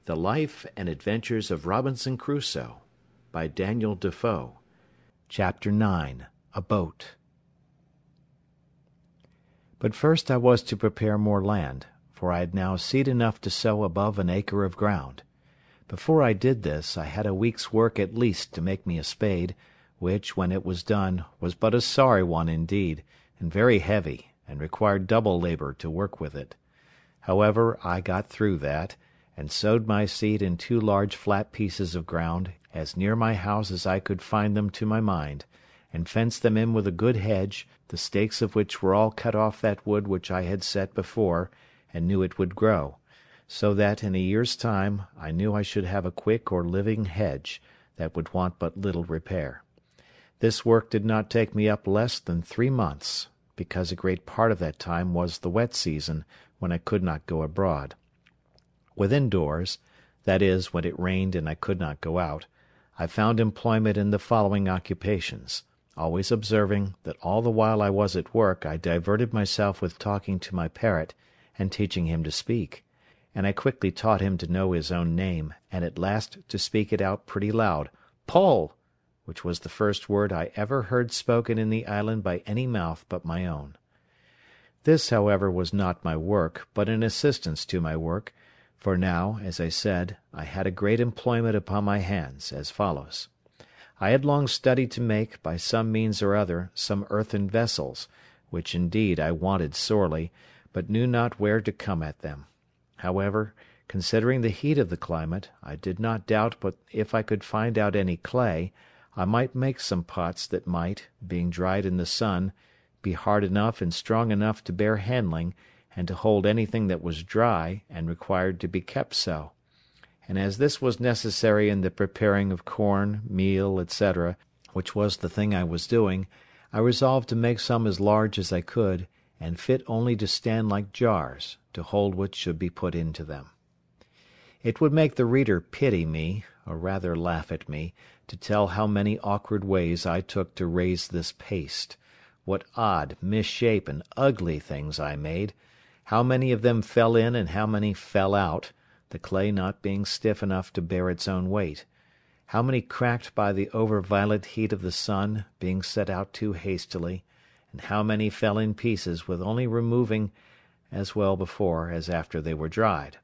The Life and Adventures of Robinson Crusoe, by Daniel Defoe. Chapter 9. A Boat. But first I was to prepare more land, for I had now seed enough to sow above an acre of ground. Before I did this, I had a week's work at least to make me a spade, which, when it was done, was but a sorry one indeed, and very heavy, and required double labour to work with it. However, I got through that, and sowed my seed in 2 large flat pieces of ground, as near my house as I could find them to my mind, and fenced them in with a good hedge, the stakes of which were all cut off that wood which I had set before, and knew it would grow, so that in a year's time I knew I should have a quick or living hedge, that would want but little repair. This work did not take me up less than 3 months, because a great part of that time was the wet season, when I could not go abroad. Within doors, that is, when it rained and I could not go out, I found employment in the following occupations, always observing that all the while I was at work I diverted myself with talking to my parrot and teaching him to speak, and I quickly taught him to know his own name, and at last to speak it out pretty loud, "Poll!" which was the first word I ever heard spoken in the island by any mouth but my own. This, however, was not my work, but an assistance to my work, for now, as I said, I had a great employment upon my hands, as follows. I had long studied to make, by some means or other, some earthen vessels, which indeed I wanted sorely, but knew not where to come at them. However, considering the heat of the climate, I did not doubt but if I could find out any clay, I might make some pots that might, being dried in the sun, be hard enough and strong enough to bear handling, and to hold anything that was dry, and required to be kept so. And as this was necessary in the preparing of corn, meal, etc., which was the thing I was doing, I resolved to make some as large as I could, and fit only to stand like jars, to hold what should be put into them. It would make the reader pity me, or rather laugh at me, to tell how many awkward ways I took to raise this paste, what odd, misshapen, ugly things I made, how many of them fell in and how many fell out, the clay not being stiff enough to bear its own weight, how many cracked by the over-violent heat of the sun, being set out too hastily, and how many fell in pieces with only removing as well before as after they were dried.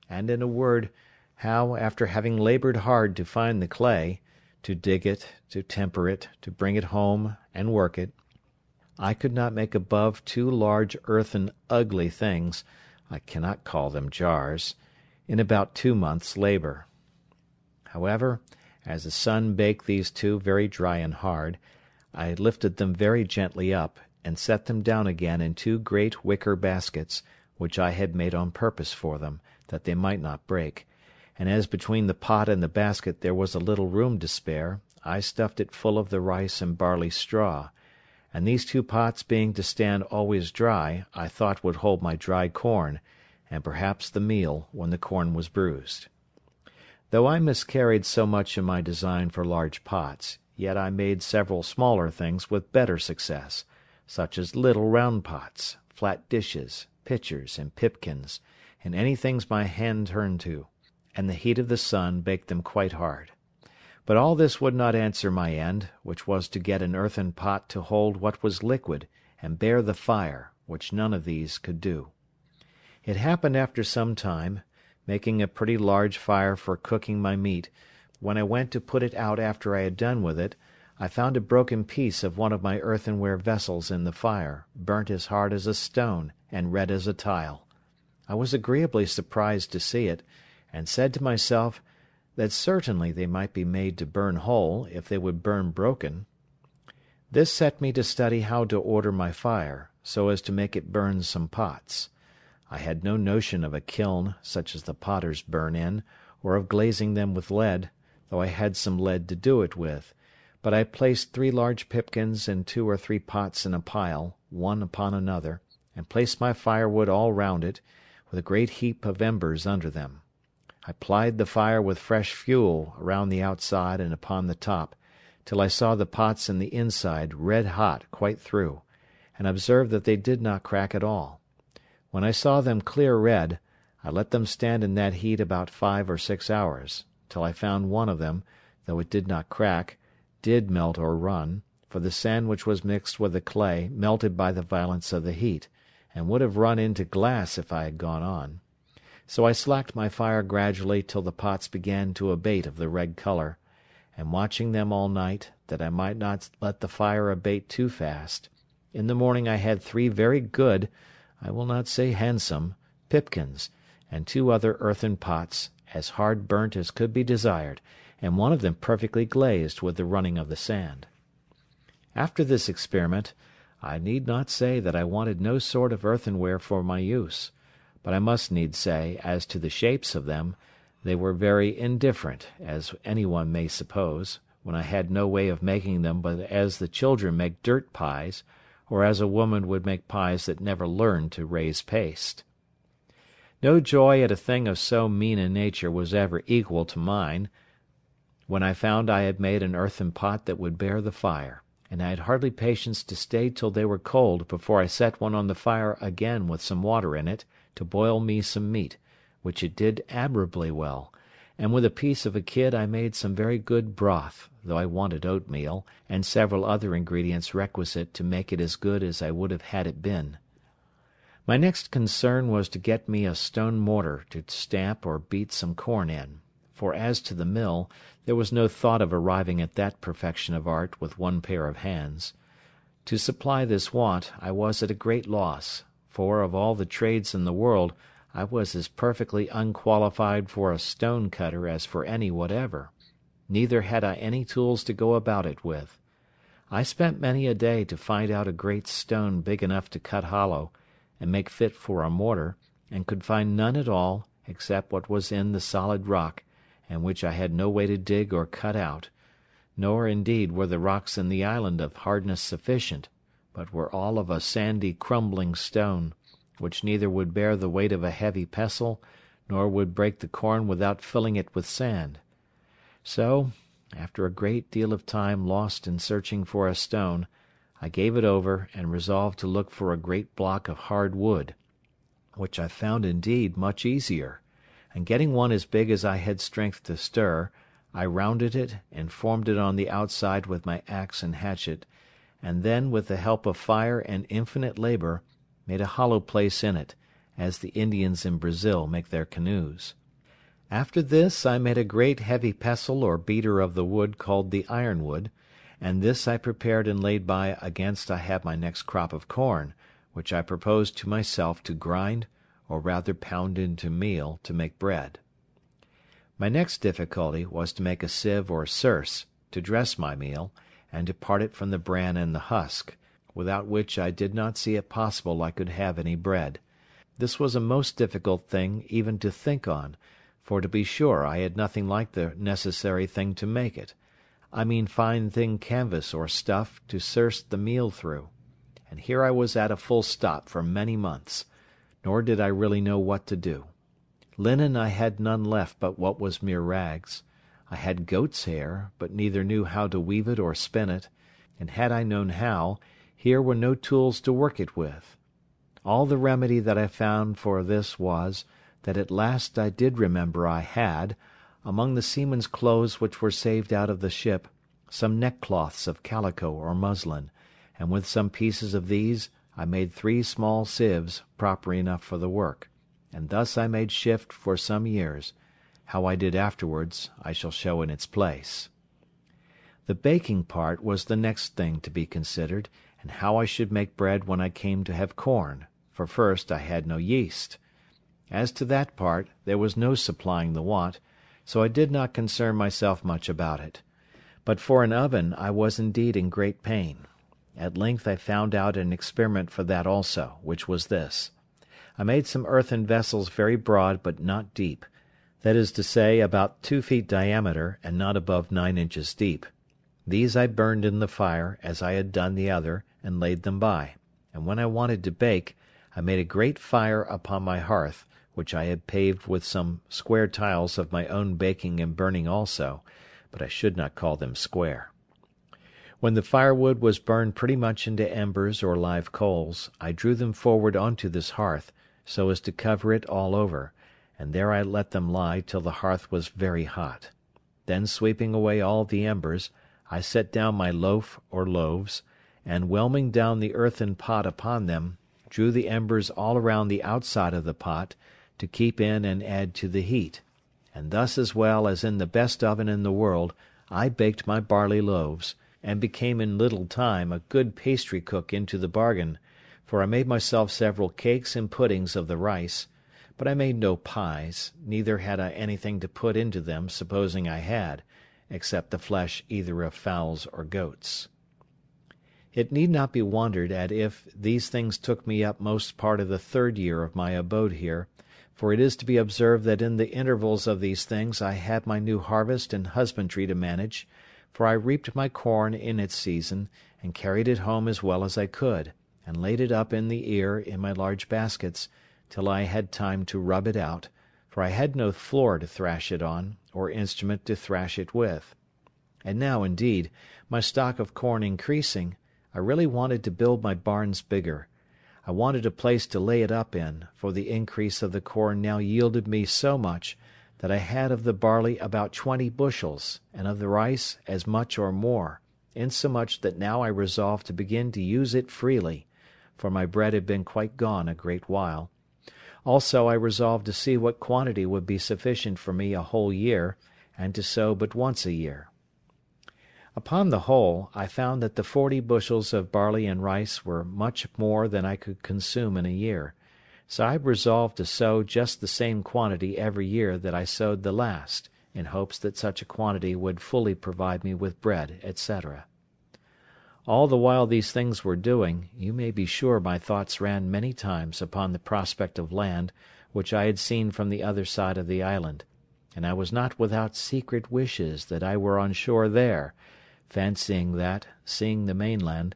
And in a word, how, after having laboured hard to find the clay, to dig it, to temper it, to bring it home, and work it, I could not make above 2 large earthen ugly things, I cannot call them jars, in about 2 months' labour. However, as the sun baked these 2 very dry and hard, I lifted them very gently up, and set them down again in 2 great wicker baskets, which I had made on purpose for them, that they might not break, and as between the pot and the basket there was a little room to spare, I stuffed it full of the rice and barley straw, and these 2 pots being to stand always dry, I thought would hold my dry corn, and perhaps the meal when the corn was bruised. Though I miscarried so much in my design for large pots, yet I made several smaller things with better success, such as little round pots, flat dishes, pitchers, and pipkins, and any things my hand turned to, and the heat of the sun baked them quite hard. But all this would not answer my end, which was to get an earthen pot to hold what was liquid, and bear the fire, which none of these could do. It happened after some time, making a pretty large fire for cooking my meat, when I went to put it out after I had done with it, I found a broken piece of one of my earthenware vessels in the fire, burnt as hard as a stone, and red as a tile. I was agreeably surprised to see it, and said to myself, that certainly they might be made to burn whole, if they would burn broken. This set me to study how to order my fire, so as to make it burn some pots. I had no notion of a kiln, such as the potters burn in, or of glazing them with lead, though I had some lead to do it with, but I placed 3 large pipkins and 2 or 3 pots in a pile, one upon another, and placed my firewood all round it, with a great heap of embers under them. I plied the fire with fresh fuel around the outside and upon the top, till I saw the pots in the inside red hot quite through, and observed that they did not crack at all. When I saw them clear red, I let them stand in that heat about 5 or 6 hours, till I found one of them, though it did not crack, did melt or run, for the sand which was mixed with the clay melted by the violence of the heat, and would have run into glass if I had gone on. So I slacked my fire gradually till the pots began to abate of the red colour, and watching them all night, that I might not let the fire abate too fast, in the morning I had 3 very good, I will not say handsome, pipkins, and 2 other earthen pots, as hard burnt as could be desired, and one of them perfectly glazed with the running of the sand. After this experiment, I need not say that I wanted no sort of earthenware for my use, but I must needs say, as to the shapes of them, they were very indifferent, as any one may suppose, when I had no way of making them but as the children make dirt pies, or as a woman would make pies that never learned to raise paste. No joy at a thing of so mean a nature was ever equal to mine, when I found I had made an earthen pot that would bear the fire, and I had hardly patience to stay till they were cold before I set one on the fire again with some water in it, to boil me some meat, which it did admirably well, and with a piece of a kid I made some very good broth, though I wanted oatmeal, and several other ingredients requisite to make it as good as I would have had it been. My next concern was to get me a stone mortar to stamp or beat some corn in, for as to the mill, there was no thought of arriving at that perfection of art with one pair of hands. To supply this want I was at a great loss, for of all the trades in the world I was as perfectly unqualified for a stone cutter as for any whatever, neither had I any tools to go about it with. I spent many a day to find out a great stone big enough to cut hollow, and make fit for a mortar, and could find none at all, except what was in the solid rock, and which I had no way to dig or cut out, nor indeed were the rocks in the island of hardness sufficient, but were all of a sandy crumbling stone, which neither would bear the weight of a heavy pestle, nor would break the corn without filling it with sand. So, after a great deal of time lost in searching for a stone, I gave it over, and resolved to look for a great block of hard wood, which I found indeed much easier, and getting one as big as I had strength to stir, I rounded it, and formed it on the outside with my axe and hatchet, and then, with the help of fire and infinite labour, made a hollow place in it, as the Indians in Brazil make their canoes. After this I made a great heavy pestle or beater of the wood called the ironwood, and this I prepared and laid by against I had my next crop of corn, which I proposed to myself to grind, or rather pound into meal, to make bread. My next difficulty was to make a sieve or circe, to dress my meal, and to part it from the bran and the husk, without which I did not see it possible I could have any bread. This was a most difficult thing even to think on, for to be sure I had nothing like the necessary thing to make it. I mean fine thin canvas or stuff to circe the meal through, and here I was at a full stop for many months, nor did I really know what to do. Linen I had none left but what was mere rags. I had goat's hair, but neither knew how to weave it or spin it, and had I known how, here were no tools to work it with. All the remedy that I found for this was, that at last I did remember I had, among the seamen's clothes which were saved out of the ship, some neckcloths of calico or muslin, and with some pieces of these I made 3 small sieves proper enough for the work, and thus I made shift for some years. How I did afterwards I shall show in its place. The baking part was the next thing to be considered, and how I should make bread when I came to have corn, for first I had no yeast. As to that part, there was no supplying the want, so I did not concern myself much about it. But for an oven I was indeed in great pain. At length I found out an experiment for that also, which was this. I made some earthen vessels very broad but not deep, that is to say, about 2 feet diameter, and not above 9 inches deep. These I burned in the fire, as I had done the other, and laid them by, and when I wanted to bake, I made a great fire upon my hearth, which I had paved with some square tiles of my own baking and burning also, but I should not call them square. When the firewood was burned pretty much into embers or live coals, I drew them forward onto this hearth, so as to cover it all over, and there I let them lie till the hearth was very hot. Then sweeping away all the embers, I set down my loaf or loaves, and whelming down the earthen pot upon them, drew the embers all around the outside of the pot, to keep in and add to the heat, and thus as well as in the best oven in the world I baked my barley loaves, and became in little time a good pastry cook into the bargain, for I made myself several cakes and puddings of the rice, but I made no pies, neither had I anything to put into them, supposing I had, except the flesh either of fowls or goats. It need not be wondered at if these things took me up most part of the 3rd year of my abode here, for it is to be observed that in the intervals of these things I had my new harvest and husbandry to manage, for I reaped my corn in its season, and carried it home as well as I could, and laid it up in the ear in my large baskets, till I had time to rub it out, for I had no floor to thrash it on, or instrument to thrash it with. And now, indeed, my stock of corn increasing, I really wanted to build my barns bigger. I wanted a place to lay it up in, for the increase of the corn now yielded me so much, that I had of the barley about 20 bushels, and of the rice as much or more, insomuch that now I resolved to begin to use it freely, for my bread had been quite gone a great while. Also I resolved to see what quantity would be sufficient for me a whole year, and to sow but once a year. Upon the whole, I found that the 40 bushels of barley and rice were much more than I could consume in a year, so I resolved to sow just the same quantity every year that I sowed the last, in hopes that such a quantity would fully provide me with bread, etc. All the while these things were doing, you may be sure my thoughts ran many times upon the prospect of land which I had seen from the other side of the island, and I was not without secret wishes that I were on shore there, fancying that, seeing the mainland,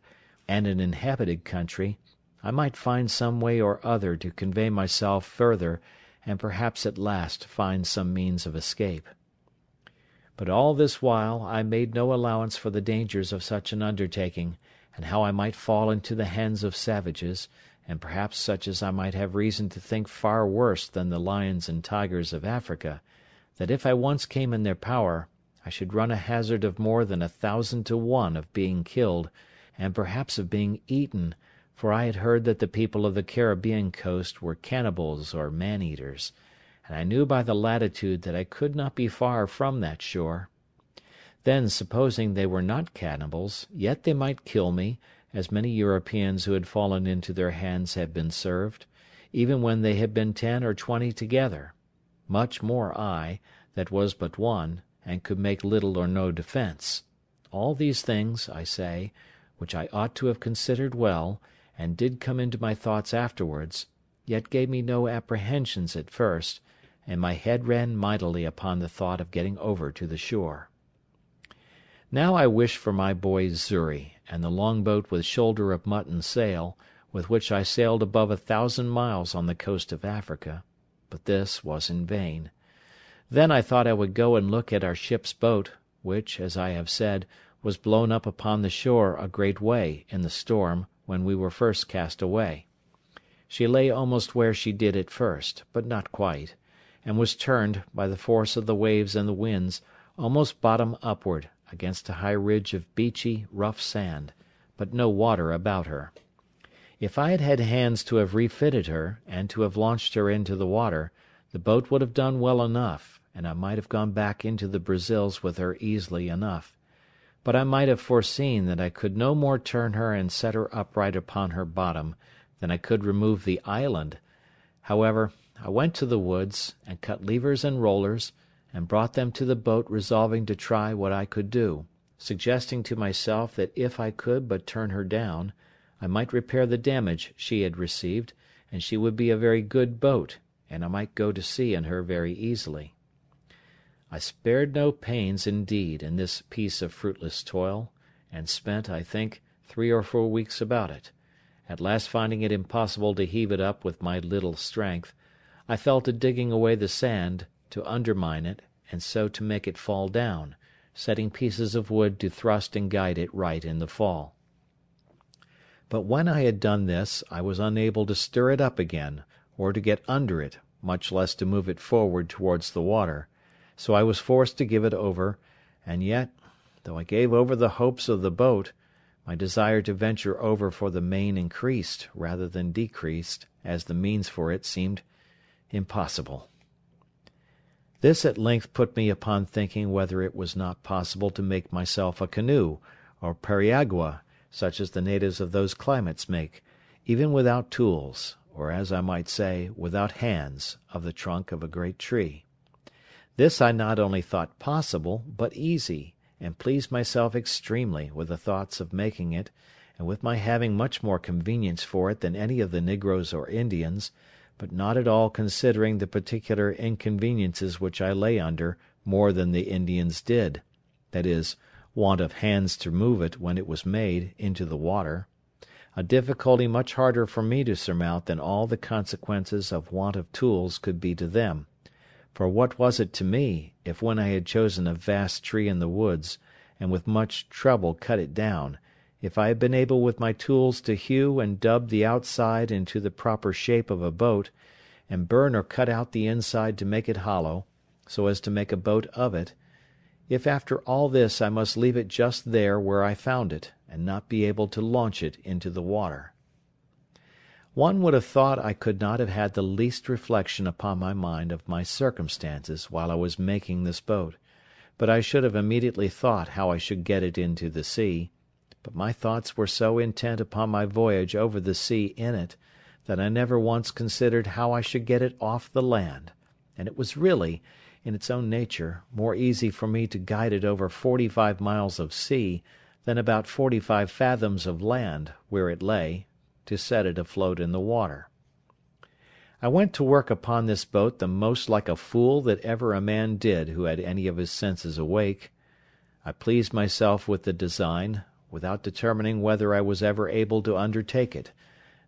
and an inhabited country, I might find some way or other to convey myself further, and perhaps at last find some means of escape. But all this while I made no allowance for the dangers of such an undertaking, and how I might fall into the hands of savages, and perhaps such as I might have reason to think far worse than the lions and tigers of Africa, that if I once came in their power, I should run a hazard of more than 1,000 to 1 of being killed, and perhaps of being eaten, for I had heard that the people of the Caribbean coast were cannibals or man-eaters, and I knew by the latitude that I could not be far from that shore. Then, supposing they were not cannibals, yet they might kill me, as many Europeans who had fallen into their hands had been served, even when they had been 10 or 20 together; much more I, that was but one, and could make little or no defence. All these things, I say, which I ought to have considered well, and did come into my thoughts afterwards, yet gave me no apprehensions at first, and my head ran mightily upon the thought of getting over to the shore. Now I wished for my boy Xury, and the longboat with shoulder of mutton sail, with which I sailed above 1,000 miles on the coast of Africa, but this was in vain. Then I thought I would go and look at our ship's boat, which, as I have said, was blown up upon the shore a great way in the storm when we were first cast away. She lay almost where she did at first, but not quite, and was turned, by the force of the waves and the winds, almost bottom upward, against a high ridge of beachy, rough sand, but no water about her. If I had had hands to have refitted her, and to have launched her into the water, the boat would have done well enough, and I might have gone back into the Brazils with her easily enough; but I might have foreseen that I could no more turn her and set her upright upon her bottom than I could remove the island. However, I went to the woods, and cut levers and rollers, and brought them to the boat, resolving to try what I could do, suggesting to myself that if I could but turn her down, I might repair the damage she had received, and she would be a very good boat, and I might go to sea in her very easily. I spared no pains indeed in this piece of fruitless toil, and spent, I think, 3 or 4 weeks about it. At last, finding it impossible to heave it up with my little strength, I fell to digging away the sand, to undermine it, and so to make it fall down, setting pieces of wood to thrust and guide it right in the fall. But when I had done this, I was unable to stir it up again, or to get under it, much less to move it forward towards the water, so I was forced to give it over, and yet, though I gave over the hopes of the boat, my desire to venture over for the main increased rather than decreased, as the means for it seemed impossible. This at length put me upon thinking whether it was not possible to make myself a canoe, or periagua, such as the natives of those climates make, even without tools, or as I might say, without hands, of the trunk of a great tree. This I not only thought possible, but easy, and pleased myself extremely with the thoughts of making it, and with my having much more convenience for it than any of the negroes or Indians, but not at all considering the particular inconveniences which I lay under more than the Indians did, that is, want of hands to move it when it was made into the water, a difficulty much harder for me to surmount than all the consequences of want of tools could be to them. For what was it to me, if when I had chosen a vast tree in the woods, and with much trouble cut it down, if I had been able with my tools to hew and dub the outside into the proper shape of a boat, and burn or cut out the inside to make it hollow, so as to make a boat of it, if after all this I must leave it just there where I found it, and not be able to launch it into the water? One would have thought I could not have had the least reflection upon my mind of my circumstances while I was making this boat, but I should have immediately thought how I should get it into the sea, but my thoughts were so intent upon my voyage over the sea in it, that I never once considered how I should get it off the land, and it was really, in its own nature, more easy for me to guide it over 45 miles of sea than about 45 fathoms of land, where it lay, to set it afloat in the water. I went to work upon this boat the most like a fool that ever a man did who had any of his senses awake. I pleased myself with the design, without determining whether I was ever able to undertake it,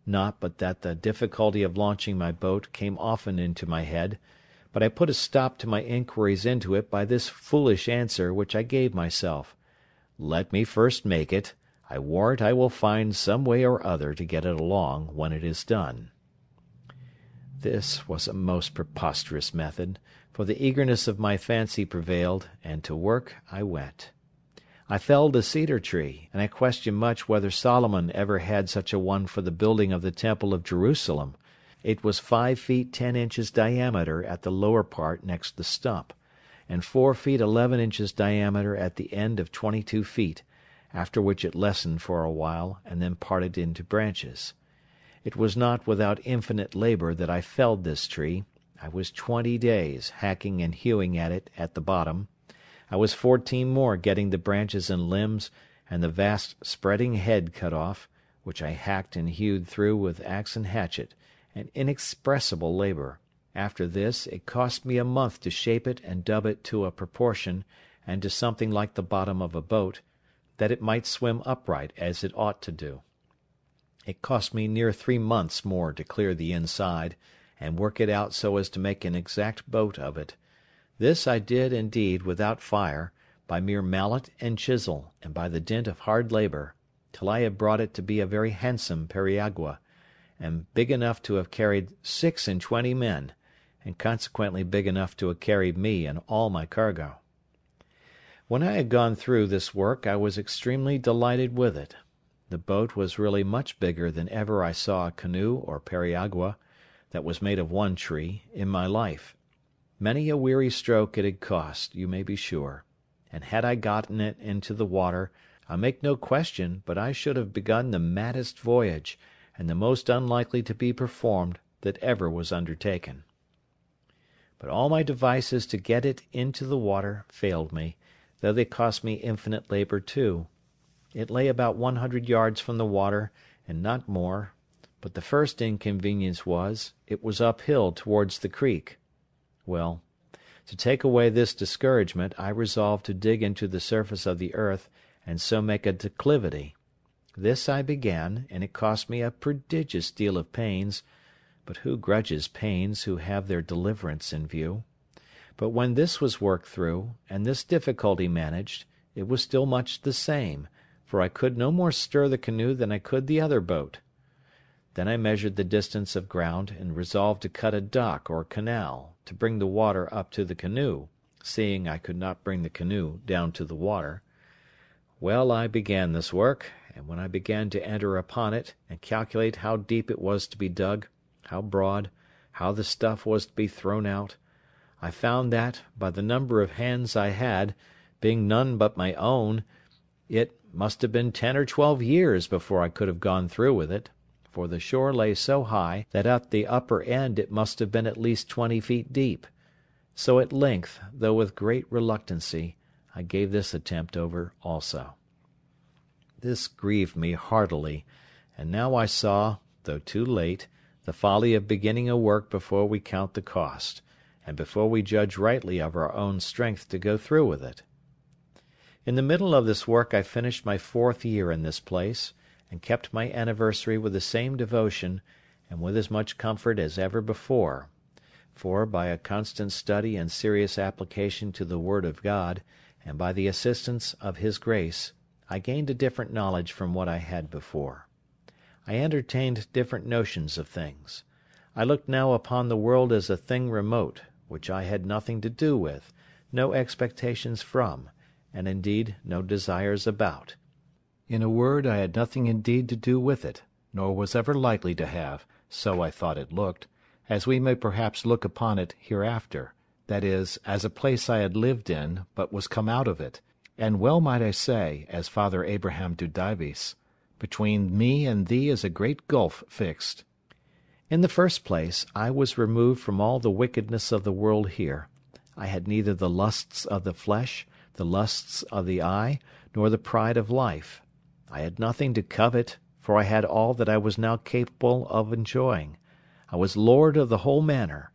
not but that the difficulty of launching my boat came often into my head, but I put a stop to my inquiries into it by this foolish answer which I gave myself: "Let me first make it. I warrant I will find some way or other to get it along when it is done." This was a most preposterous method, for the eagerness of my fancy prevailed, and to work I went. I felled a cedar tree, and I question much whether Solomon ever had such a one for the building of the Temple of Jerusalem. It was 5 feet 10 inches diameter at the lower part next the stump, and 4 feet 11 inches diameter at the end of 22 feet, after which it lessened for a while, and then parted into branches. It was not without infinite labour that I felled this tree. I was 20 days hacking and hewing at it at the bottom. I was 14 more getting the branches and limbs and the vast spreading head cut off, which I hacked and hewed through with axe and hatchet, an inexpressible labour. After this it cost me a month to shape it and dub it to a proportion, and to something like the bottom of a boat, that it might swim upright as it ought to do. It cost me near 3 months more to clear the inside, and work it out so as to make an exact boat of it. This I did, indeed, without fire, by mere mallet and chisel, and by the dint of hard labour, till I had brought it to be a very handsome periagua, and big enough to have carried 26 men, and consequently big enough to have carried me and all my cargo. When I had gone through this work I was extremely delighted with it. The boat was really much bigger than ever I saw a canoe or periagua, that was made of one tree, in my life. Many a weary stroke it had cost, you may be sure, and had I gotten it into the water, I make no question but I should have begun the maddest voyage, and the most unlikely to be performed, that ever was undertaken. But all my devices to get it into the water failed me, though they cost me infinite labour too. It lay about 100 yards from the water, and not more, but the first inconvenience was, it was uphill towards the creek. Well, to take away this discouragement, I resolved to dig into the surface of the earth, and so make a declivity. This I began, and it cost me a prodigious deal of pains, but who grudges pains who have their deliverance in view? But when this was worked through, and this difficulty managed, it was still much the same, for I could no more stir the canoe than I could the other boat. Then I measured the distance of ground, and resolved to cut a dock or canal, to bring the water up to the canoe, seeing I could not bring the canoe down to the water. Well, I began this work, and when I began to enter upon it, and calculate how deep it was to be dug, how broad, how the stuff was to be thrown out, I found that, by the number of hands I had, being none but my own, it must have been 10 or 12 years before I could have gone through with it, for the shore lay so high that at the upper end it must have been at least 20 feet deep. So at length, though with great reluctancy, I gave this attempt over also. This grieved me heartily, and now I saw, though too late, the folly of beginning a work before we count the cost, and before we judge rightly of our own strength to go through with it. In the middle of this work I finished my 4th year in this place, and kept my anniversary with the same devotion, and with as much comfort as ever before, for, by a constant study and serious application to the Word of God, and by the assistance of His grace, I gained a different knowledge from what I had before. I entertained different notions of things. I looked now upon the world as a thing remote, which I had nothing to do with, no expectations from, and indeed no desires about. In a word, I had nothing indeed to do with it, nor was ever likely to have, so I thought it looked, as we may perhaps look upon it hereafter, that is, as a place I had lived in, but was come out of it, and well might I say, as Father Abraham to Dives, between me and thee is a great gulf fixed. In the first place, I was removed from all the wickedness of the world here. I had neither the lusts of the flesh, the lusts of the eye, nor the pride of life. I had nothing to covet, for I had all that I was now capable of enjoying. I was lord of the whole manor,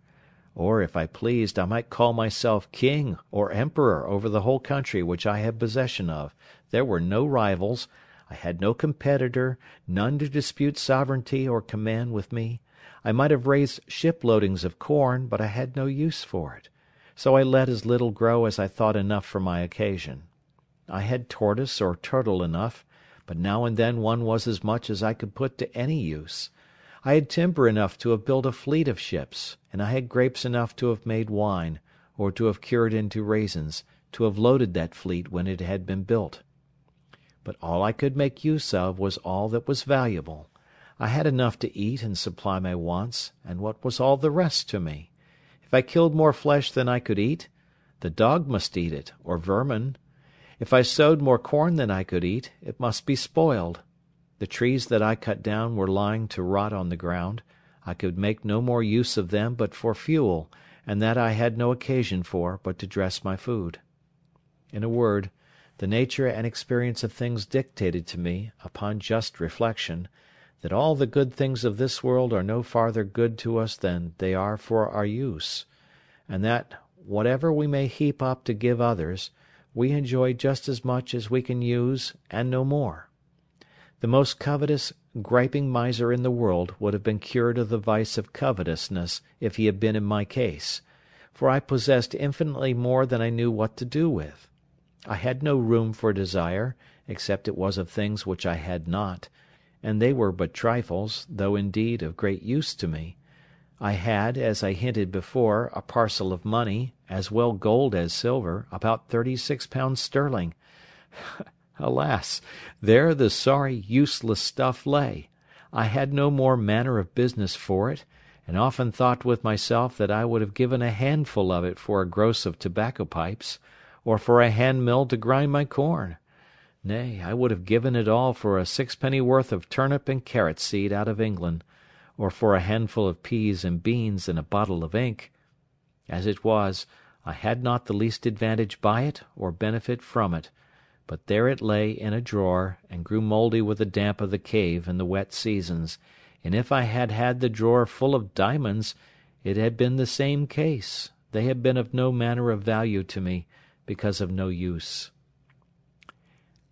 or, if I pleased, I might call myself king or emperor over the whole country which I had possession of. There were no rivals, I had no competitor, none to dispute sovereignty or command with me. I might have raised ship-loadings of corn, but I had no use for it, so I let as little grow as I thought enough for my occasion. I had tortoise or turtle enough, but now and then one was as much as I could put to any use. I had timber enough to have built a fleet of ships, and I had grapes enough to have made wine, or to have cured into raisins, to have loaded that fleet when it had been built. But all I could make use of was all that was valuable. I had enough to eat and supply my wants, and what was all the rest to me? If I killed more flesh than I could eat, the dog must eat it, or vermin. If I sowed more corn than I could eat, it must be spoiled. The trees that I cut down were lying to rot on the ground. I could make no more use of them but for fuel, and that I had no occasion for but to dress my food. In a word, the nature and experience of things dictated to me, upon just reflection, that all the good things of this world are no farther good to us than they are for our use, and that, whatever we may heap up to give others, we enjoy just as much as we can use, and no more. The most covetous, griping miser in the world would have been cured of the vice of covetousness if he had been in my case, for I possessed infinitely more than I knew what to do with. I had no room for desire, except it was of things which I had not, and they were but trifles, though indeed of great use to me. I had, as I hinted before, a parcel of money, as well gold as silver, about 36 pounds sterling. Alas! there the sorry, useless stuff lay. I had no more manner of business for it, and often thought with myself that I would have given a handful of it for a gross of tobacco pipes, or for a hand-mill to grind my corn. Nay, I would have given it all for a sixpennyworth of turnip and carrot seed out of England, or for a handful of peas and beans and a bottle of ink. As it was, I had not the least advantage by it or benefit from it, but there it lay in a drawer, and grew mouldy with the damp of the cave in the wet seasons, and if I had had the drawer full of diamonds, it had been the same case. They had been of no manner of value to me, because of no use.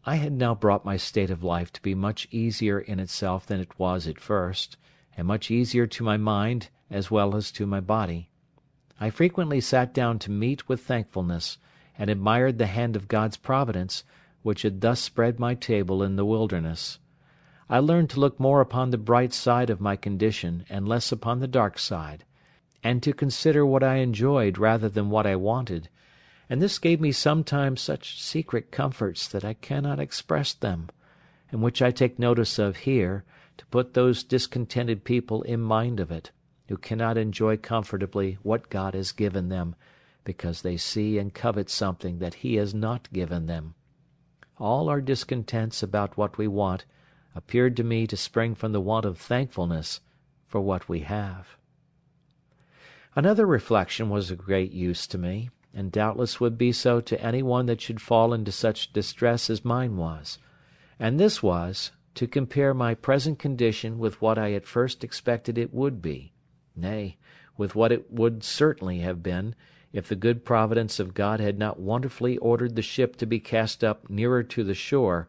I had now brought my state of life to be much easier in itself than it was at first, and much easier to my mind as well as to my body. I frequently sat down to meat with thankfulness, and admired the hand of God's providence, which had thus spread my table in the wilderness. I learned to look more upon the bright side of my condition and less upon the dark side, and to consider what I enjoyed rather than what I wanted, and this gave me sometimes such secret comforts that I cannot express them, and which I take notice of here, to put those discontented people in mind of it, who cannot enjoy comfortably what God has given them, because they see and covet something that He has not given them. All our discontents about what we want appeared to me to spring from the want of thankfulness for what we have. Another reflection was of great use to me, and doubtless would be so to any one that should fall into such distress as mine was, and this was, to compare my present condition with what I at first expected it would be, nay, with what it would certainly have been, if the good providence of God had not wonderfully ordered the ship to be cast up nearer to the shore,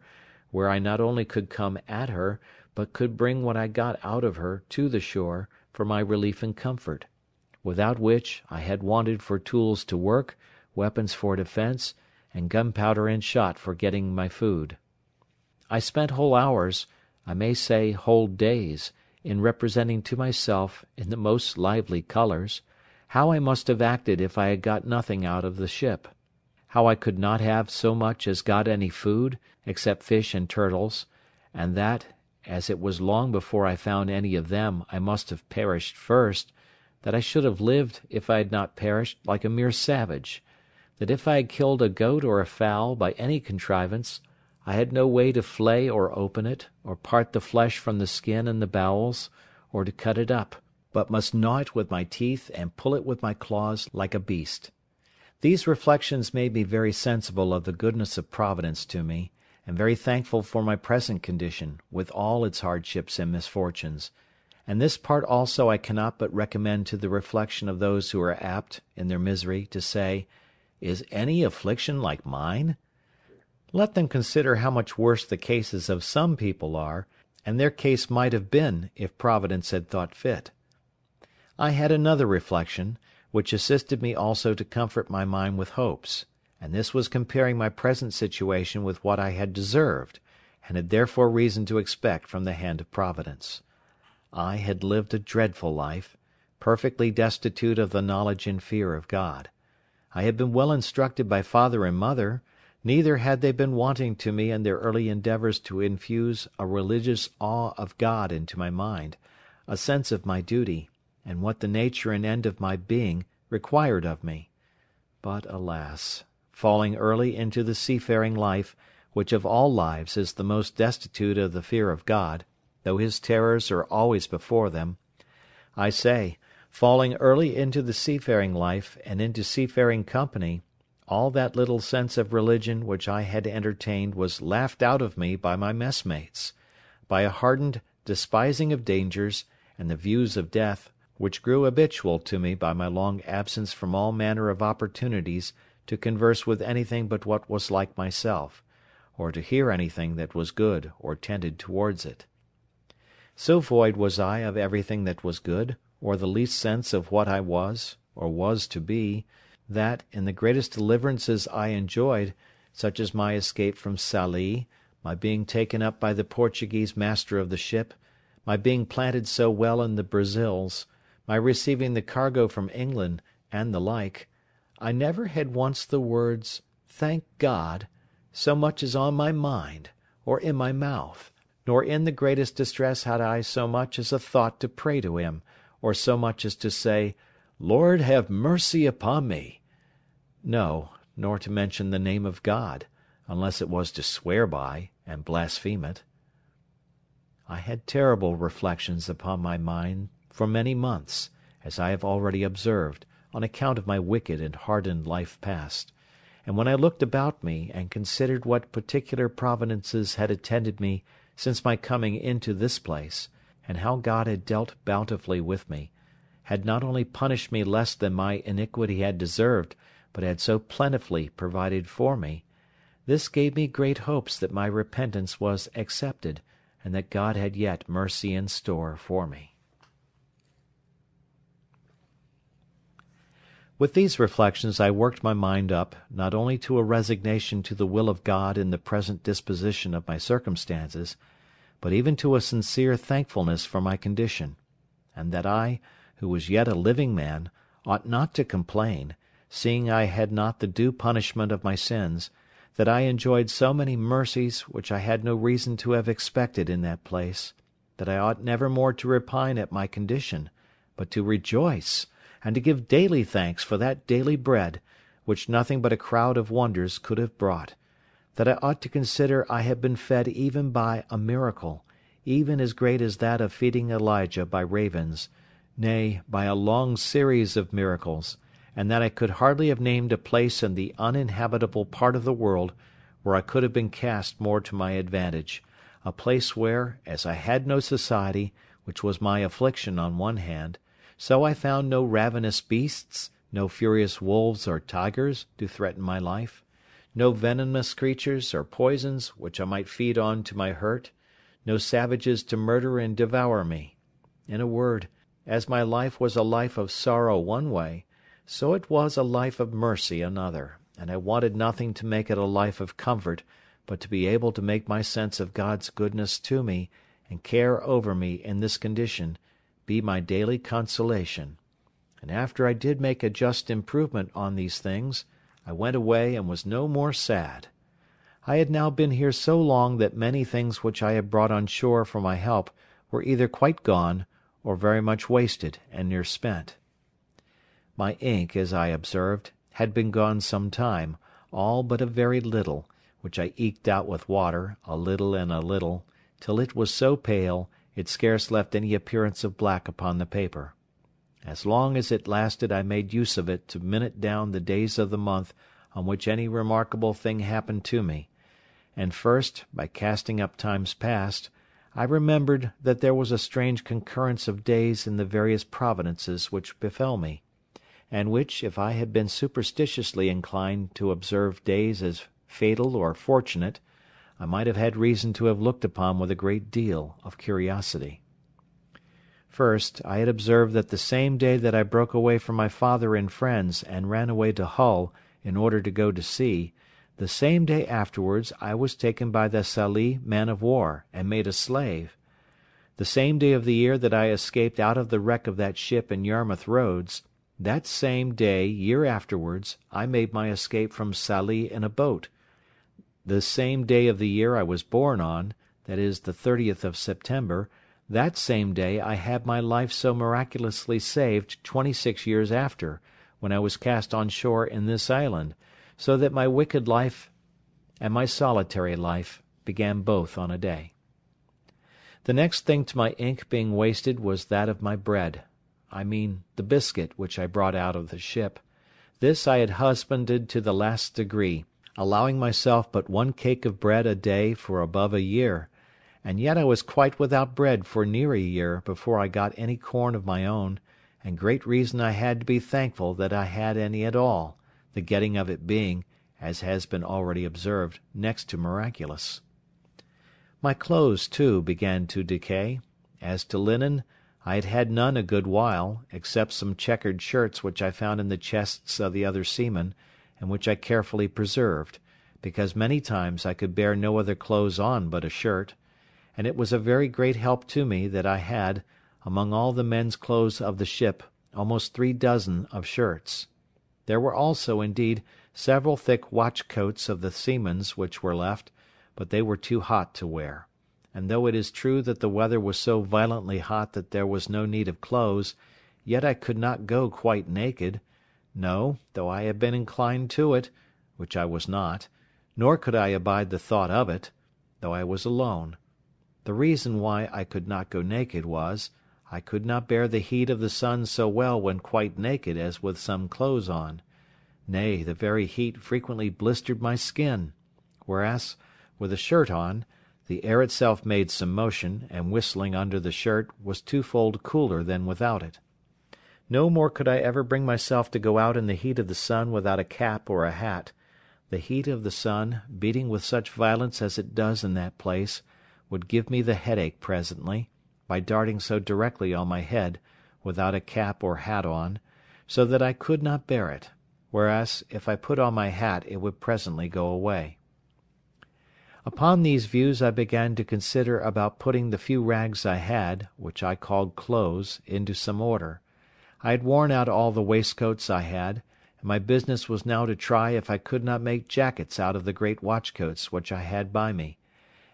where I not only could come at her, but could bring what I got out of her to the shore for my relief and comfort, without which I had wanted for tools to work, weapons for defence, and gunpowder and shot for getting my food. I spent whole hours, I may say whole days, in representing to myself, in the most lively colours, how I must have acted if I had got nothing out of the ship, how I could not have so much as got any food, except fish and turtles, and that, as it was long before I found any of them, I must have perished first, that I should have lived, if I had not perished, like a mere savage, that if I had killed a goat or a fowl by any contrivance, I had no way to flay or open it, or part the flesh from the skin and the bowels, or to cut it up, but must gnaw it with my teeth and pull it with my claws like a beast. These reflections made me very sensible of the goodness of Providence to me, and very thankful for my present condition, with all its hardships and misfortunes, and this part also I cannot but recommend to the reflection of those who are apt, in their misery, to say, "Is any affliction like mine?" Let them consider how much worse the cases of some people are, and their case might have been, if Providence had thought fit. I had another reflection, which assisted me also to comfort my mind with hopes, and this was comparing my present situation with what I had deserved, and had therefore reason to expect from the hand of Providence. I had lived a dreadful life, perfectly destitute of the knowledge and fear of God. I had been well instructed by father and mother, neither had they been wanting to me in their early endeavours to infuse a religious awe of God into my mind, a sense of my duty, and what the nature and end of my being required of me. But, alas! Falling early into the seafaring life, which of all lives is the most destitute of the fear of God, though His terrors are always before them, I say, falling early into the seafaring life and into seafaring company, all that little sense of religion which I had entertained was laughed out of me by my messmates, by a hardened despising of dangers and the views of death, which grew habitual to me by my long absence from all manner of opportunities to converse with anything but what was like myself, or to hear anything that was good or tended towards it. So void was I of everything that was good, or the least sense of what I was, or was to be, that, in the greatest deliverances I enjoyed, such as my escape from Sallee, my being taken up by the Portuguese master of the ship, my being planted so well in the Brazils, my receiving the cargo from England, and the like, I never had once the words, "Thank God," so much as on my mind, or in my mouth, nor in the greatest distress had I so much as a thought to pray to Him, or so much as to say, "Lord, have mercy upon me." No, nor to mention the name of God, unless it was to swear by, and blaspheme it. I had terrible reflections upon my mind for many months, as I have already observed, on account of my wicked and hardened life past, and when I looked about me, and considered what particular providences had attended me since my coming into this place, and how God had dealt bountifully with me, had not only punished me less than my iniquity had deserved, but had so plentifully provided for me, this gave me great hopes that my repentance was accepted, and that God had yet mercy in store for me. With these reflections I worked my mind up, not only to a resignation to the will of God in the present disposition of my circumstances, but even to a sincere thankfulness for my condition, and that I, who was yet a living man, ought not to complain, seeing I had not the due punishment of my sins, that I enjoyed so many mercies which I had no reason to have expected in that place, that I ought never more to repine at my condition, but to rejoice, and to give daily thanks for that daily bread, which nothing but a crowd of wonders could have brought, that I ought to consider I had been fed even by a miracle, even as great as that of feeding Elijah by ravens, nay, by a long series of miracles, and that I could hardly have named a place in the uninhabitable part of the world where I could have been cast more to my advantage, a place where, as I had no society, which was my affliction on one hand, so I found no ravenous beasts, no furious wolves or tigers to threaten my life, no venomous creatures or poisons which I might feed on to my hurt, no savages to murder and devour me. In a word, as my life was a life of sorrow one way, so it was a life of mercy another, and I wanted nothing to make it a life of comfort but to be able to make my sense of God's goodness to me and care over me in this condition be my daily consolation. And after I did make a just improvement on these things, I went away and was no more sad. I had now been here so long that many things which I had brought on shore for my help were either quite gone or very much wasted and near spent. My ink, as I observed, had been gone some time, all but a very little, which I eked out with water, a little and a little, till it was so pale it scarce left any appearance of black upon the paper. As long as it lasted I made use of it to minute down the days of the month on which any remarkable thing happened to me, and first, by casting up times past, I remembered that there was a strange concurrence of days in the various providences which befell me, and which, if I had been superstitiously inclined to observe days as fatal or fortunate, I might have had reason to have looked upon with a great deal of curiosity. First, I had observed that the same day that I broke away from my father and friends and ran away to Hull in order to go to sea, the same day afterwards I was taken by the Sallee man-of-war and made a slave. The same day of the year that I escaped out of the wreck of that ship in Yarmouth Roads, that same day, year afterwards, I made my escape from Sallee in a boat. The same day of the year I was born on, that is, the 30th of September, that same day I had my life so miraculously saved 26 years after, when I was cast on shore in this island, so that my wicked life and my solitary life began both on a day. The next thing to my ink being wasted was that of my bread. I mean the biscuit which I brought out of the ship. This I had husbanded to the last degree, allowing myself but one cake of bread a day for above a year, and yet I was quite without bread for near a year before I got any corn of my own, and great reason I had to be thankful that I had any at all, the getting of it being, as has been already observed, next to miraculous. My clothes, too, began to decay. As to linen, I had had none a good while, except some checkered shirts which I found in the chests of the other seamen, and which I carefully preserved, because many times I could bear no other clothes on but a shirt, and it was a very great help to me that I had, among all the men's clothes of the ship, almost 3 dozen of shirts. There were also, indeed, several thick watch coats of the seamen's which were left, but they were too hot to wear. And though it is true that the weather was so violently hot that there was no need of clothes, yet I could not go quite naked, no, though I had been inclined to it, which I was not, nor could I abide the thought of it, though I was alone. The reason why I could not go naked was, I could not bear the heat of the sun so well when quite naked as with some clothes on. Nay, the very heat frequently blistered my skin, whereas, with a shirt on, the air itself made some motion, and whistling under the shirt was twofold cooler than without it. No more could I ever bring myself to go out in the heat of the sun without a cap or a hat. The heat of the sun, beating with such violence as it does in that place, would give me the headache presently, by darting so directly on my head, without a cap or hat on, so that I could not bear it, whereas if I put on my hat it would presently go away. Upon these views I began to consider about putting the few rags I had, which I called clothes, into some order. I had worn out all the waistcoats I had, and my business was now to try if I could not make jackets out of the great watchcoats which I had by me,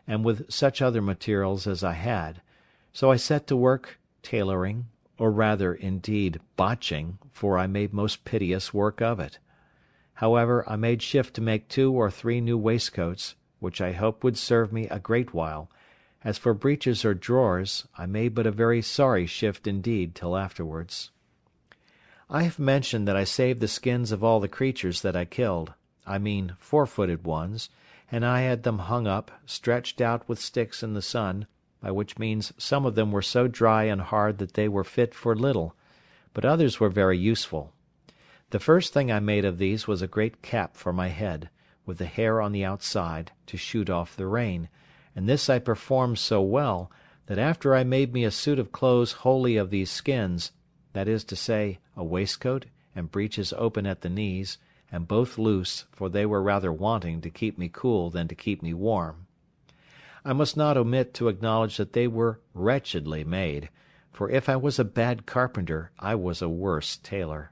and with such other materials as I had, so I set to work tailoring, or rather, indeed, botching, for I made most piteous work of it. However, I made shift to make 2 or 3 new waistcoats, which I hoped would serve me a great while. As for breeches or drawers, I made but a very sorry shift indeed till afterwards. I have mentioned that I saved the skins of all the creatures that I killed, I mean 4-footed ones, and I had them hung up, stretched out with sticks in the sun, by which means some of them were so dry and hard that they were fit for little, but others were very useful. The first thing I made of these was a great cap for my head, with the hair on the outside, to shoot off the rain, and this I performed so well, that after I made me a suit of clothes wholly of these skins, that is to say, a waistcoat, and breeches open at the knees, and both loose, for they were rather wanting to keep me cool than to keep me warm. I must not omit to acknowledge that they were wretchedly made, for if I was a bad carpenter, I was a worse tailor.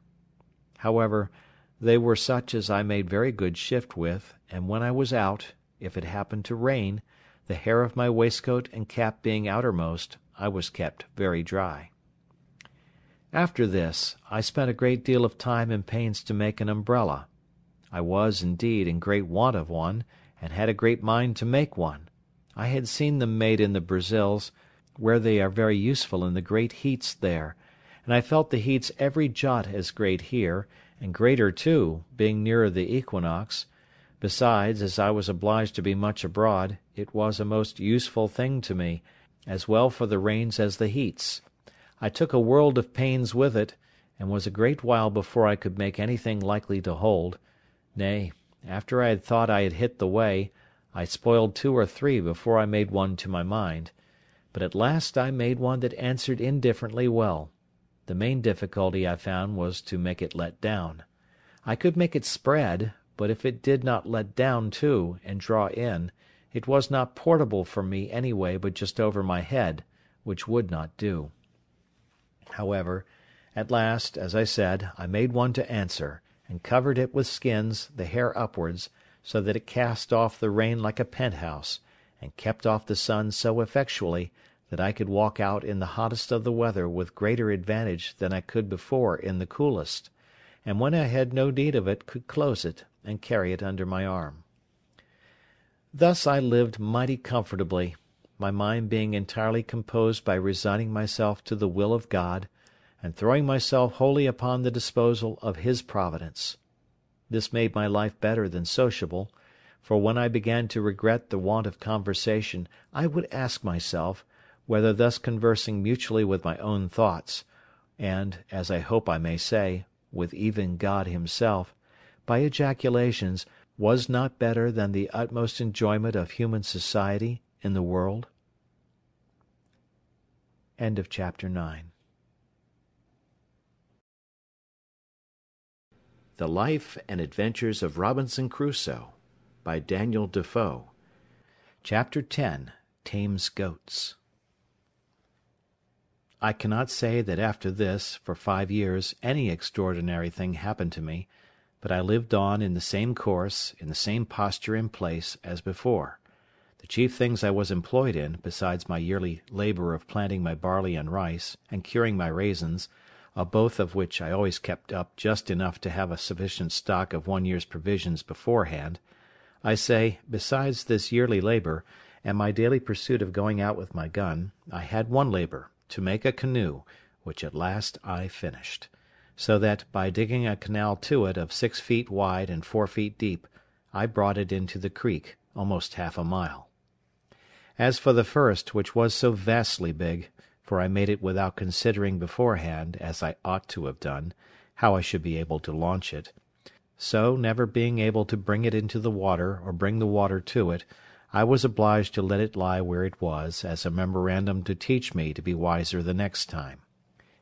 However, they were such as I made very good shift with, and when I was out, if it happened to rain, the hair of my waistcoat and cap being outermost, I was kept very dry. After this, I spent a great deal of time and pains to make an umbrella. I was, indeed, in great want of one, and had a great mind to make one. I had seen them made in the Brazils, where they are very useful in the great heats there, and I felt the heats every jot as great here, and greater too, being nearer the equinox. Besides, as I was obliged to be much abroad, it was a most useful thing to me, as well for the rains as the heats. I took a world of pains with it, and was a great while before I could make anything likely to hold. Nay, after I had thought I had hit the way, I spoiled 2 or 3 before I made one to my mind. But at last I made one that answered indifferently well. The main difficulty I found was to make it let down. I could make it spread, but if it did not let down too, and draw in, it was not portable for me any way but just over my head, which would not do. However, at last, as I said, I made one to answer, and covered it with skins, the hair upwards, so that it cast off the rain like a penthouse, and kept off the sun so effectually that I could walk out in the hottest of the weather with greater advantage than I could before in the coolest, and when I had no need of it could close it, and carry it under my arm. Thus I lived mighty comfortably, my mind being entirely composed by resigning myself to the will of God, and throwing myself wholly upon the disposal of His providence. This made my life better than sociable, for when I began to regret the want of conversation, I would ask myself, whether thus conversing mutually with my own thoughts, and, as I hope I may say, with even God Himself, by ejaculations, was not better than the utmost enjoyment of human society in the world? End of chapter 9. The Life and Adventures of Robinson Crusoe, by Daniel Defoe. Chapter 10. Tames Goats. I cannot say that after this, for 5 years, any extraordinary thing happened to me, but I lived on in the same course, in the same posture and place, as before. The chief things I was employed in, besides my yearly labour of planting my barley and rice, and curing my raisins, of both of which I always kept up just enough to have a sufficient stock of 1 year's provisions beforehand, I say, besides this yearly labour, and my daily pursuit of going out with my gun, I had one labour, to make a canoe, which at last I finished; so that, by digging a canal to it of 6 feet wide and 4 feet deep, I brought it into the creek, almost half a mile. As for the first, which was so vastly big, for I made it without considering beforehand, as I ought to have done, how I should be able to launch it, so, never being able to bring it into the water, or bring the water to it, I was obliged to let it lie where it was, as a memorandum to teach me to be wiser the next time.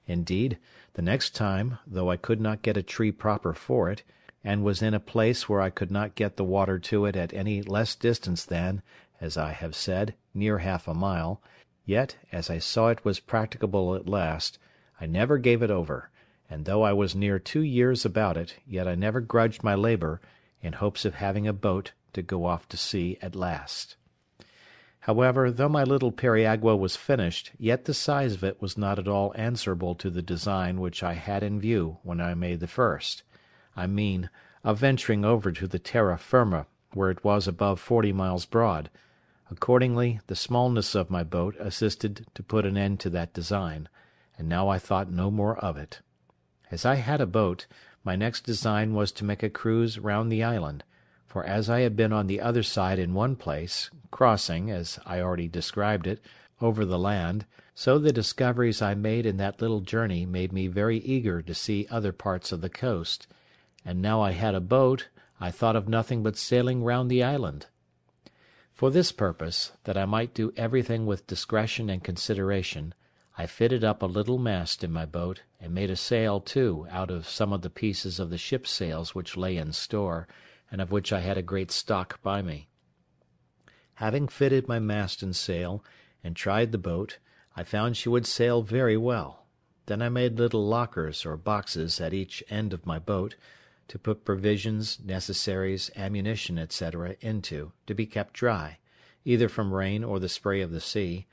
Indeed, the next time, though I could not get a tree proper for it, and was in a place where I could not get the water to it at any less distance than, as I have said, near half a mile, yet, as I saw it was practicable at last, I never gave it over, and though I was near 2 years about it, yet I never grudged my labour, in hopes of having a boat to go off to sea at last. However, though my little periagua was finished, yet the size of it was not at all answerable to the design which I had in view when I made the first. I mean, of venturing over to the terra firma, where it was above 40 miles broad. Accordingly, the smallness of my boat assisted to put an end to that design, and now I thought no more of it. As I had a boat, my next design was to make a cruise round the island, for as I had been on the other side in one place, crossing, as I already described it, over the land, so the discoveries I made in that little journey made me very eager to see other parts of the coast, and now I had a boat, I thought of nothing but sailing round the island. For this purpose, that I might do everything with discretion and consideration, I fitted up a little mast in my boat, and made a sail too out of some of the pieces of the ship's sails which lay in store, and of which I had a great stock by me. Having fitted my mast and sail, and tried the boat, I found she would sail very well. Then I made little lockers or boxes at each end of my boat, to put provisions, necessaries, ammunition, etc., into, to be kept dry, either from rain or the spray of the sea,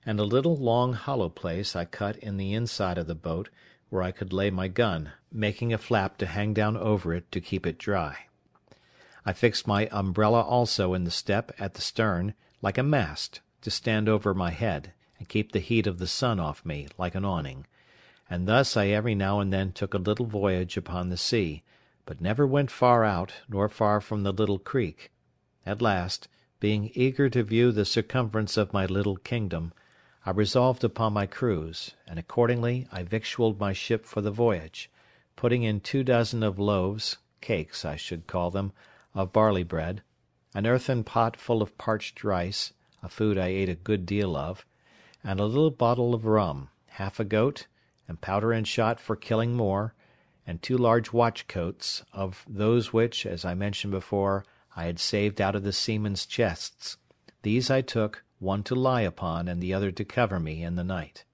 and a little long hollow place I cut in the inside of the boat, where I could lay my gun, making a flap to hang down over it to keep it dry. I fixed my umbrella also in the step at the stern, like a mast, to stand over my head, and keep the heat of the sun off me, like an awning, and thus I every now and then took a little voyage upon the sea, but never went far out, nor far from the little creek. At last, being eager to view the circumference of my little kingdom, I resolved upon my cruise, and accordingly I victualled my ship for the voyage, putting in 24 of loaves, cakes I should call them, of barley bread, an earthen pot full of parched rice, a food I ate a good deal of, and a little bottle of rum, half a goat, and powder and shot for killing more, and 2 large watch coats, of those which, as I mentioned before, I had saved out of the seamen's chests. These I took, one to lie upon, and the other to cover me in the night.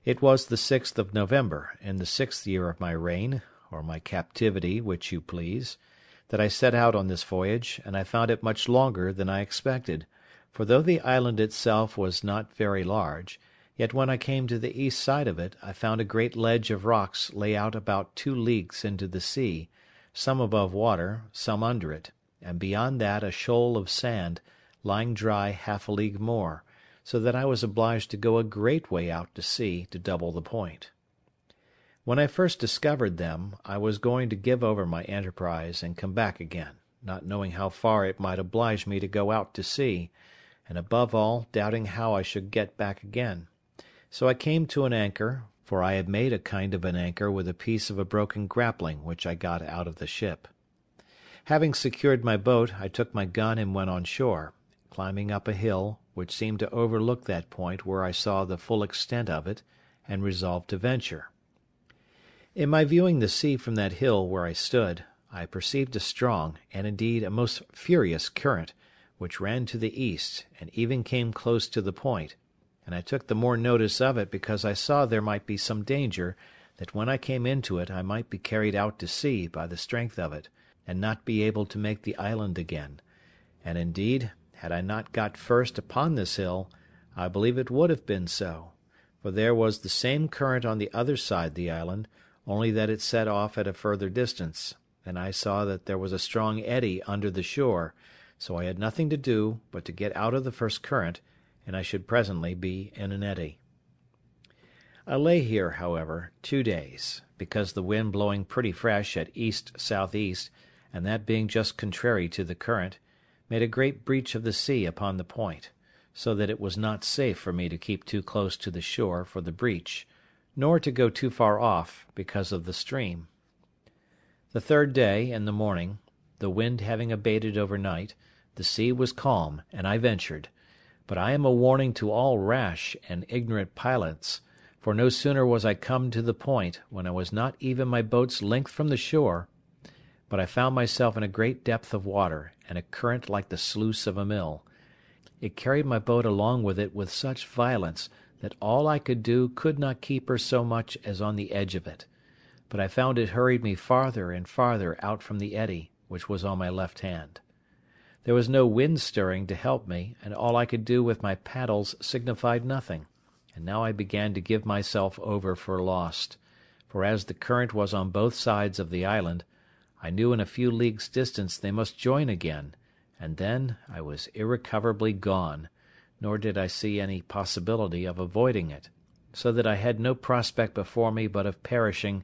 It was the 6th of November, in the 6th year of my reign, or my captivity, which you please, that I set out on this voyage, and I found it much longer than I expected, for though the island itself was not very large, yet when I came to the east side of it, I found a great ledge of rocks lay out about 2 leagues into the sea, some above water, some under it, and beyond that a shoal of sand, lying dry half a league more, so that I was obliged to go a great way out to sea to double the point. When I first discovered them, I was going to give over my enterprise and come back again, not knowing how far it might oblige me to go out to sea, and above all doubting how I should get back again. So I came to an anchor, for I had made a kind of an anchor with a piece of a broken grappling which I got out of the ship. Having secured my boat, I took my gun and went on shore, climbing up a hill, which seemed to overlook that point where I saw the full extent of it, and resolved to venture. In my viewing the sea from that hill where I stood, I perceived a strong, and indeed a most furious current, which ran to the east, and even came close to the point, and I took the more notice of it because I saw there might be some danger that when I came into it I might be carried out to sea by the strength of it, and not be able to make the island again, and indeed, had I not got first upon this hill, I believe it would have been so, for there was the same current on the other side the island, only that it set off at a further distance, and I saw that there was a strong eddy under the shore, so I had nothing to do but to get out of the first current, and I should presently be in an eddy. I lay here, however, 2 days, because the wind blowing pretty fresh at east-south-east, and that being just contrary to the current, made a great breach of the sea upon the point, so that it was not safe for me to keep too close to the shore for the breach, nor to go too far off because of the stream. The 3rd day, in the morning, the wind having abated overnight, the sea was calm, and I ventured. But I am a warning to all rash and ignorant pilots, for no sooner was I come to the point, when I was not even my boat's length from the shore, but I found myself in a great depth of water, and a current like the sluice of a mill, It carried my boat along with it with such violence that all I could do could not keep her so much as on the edge of it. But I found it hurried me farther and farther out from the eddy, which was on my left hand. There was no wind stirring to help me, and all I could do with my paddles signified nothing, and now I began to give myself over for lost, for as the current was on both sides of the island, I knew in a few leagues' distance they must join again, and then I was irrecoverably gone, nor did I see any possibility of avoiding it, so that I had no prospect before me but of perishing,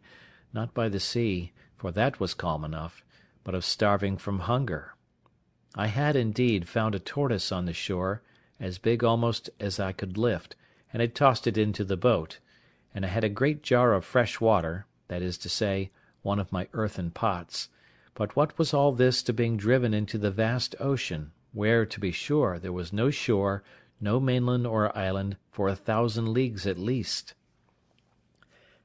not by the sea, for that was calm enough, but of starving from hunger. I had, indeed, found a tortoise on the shore, as big almost as I could lift, and had tossed it into the boat, and I had a great jar of fresh water, that is to say, one of my earthen pots, but what was all this to being driven into the vast ocean, where, to be sure, there was no shore, no mainland or island, for 1,000 leagues at least?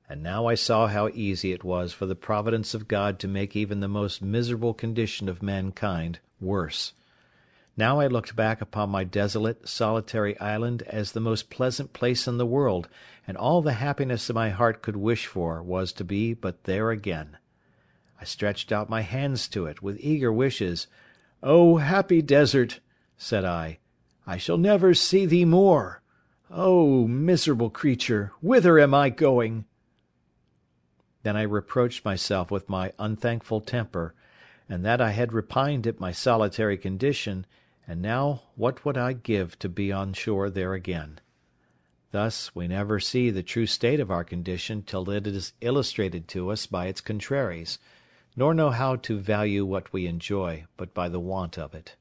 And now I saw how easy it was for the providence of God to make even the most miserable condition of mankind worse. Now I looked back upon my desolate, solitary island as the most pleasant place in the world, and all the happiness my heart could wish for was to be but there again. I stretched out my hands to it with eager wishes. "O happy desert!" said I shall never see thee more. O miserable creature, whither am I going?" Then I reproached myself with my unthankful temper, and that I had repined at my solitary condition, and now what would I give to be on shore there again? Thus we never see the true state of our condition till it is illustrated to us by its contraries, nor know how to value what we enjoy but by the want of it.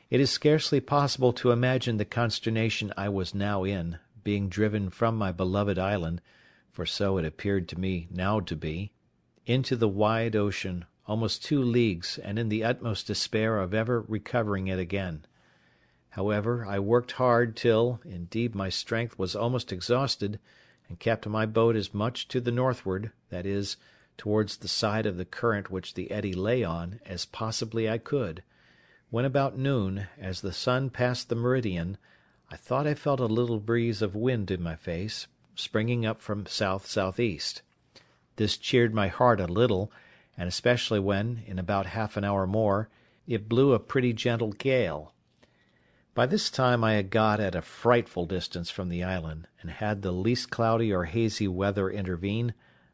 It is scarcely possible to imagine the consternation I was now in, being driven from my beloved island, for so it appeared to me now to be, into the wide ocean, almost 2 leagues, and in the utmost despair of ever recovering it again. However, I worked hard till, indeed, my strength was almost exhausted, and kept my boat as much to the northward, that is, towards the side of the current which the eddy lay on, as possibly I could, when about noon, as the sun passed the meridian, I thought I felt a little breeze of wind in my face, springing up from south-southeast. This cheered my heart a little, and especially when, in about half an hour more, it blew a pretty gentle gale. By this time I had got at a frightful distance from the island, and had the least cloudy or hazy weather intervened,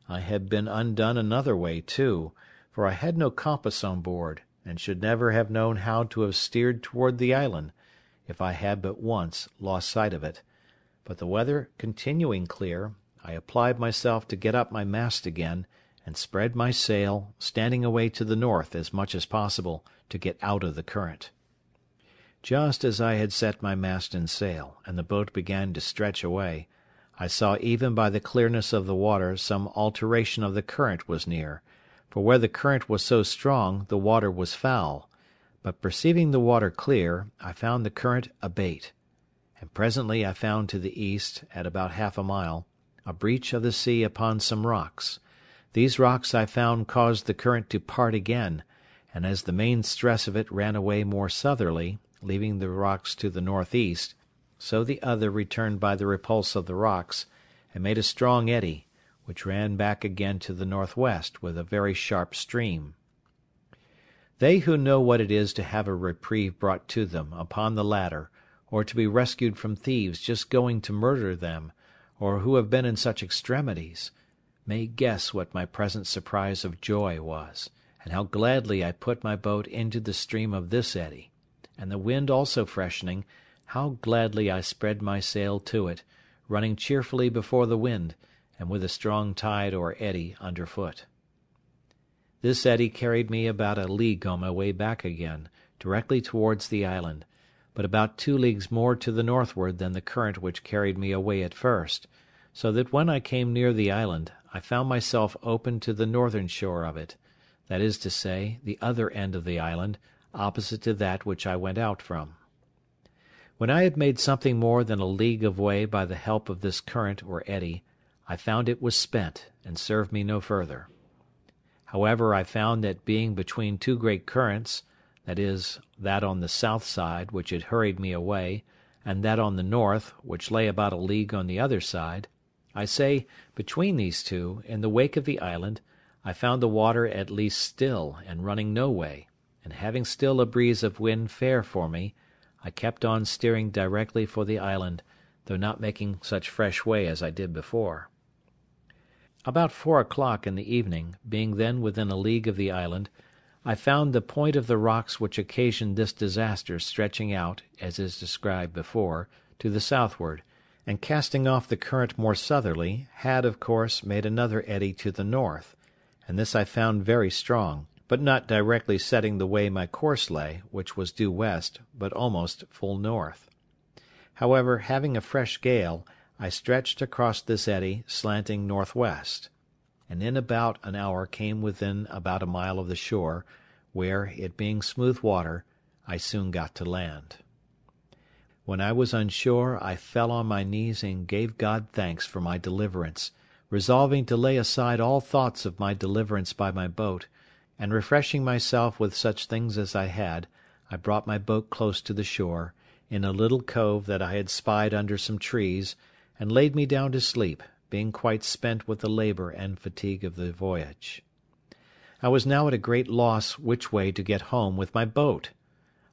I had been undone another way too, for I had no compass on board, and should never have known how to have steered toward the island, if I had but once lost sight of it. But the weather continuing clear, I applied myself to get up my mast again, and spread my sail, standing away to the north as much as possible, to get out of the current. Just as I had set my mast and sail, and the boat began to stretch away, I saw even by the clearness of the water some alteration of the current was near, for where the current was so strong the water was foul, but perceiving the water clear, I found the current abate, and presently I found to the east, at about half a mile, a breach of the sea upon some rocks. These rocks I found caused the current to part again, and as the main stress of it ran away more southerly, leaving the rocks to the northeast, so the other returned by the repulse of the rocks, and made a strong eddy, which ran back again to the northwest with a very sharp stream. They who know what it is to have a reprieve brought to them upon the ladder, or to be rescued from thieves just going to murder them, or who have been in such extremities, may guess what my present surprise of joy was, and how gladly I put my boat into the stream of this eddy, and the wind also freshening, how gladly I spread my sail to it, running cheerfully before the wind, and with a strong tide or eddy underfoot. This eddy carried me about a league on my way back again, directly towards the island, but about 2 leagues more to the northward than the current which carried me away at first, so that when I came near the island, I found myself open to the northern shore of it, that is to say, the other end of the island, opposite to that which I went out from. When I had made something more than a league of way by the help of this current or eddy, I found it was spent, and served me no further. However, I found that being between 2 great currents, that is, that on the south side, which had hurried me away, and that on the north, which lay about a league on the other side, I say, between these two, in the wake of the island, I found the water at least still and running no way, and having still a breeze of wind fair for me, I kept on steering directly for the island, though not making such fresh way as I did before. About 4 o'clock in the evening, being then within a league of the island, I found the point of the rocks which occasioned this disaster stretching out, as is described before, to the southward, and casting off the current more southerly, had, of course, made another eddy to the north, and this I found very strong, but not directly setting the way my course lay, which was due west, but almost full north. However, having a fresh gale, I stretched across this eddy, slanting northwest, and in about an hour came within about a mile of the shore, where, it being smooth water, I soon got to land. When I was on shore, I fell on my knees and gave God thanks for my deliverance, resolving to lay aside all thoughts of my deliverance by my boat, and refreshing myself with such things as I had, I brought my boat close to the shore, in a little cove that I had spied under some trees, and laid me down to sleep, being quite spent with the labour and fatigue of the voyage. I was now at a great loss which way to get home with my boat.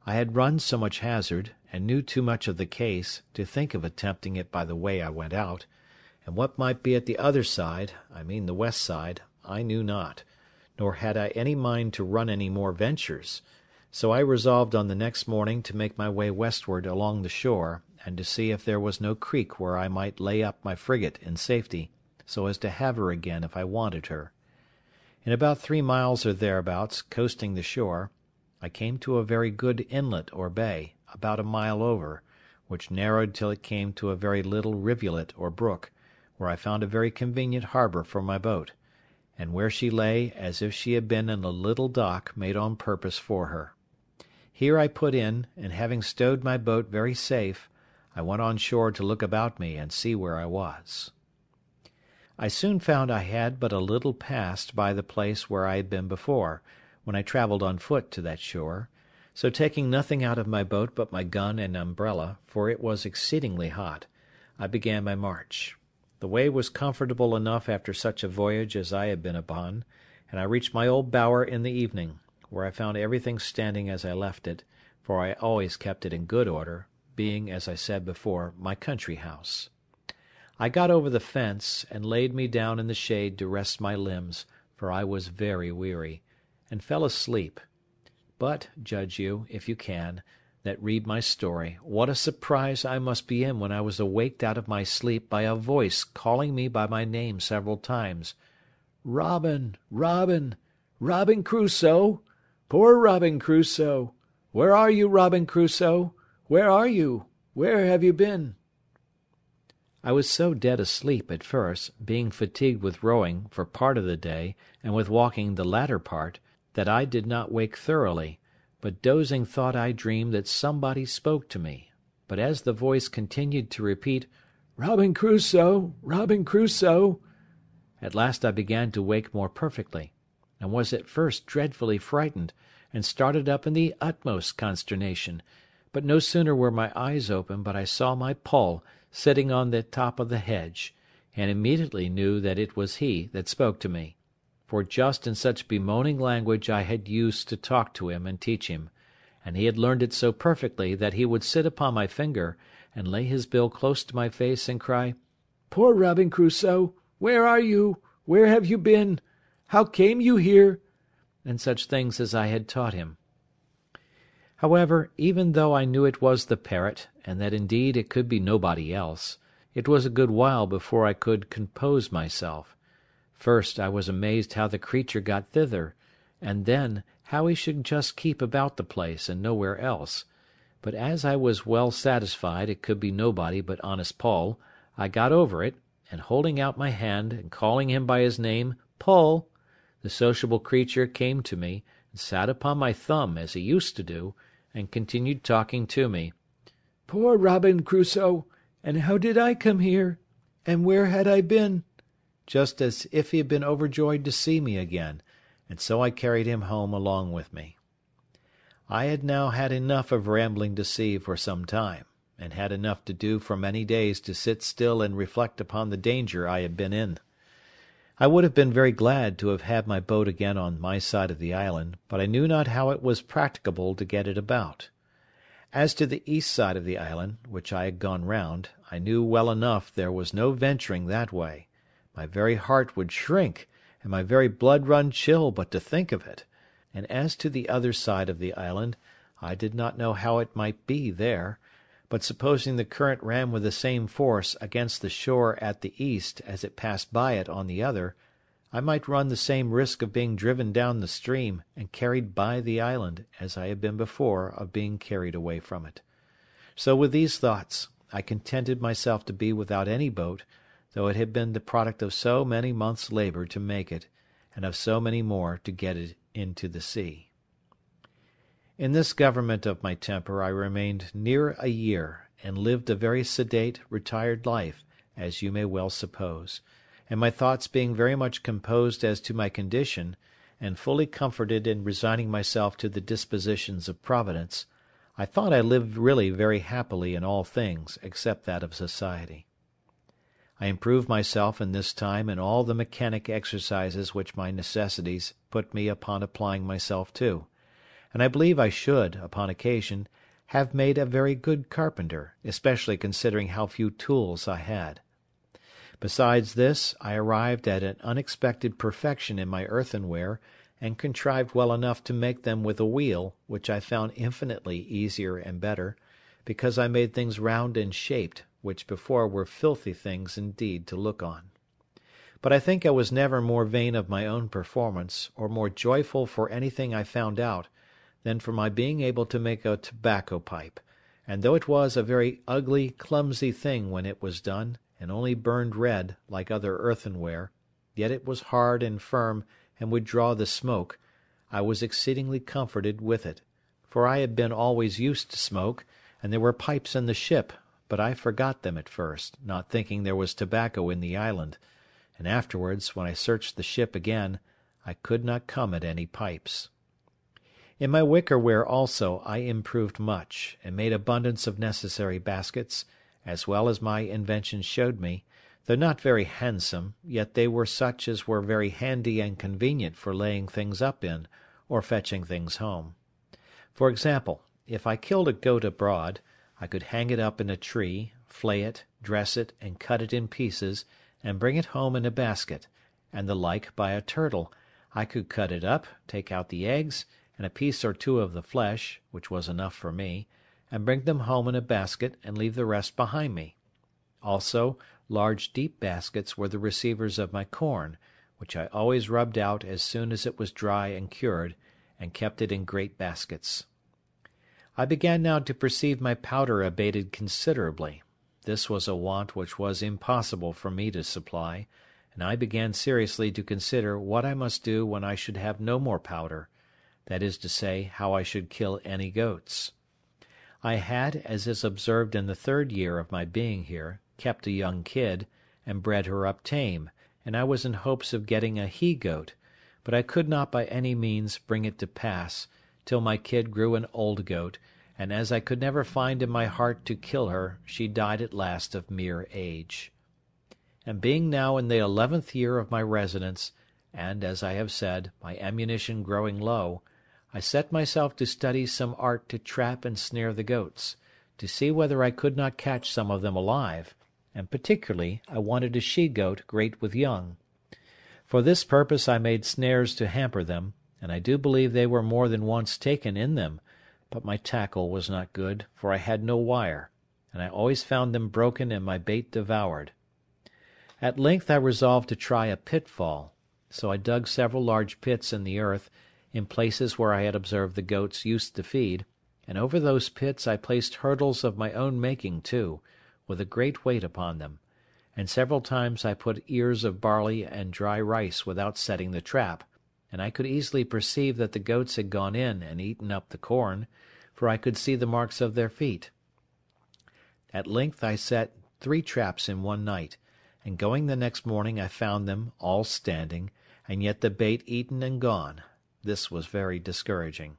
I had run so much hazard, and knew too much of the case, to think of attempting it by the way I went out, and what might be at the other side, I mean the west side, I knew not, nor had I any mind to run any more ventures, so I resolved on the next morning to make my way westward along the shore, and to see if there was no creek where I might lay up my frigate in safety, so as to have her again if I wanted her. In about 3 miles or thereabouts, coasting the shore, I came to a very good inlet or bay, about a mile over, which narrowed till it came to a very little rivulet or brook, where I found a very convenient harbour for my boat, and where she lay as if she had been in a little dock made on purpose for her. Here I put in, and having stowed my boat very safe, I went on shore to look about me and see where I was. I soon found I had but a little passed by the place where I had been before, when I travelled on foot to that shore, so taking nothing out of my boat but my gun and umbrella, for it was exceedingly hot, I began my march. The way was comfortable enough after such a voyage as I had been upon, and I reached my old bower in the evening, where I found everything standing as I left it, for I always kept it in good order, being, as I said before, my country house. I got over the fence, and laid me down in the shade to rest my limbs, for I was very weary, and fell asleep. But, judge you, if you can, that read my story, what a surprise I must be in when I was awaked out of my sleep by a voice calling me by my name several times. "Robin, Robin, Robin Crusoe! Poor Robin Crusoe! Where are you, Robin Crusoe? Where are you? Where have you been?" I was so dead asleep at first, being fatigued with rowing for part of the day, and with walking the latter part, that I did not wake thoroughly, but dozing thought I dreamed that somebody spoke to me. But as the voice continued to repeat, "Robin Crusoe! Robin Crusoe!" at last I began to wake more perfectly, and was at first dreadfully frightened, and started up in the utmost consternation, but no sooner were my eyes open but I saw my Poll sitting on the top of the hedge, and immediately knew that it was he that spoke to me, for just in such bemoaning language I had used to talk to him and teach him, and he had learned it so perfectly that he would sit upon my finger, and lay his bill close to my face, and cry, "Poor Robin Crusoe! Where are you? Where have you been? How came you here?" and such things as I had taught him. However, even though I knew it was the parrot, and that indeed it could be nobody else, it was a good while before I could compose myself. First I was amazed how the creature got thither, and then how he should just keep about the place and nowhere else. But as I was well satisfied it could be nobody but honest Poll, I got over it, and holding out my hand, and calling him by his name, "Poll," the sociable creature came to me, and sat upon my thumb, as he used to do, and continued talking to me. "Poor Robin Crusoe! And how did I come here? And where had I been?" just as if he had been overjoyed to see me again, and so I carried him home along with me. I had now had enough of rambling to sea for some time, and had enough to do for many days to sit still and reflect upon the danger I had been in. I would have been very glad to have had my boat again on my side of the island, but I knew not how it was practicable to get it about. As to the east side of the island, which I had gone round, I knew well enough there was no venturing that way. My very heart would shrink, and my very blood run chill but to think of it. And as to the other side of the island, I did not know how it might be there, but supposing the current ran with the same force against the shore at the east as it passed by it on the other, I might run the same risk of being driven down the stream and carried by the island, as I had been before of being carried away from it. So with these thoughts, I contented myself to be without any boat, though it had been the product of so many months' labour to make it, and of so many more to get it into the sea. In this government of my temper I remained near a year, and lived a very sedate, retired life, as you may well suppose; and my thoughts being very much composed as to my condition, and fully comforted in resigning myself to the dispositions of Providence, I thought I lived really very happily in all things, except that of society. I improved myself in this time in all the mechanic exercises which my necessities put me upon applying myself to, and I believe I should, upon occasion, have made a very good carpenter, especially considering how few tools I had. Besides this, I arrived at an unexpected perfection in my earthenware, and contrived well enough to make them with a wheel, which I found infinitely easier and better, because I made things round and shaped, which before were filthy things indeed to look on. But I think I was never more vain of my own performance, or more joyful for anything I found out, than for my being able to make a tobacco pipe; and though it was a very ugly, clumsy thing when it was done, and only burned red, like other earthenware, yet it was hard and firm, and would draw the smoke. I was exceedingly comforted with it, for I had been always used to smoke, and there were pipes in the ship, but I forgot them at first, not thinking there was tobacco in the island; and afterwards, when I searched the ship again, I could not come at any pipes. In my wickerware also I improved much, and made abundance of necessary baskets, as well as my invention showed me; though not very handsome, yet they were such as were very handy and convenient for laying things up in, or fetching things home. For example, if I killed a goat abroad, I could hang it up in a tree, flay it, dress it, and cut it in pieces, and bring it home in a basket; and the like by a turtle. I could cut it up, take out the eggs, and a piece or two of the flesh, which was enough for me, and bring them home in a basket, and leave the rest behind me. Also, large deep baskets were the receivers of my corn, which I always rubbed out as soon as it was dry and cured, and kept it in great baskets. I began now to perceive my powder abated considerably. This was a want which was impossible for me to supply, and I began seriously to consider what I must do when I should have no more powder; that is to say, how I should kill any goats. I had, as is observed in the 3rd year of my being here, kept a young kid, and bred her up tame, and I was in hopes of getting a he-goat, but I could not by any means bring it to pass, till my kid grew an old goat, and as I could never find in my heart to kill her, she died at last of mere age. And being now in the 11th year of my residence, and, as I have said, my ammunition growing low, I set myself to study some art to trap and snare the goats, to see whether I could not catch some of them alive, and particularly I wanted a she-goat great with young. For this purpose I made snares to hamper them, and I do believe they were more than once taken in them, but my tackle was not good, for I had no wire, and I always found them broken and my bait devoured. At length I resolved to try a pitfall, so I dug several large pits in the earth, in places where I had observed the goats used to feed, and over those pits I placed hurdles of my own making too, with a great weight upon them; and several times I put ears of barley and dry rice without setting the trap, and I could easily perceive that the goats had gone in and eaten up the corn, for I could see the marks of their feet. At length I set 3 traps in one night, and going the next morning I found them, all standing, and yet the bait eaten and gone. This was very discouraging.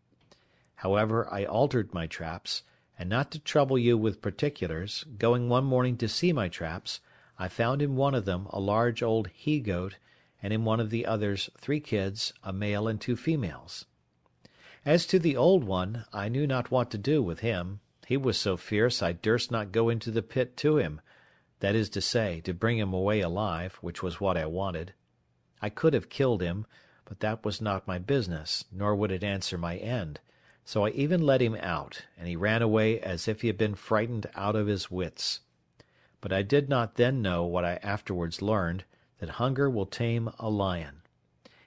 However, I altered my traps, and not to trouble you with particulars, going one morning to see my traps, I found in one of them a large old he-goat, and in one of the others 3 kids, a male and 2 females. As to the old one, I knew not what to do with him. He was so fierce I durst not go into the pit to him, that is to say, to bring him away alive, which was what I wanted. I could have killed him, but that was not my business, nor would it answer my end, so I even let him out, and he ran away as if he had been frightened out of his wits. But I did not then know what I afterwards learned, that hunger will tame a lion.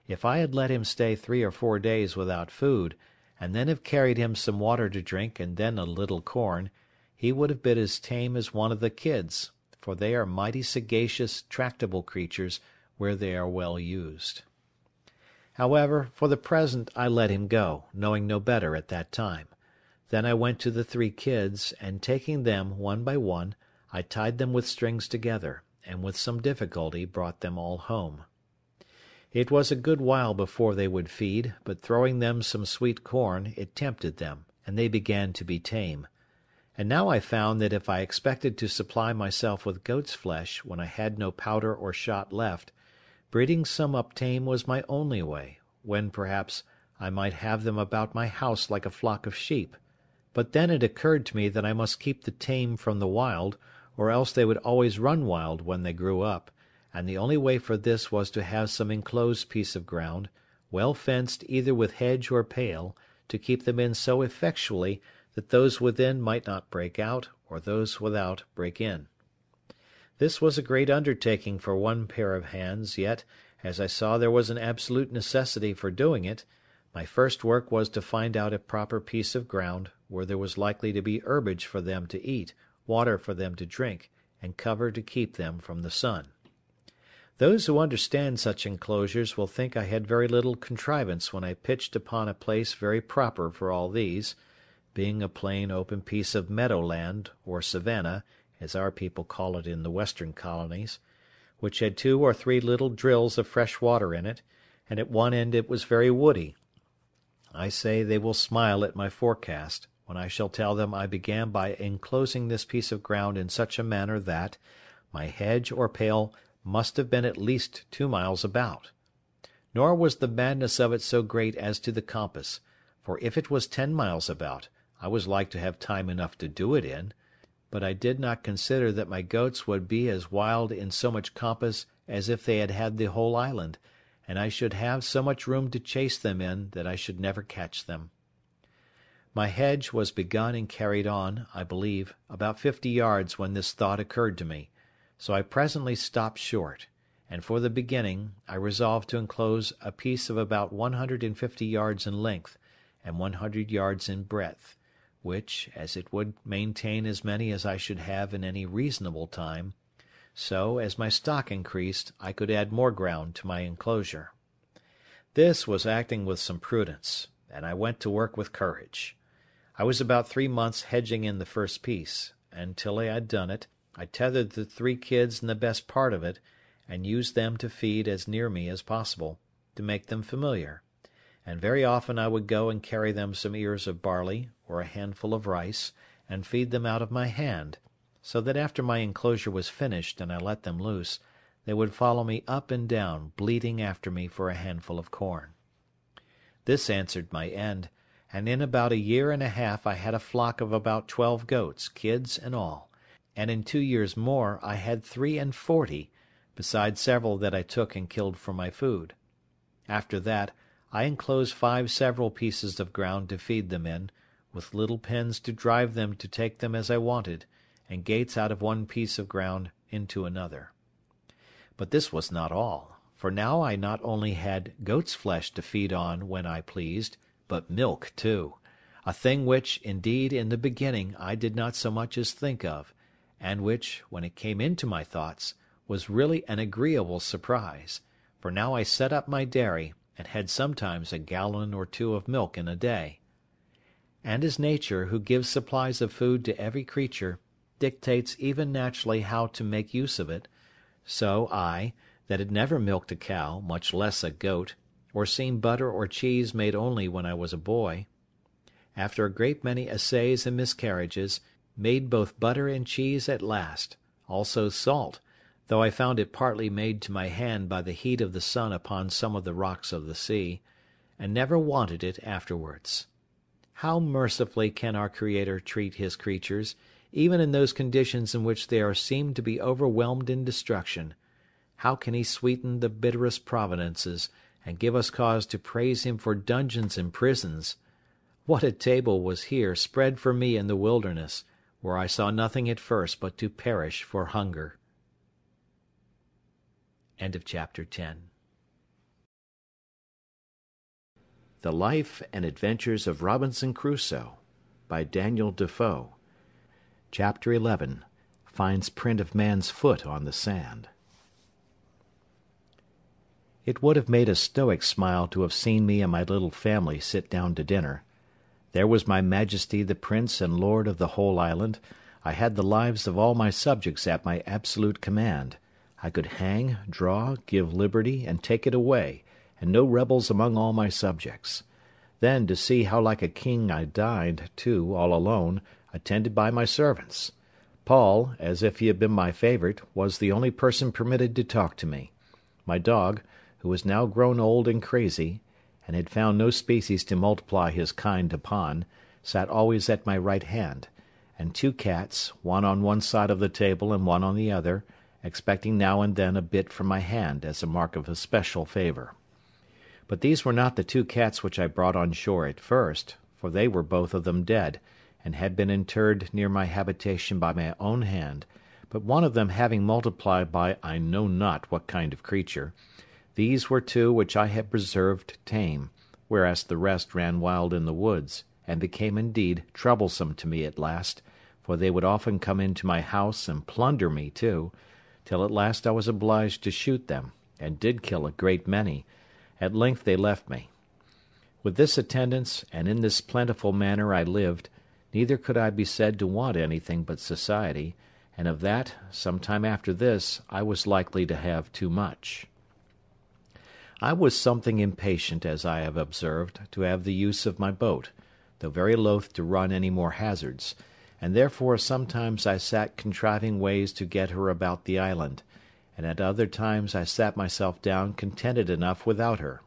If I had let him stay 3 or 4 days without food, and then have carried him some water to drink and then a little corn, he would have been as tame as one of the kids, for they are mighty sagacious, tractable creatures where they are well used. However, for the present I let him go, knowing no better at that time. Then I went to the 3 kids, and taking them one by one, I tied them with strings together, and with some difficulty brought them all home. It was a good while before they would feed, but throwing them some sweet corn, it tempted them, and they began to be tame. And now I found that if I expected to supply myself with goat's flesh when I had no powder or shot left, breeding some up tame was my only way, when perhaps I might have them about my house like a flock of sheep. But then it occurred to me that I must keep the tame from the wild, or else they would always run wild when they grew up, and the only way for this was to have some enclosed piece of ground, well fenced either with hedge or pale, to keep them in so effectually that those within might not break out, or those without break in. This was a great undertaking for one pair of hands, yet, as I saw there was an absolute necessity for doing it, my first work was to find out a proper piece of ground, where there was likely to be herbage for them to eat, water for them to drink, and cover to keep them from the sun. Those who understand such enclosures will think I had very little contrivance when I pitched upon a place very proper for all these, being a plain open piece of meadow land, or savannah, as our people call it in the western colonies, which had 2 or 3 little drills of fresh water in it, and at one end it was very woody. I say they will smile at my forecast, when I shall tell them I began by enclosing this piece of ground in such a manner that my hedge or pale must have been at least 2 miles about. Nor was the madness of it so great as to the compass, for if it was 10 miles about, I was like to have time enough to do it in, but I did not consider that my goats would be as wild in so much compass as if they had had the whole island, and I should have so much room to chase them in that I should never catch them. My hedge was begun and carried on, I believe, about 50 yards when this thought occurred to me, so I presently stopped short, and for the beginning I resolved to enclose a piece of about 150 yards in length, and 100 yards in breadth, which, as it would maintain as many as I should have in any reasonable time, so, as my stock increased, I could add more ground to my enclosure. This was acting with some prudence, and I went to work with courage. I was about 3 months hedging in the first piece, and till I had done it, I tethered the 3 kids in the best part of it, and used them to feed as near me as possible, to make them familiar, and very often I would go and carry them some ears of barley, or a handful of rice, and feed them out of my hand, so that after my enclosure was finished and I let them loose, they would follow me up and down, bleating after me for a handful of corn. This answered my end, and in about 1.5 years I had a flock of about 12 goats, kids and all, and in 2 years more I had 43, besides several that I took and killed for my food. After that, I enclosed 5 several pieces of ground to feed them in, with little pens to drive them to take them as I wanted, and gates out of one piece of ground into another. But this was not all, for now I not only had goat's flesh to feed on when I pleased, but milk too, a thing which, indeed, in the beginning I did not so much as think of, and which, when it came into my thoughts, was really an agreeable surprise, for now I set up my dairy, and had sometimes 1 gallon or 2 of milk in a day. And as nature, who gives supplies of food to every creature, dictates even naturally how to make use of it, so I, that had never milked a cow, much less a goat, or seen butter or cheese made only when I was a boy, after a great many essays and miscarriages, made both butter and cheese at last, also salt, though I found it partly made to my hand by the heat of the sun upon some of the rocks of the sea, and never wanted it afterwards. How mercifully can our Creator treat his creatures, even in those conditions in which they are seen to be overwhelmed in destruction! How can he sweeten the bitterest providences, and give us cause to praise him for dungeons and prisons! What a table was here spread for me in the wilderness, where I saw nothing at first but to perish for hunger. End of chapter 10. The Life and Adventures of Robinson Crusoe, by Daniel Defoe. Chapter 11. Finds print of man's foot on the sand. It would have made a stoic smile to have seen me and my little family sit down to dinner. There was my Majesty the Prince and Lord of the whole island. I had the lives of all my subjects at my absolute command. I could hang, draw, give liberty, and take it away, and no rebels among all my subjects. Then to see how like a king I dined, too, all alone, attended by my servants. Paul, as if he had been my favourite, was the only person permitted to talk to me. My dog, who was now grown old and crazy, and had found no species to multiply his kind upon, sat always at my right hand, and two cats, one on one side of the table and one on the other, expecting now and then a bit from my hand as a mark of especial favour. But these were not the two cats which I brought on shore at first, for they were both of them dead, and had been interred near my habitation by my own hand, but one of them having multiplied by I know not what kind of creature, these were two which I had preserved tame, whereas the rest ran wild in the woods, and became indeed troublesome to me at last, for they would often come into my house and plunder me too, till at last I was obliged to shoot them, and did kill a great many. At length they left me. With this attendance, and in this plentiful manner I lived, neither could I be said to want anything but society, and of that, some time after this, I was likely to have too much. I was something impatient, as I have observed, to have the use of my boat, though very loath to run any more hazards, and therefore sometimes I sat contriving ways to get her about the island, and at other times I sat myself down contented enough without her.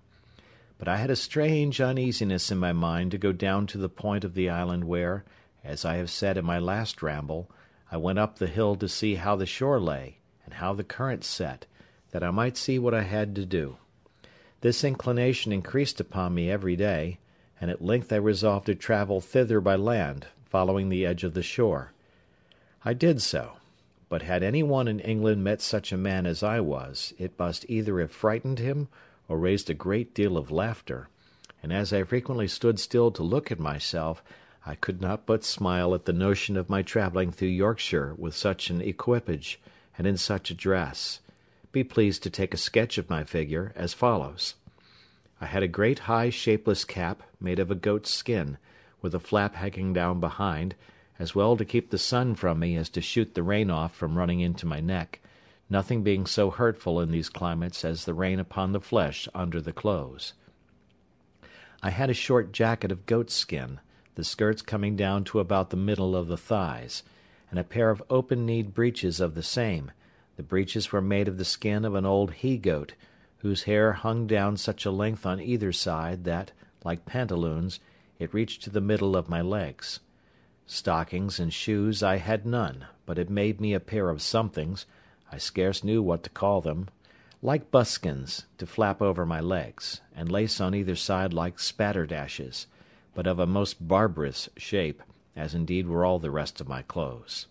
But I had a strange uneasiness in my mind to go down to the point of the island where, as I have said in my last ramble, I went up the hill to see how the shore lay, and how the current set, that I might see what I had to do. This inclination increased upon me every day, and at length I resolved to travel thither by land, following the edge of the shore. I did so, but had any one in England met such a man as I was, it must either have frightened him or raised a great deal of laughter, and as I frequently stood still to look at myself, I could not but smile at the notion of my travelling through Yorkshire with such an equipage, and in such a dress. Be pleased to take a sketch of my figure, as follows. I had a great high shapeless cap, made of a goat's skin, with a flap hanging down behind, as well to keep the sun from me as to shoot the rain off from running into my neck, nothing being so hurtful in these climates as the rain upon the flesh under the clothes. I had a short jacket of goat's skin, the skirts coming down to about the middle of the thighs, and a pair of open-kneed breeches of the same. The breeches were made of the skin of an old he-goat, whose hair hung down such a length on either side that, like pantaloons, it reached to the middle of my legs. Stockings and shoes I had none, but it made me a pair of somethings, I scarce knew what to call them, like buskins, to flap over my legs, and lace on either side like spatterdashes, but of a most barbarous shape, as indeed were all the rest of my clothes.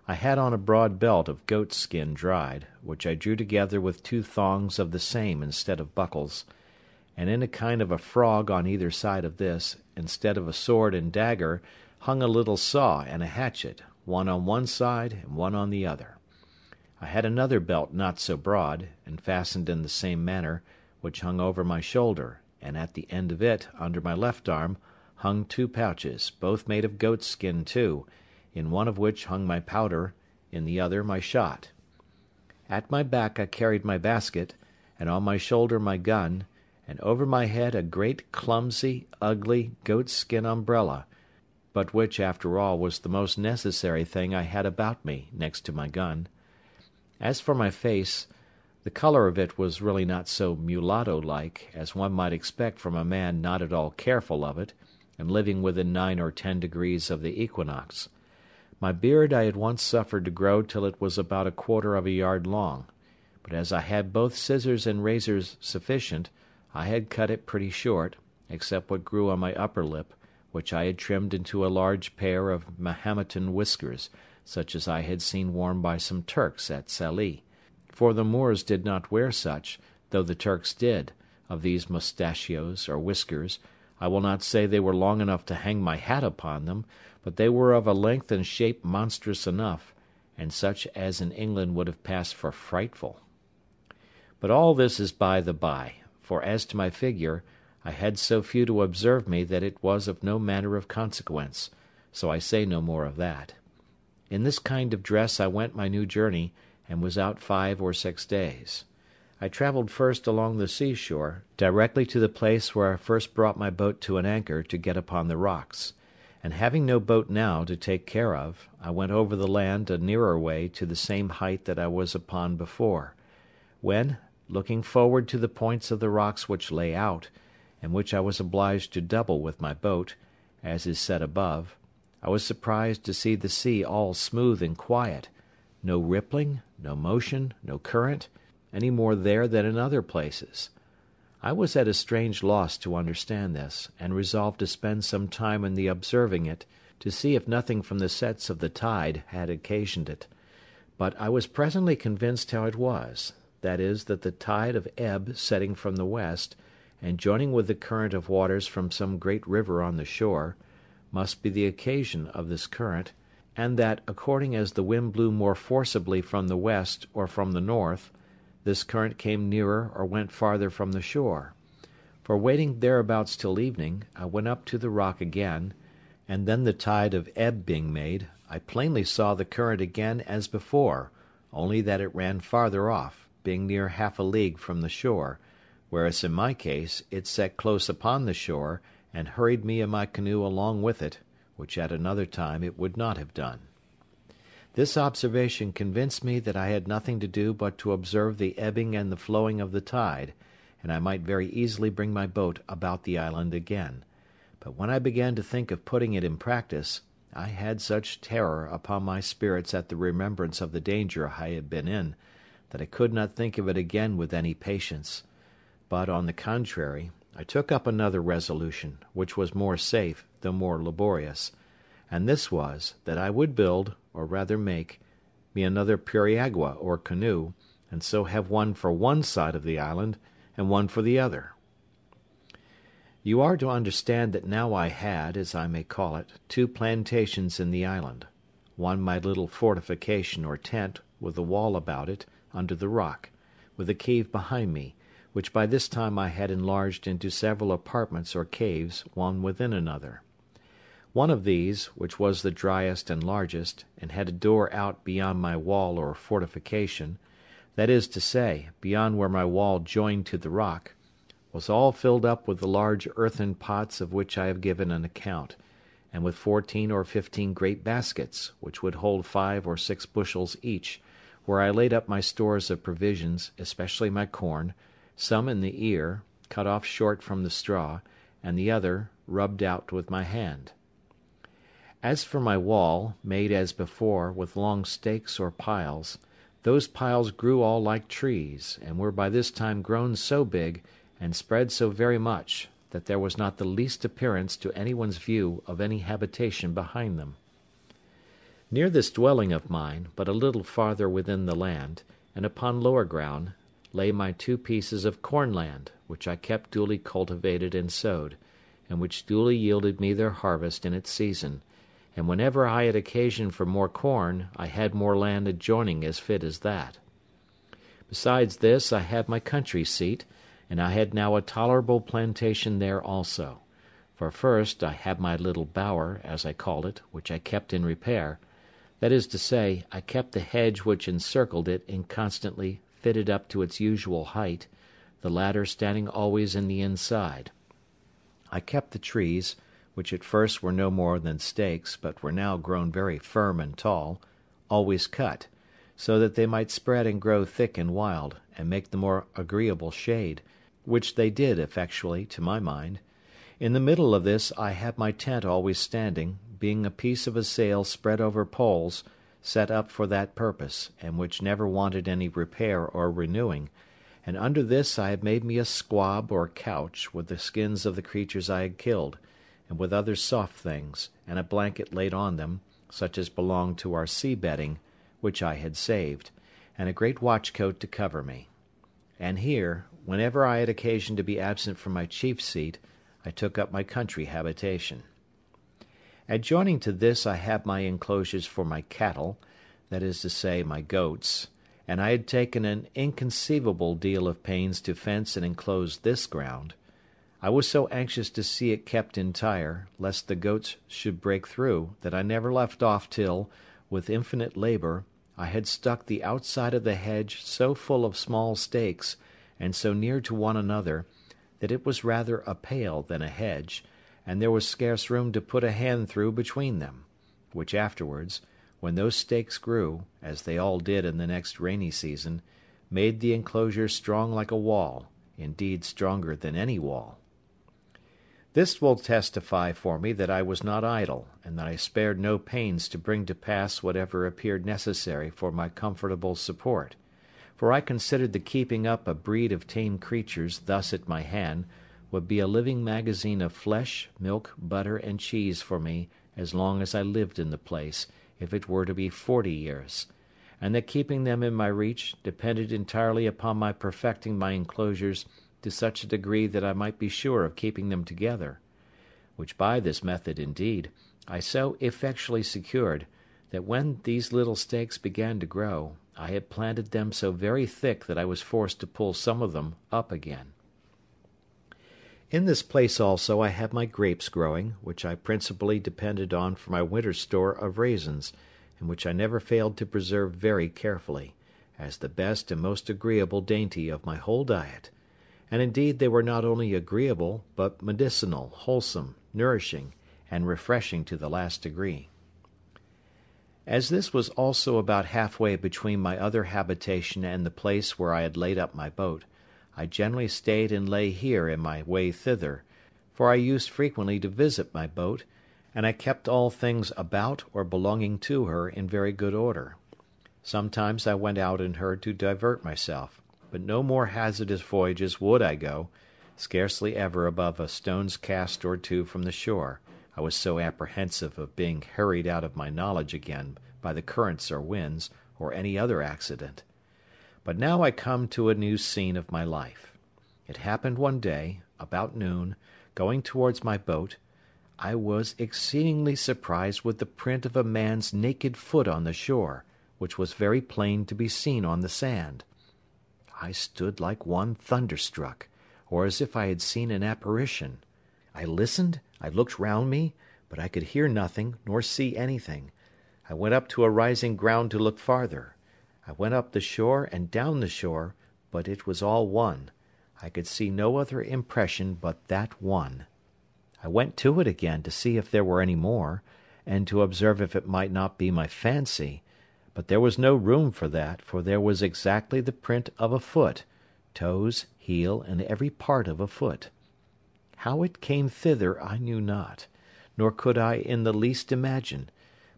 I had on a broad belt of goat's skin dried, which I drew together with two thongs of the same instead of buckles, and in a kind of a frog on either side of this, instead of a sword and dagger, hung a little saw and a hatchet, one on one side and one on the other. I had another belt not so broad, and fastened in the same manner, which hung over my shoulder, and at the end of it, under my left arm, hung two pouches, both made of goat's skin too, in one of which hung my powder, in the other my shot. At my back I carried my basket, and on my shoulder my gun, and over my head a great clumsy, ugly, goatskin umbrella, but which, after all, was the most necessary thing I had about me, next to my gun. As for my face, the colour of it was really not so mulatto-like as one might expect from a man not at all careful of it, and living within 9 or 10 degrees of the equinox. My beard I had once suffered to grow till it was about 1/4 of a yard long, but as I had both scissors and razors sufficient, I had cut it pretty short, except what grew on my upper lip, which I had trimmed into a large pair of Mahometan whiskers, such as I had seen worn by some Turks at Sallee, for the Moors did not wear such, though the Turks did, of these mustachios or whiskers. I will not say they were long enough to hang my hat upon them, but they were of a length and shape monstrous enough, and such as in England would have passed for frightful. But all this is by the by, for as to my figure, I had so few to observe me that it was of no manner of consequence, so I say no more of that. In this kind of dress I went my new journey, and was out 5 or 6 days. I travelled first along the seashore, directly to the place where I first brought my boat to an anchor to get upon the rocks, and having no boat now to take care of, I went over the land a nearer way to the same height that I was upon before, when, looking forward to the points of the rocks which lay out, and which I was obliged to double with my boat, as is said above, I was surprised to see the sea all smooth and quiet, no rippling, no motion, no current, any more there than in other places. I was at a strange loss to understand this, and resolved to spend some time in the observing it, to see if nothing from the sets of the tide had occasioned it. But I was presently convinced how it was, that is, that the tide of ebb setting from the west, and joining with the current of waters from some great river on the shore, must be the occasion of this current, and that, according as the wind blew more forcibly from the west or from the north, this current came nearer or went farther from the shore. For waiting thereabouts till evening, I went up to the rock again, and then the tide of ebb being made, I plainly saw the current again as before, only that it ran farther off, being near 1/2 a league from the shore, whereas in my case it set close upon the shore, and hurried me and my canoe along with it, which at another time it would not have done. This observation convinced me that I had nothing to do but to observe the ebbing and the flowing of the tide, and I might very easily bring my boat about the island again. But when I began to think of putting it in practice, I had such terror upon my spirits at the remembrance of the danger I had been in, that I could not think of it again with any patience. But, on the contrary, I took up another resolution, which was more safe, though more laborious, and this was, that I would build, or rather make, me another periagua or canoe, and so have one for one side of the island, and one for the other. You are to understand that now I had, as I may call it, 2 plantations in the island, one my little fortification or tent, with a wall about it, under the rock, with a cave behind me, which by this time I had enlarged into several apartments or caves, one within another. One of these, which was the driest and largest, and had a door out beyond my wall or fortification, that is to say, beyond where my wall joined to the rock, was all filled up with the large earthen pots of which I have given an account, and with 14 or 15 great baskets, which would hold 5 or 6 bushels each, where I laid up my stores of provisions, especially my corn, some in the ear, cut off short from the straw, and the other rubbed out with my hand. As for my wall, made as before, with long stakes or piles, those piles grew all like trees, and were by this time grown so big, and spread so very much, that there was not the least appearance to any one's view of any habitation behind them. Near this dwelling of mine, but a little farther within the land, and upon lower ground, lay my 2 pieces of corn land, which I kept duly cultivated and sowed, and which duly yielded me their harvest in its season, and whenever I had occasion for more corn, I had more land adjoining as fit as that. Besides this, I had my country seat, and I had now a tolerable plantation there also. For first, I had my little bower, as I called it, which I kept in repair; that is to say, I kept the hedge which encircled it in constantly fitted up to its usual height, the ladder standing always in the inside. I kept the trees, which at first were no more than stakes, but were now grown very firm and tall, always cut, so that they might spread and grow thick and wild, and make the more agreeable shade, which they did effectually, to my mind. In the middle of this I had my tent always standing, being a piece of a sail spread over poles, set up for that purpose, and which never wanted any repair or renewing, and under this I had made me a squab or couch with the skins of the creatures I had killed, and with other soft things, and a blanket laid on them, such as belonged to our sea bedding, which I had saved, and a great watchcoat to cover me. And here, whenever I had occasion to be absent from my chief seat, I took up my country habitation. Adjoining to this I had my enclosures for my cattle, that is to say, my goats, and I had taken an inconceivable deal of pains to fence and enclose this ground. I was so anxious to see it kept entire, lest the goats should break through, that I never left off till, with infinite labour, I had stuck the outside of the hedge so full of small stakes, and so near to one another, that it was rather a pale than a hedge, and there was scarce room to put a hand through between them, which afterwards, when those stakes grew, as they all did in the next rainy season, made the enclosure strong like a wall, indeed stronger than any wall. This will testify for me that I was not idle, and that I spared no pains to bring to pass whatever appeared necessary for my comfortable support, for I considered the keeping up a breed of tame creatures thus at my hand would be a living magazine of flesh, milk, butter, and cheese for me as long as I lived in the place, if it were to be 40 years, and that keeping them in my reach depended entirely upon my perfecting my enclosures to such a degree that I might be sure of keeping them together, which by this method, indeed, I so effectually secured, that when these little stakes began to grow, I had planted them so very thick that I was forced to pull some of them up again. In this place also I had my grapes growing, which I principally depended on for my winter store of raisins, and which I never failed to preserve very carefully, as the best and most agreeable dainty of my whole diet. And indeed they were not only agreeable, but medicinal, wholesome, nourishing, and refreshing to the last degree. As this was also about half-way between my other habitation and the place where I had laid up my boat, I generally stayed and lay here in my way thither, for I used frequently to visit my boat, and I kept all things about or belonging to her in very good order. Sometimes I went out in her to divert myself, but no more hazardous voyages would I go, scarcely ever above a stone's cast or two from the shore, I was so apprehensive of being hurried out of my knowledge again by the currents or winds, or any other accident. But now I come to a new scene of my life. It happened one day, about noon, going towards my boat, I was exceedingly surprised with the print of a man's naked foot on the shore, which was very plain to be seen on the sand. I stood like one thunderstruck, or as if I had seen an apparition. I listened, I looked round me, but I could hear nothing, nor see anything. I went up to a rising ground to look farther. I went up the shore and down the shore, but it was all one. I could see no other impression but that one. I went to it again to see if there were any more, and to observe if it might not be my fancy, but there was no room for that, for there was exactly the print of a foot, toes, heel, and every part of a foot. How it came thither I knew not, nor could I in the least imagine,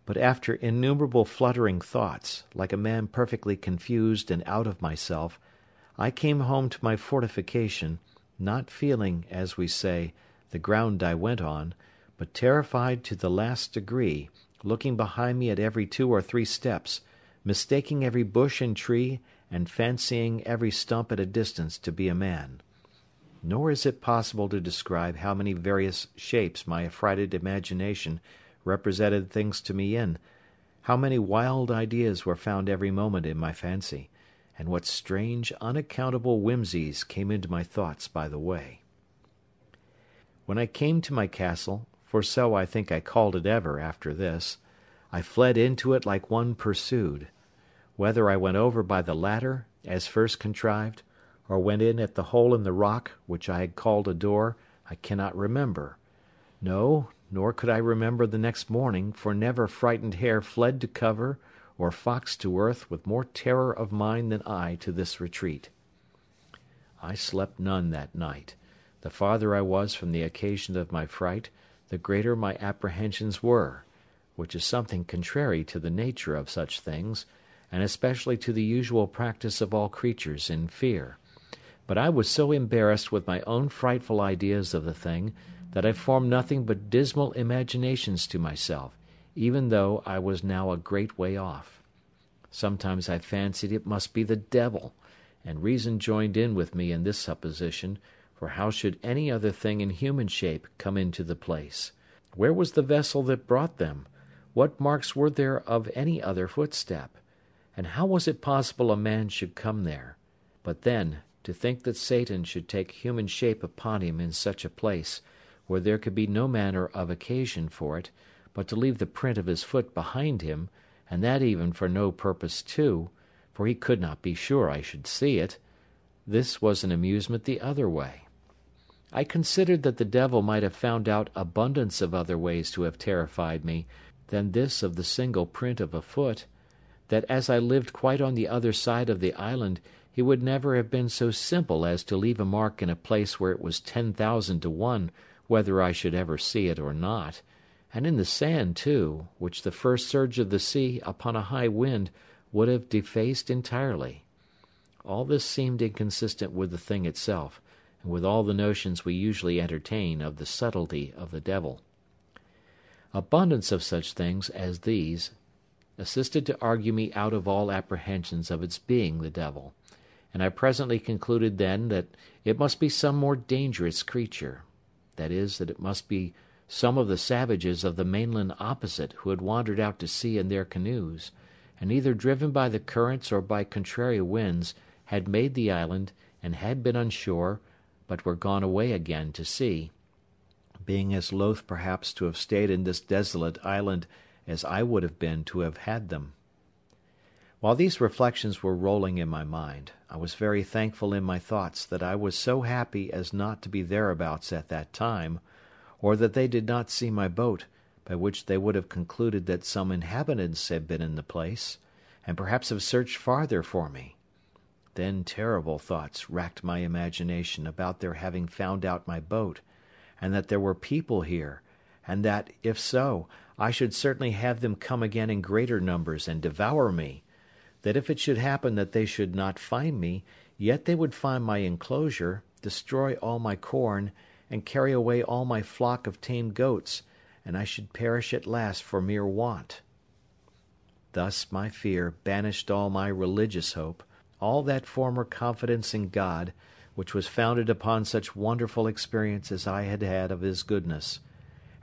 but after innumerable fluttering thoughts, like a man perfectly confused and out of myself, I came home to my fortification, not feeling, as we say, the ground I went on, but terrified to the last degree, looking behind me at every 2 or 3 steps, mistaking every bush and tree, and fancying every stump at a distance to be a man. Nor is it possible to describe how many various shapes my affrighted imagination represented things to me in, how many wild ideas were found every moment in my fancy, and what strange, unaccountable whimsies came into my thoughts by the way. When I came to my castle, for so I think I called it ever after this, I fled into it like one pursued. Whether I went over by the ladder, as first contrived, or went in at the hole in the rock which I had called a door, I cannot remember. No, nor could I remember the next morning, for never frightened hare fled to cover or fox to earth with more terror of mind than I to this retreat. I slept none that night. The farther I was from the occasion of my fright, the greater my apprehensions were, which is something contrary to the nature of such things, and especially to the usual practice of all creatures in fear. But I was so embarrassed with my own frightful ideas of the thing, that I formed nothing but dismal imaginations to myself, even though I was now a great way off. Sometimes I fancied it must be the devil, and reason joined in with me in this supposition, for how should any other thing in human shape come into the place? Where was the vessel that brought them? What marks were there of any other footstep? And how was it possible a man should come there? But then, to think that Satan should take human shape upon him in such a place, where there could be no manner of occasion for it, but to leave the print of his foot behind him, and that even for no purpose too, for he could not be sure I should see it, this was an amusement the other way. I considered that the devil might have found out abundance of other ways to have terrified me than this of the single print of a foot, that as I lived quite on the other side of the island, he would never have been so simple as to leave a mark in a place where it was 10,000 to 1 whether I should ever see it or not, and in the sand too, which the first surge of the sea upon a high wind would have defaced entirely. All this seemed inconsistent with the thing itself, and with all the notions we usually entertain of the subtlety of the devil. Abundance of such things as these assisted to argue me out of all apprehensions of its being the devil, and I presently concluded then that it must be some more dangerous creature, that is, that it must be some of the savages of the mainland opposite who had wandered out to sea in their canoes, and either driven by the currents or by contrary winds had made the island and had been on shore, but were gone away again to sea, being as loath perhaps to have stayed in this desolate island as I would have been to have had them. While these reflections were rolling in my mind, I was very thankful in my thoughts that I was so happy as not to be thereabouts at that time, or that they did not see my boat, by which they would have concluded that some inhabitants had been in the place, and perhaps have searched farther for me. Then terrible thoughts racked my imagination about their having found out my boat, and that there were people here, and that, if so, I should certainly have them come again in greater numbers and devour me, that if it should happen that they should not find me, yet they would find my enclosure, destroy all my corn, and carry away all my flock of tame goats, and I should perish at last for mere want. Thus my fear banished all my religious hope, all that former confidence in God, which was founded upon such wonderful experience as I had had of his goodness,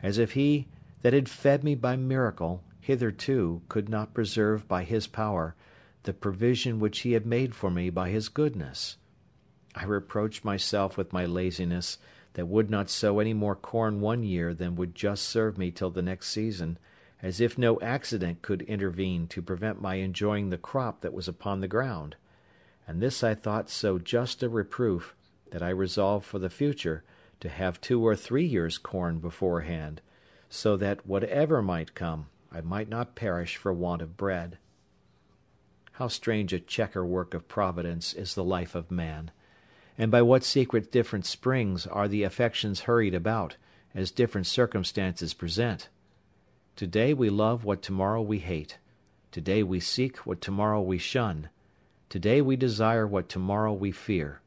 as if he that had fed me by miracle hitherto could not preserve by his power the provision which he had made for me by his goodness. I reproached myself with my laziness, that would not sow any more corn one year than would just serve me till the next season, as if no accident could intervene to prevent my enjoying the crop that was upon the ground. And this I thought so just a reproof, that I resolved for the future to have 2 or 3 years' corn beforehand, so that, whatever might come, I might not perish for want of bread. How strange a chequer work of Providence is the life of man, and by what secret different springs are the affections hurried about, as different circumstances present. Today we love what tomorrow we hate. Today we seek what tomorrow we shun. Today we desire what tomorrow we fear,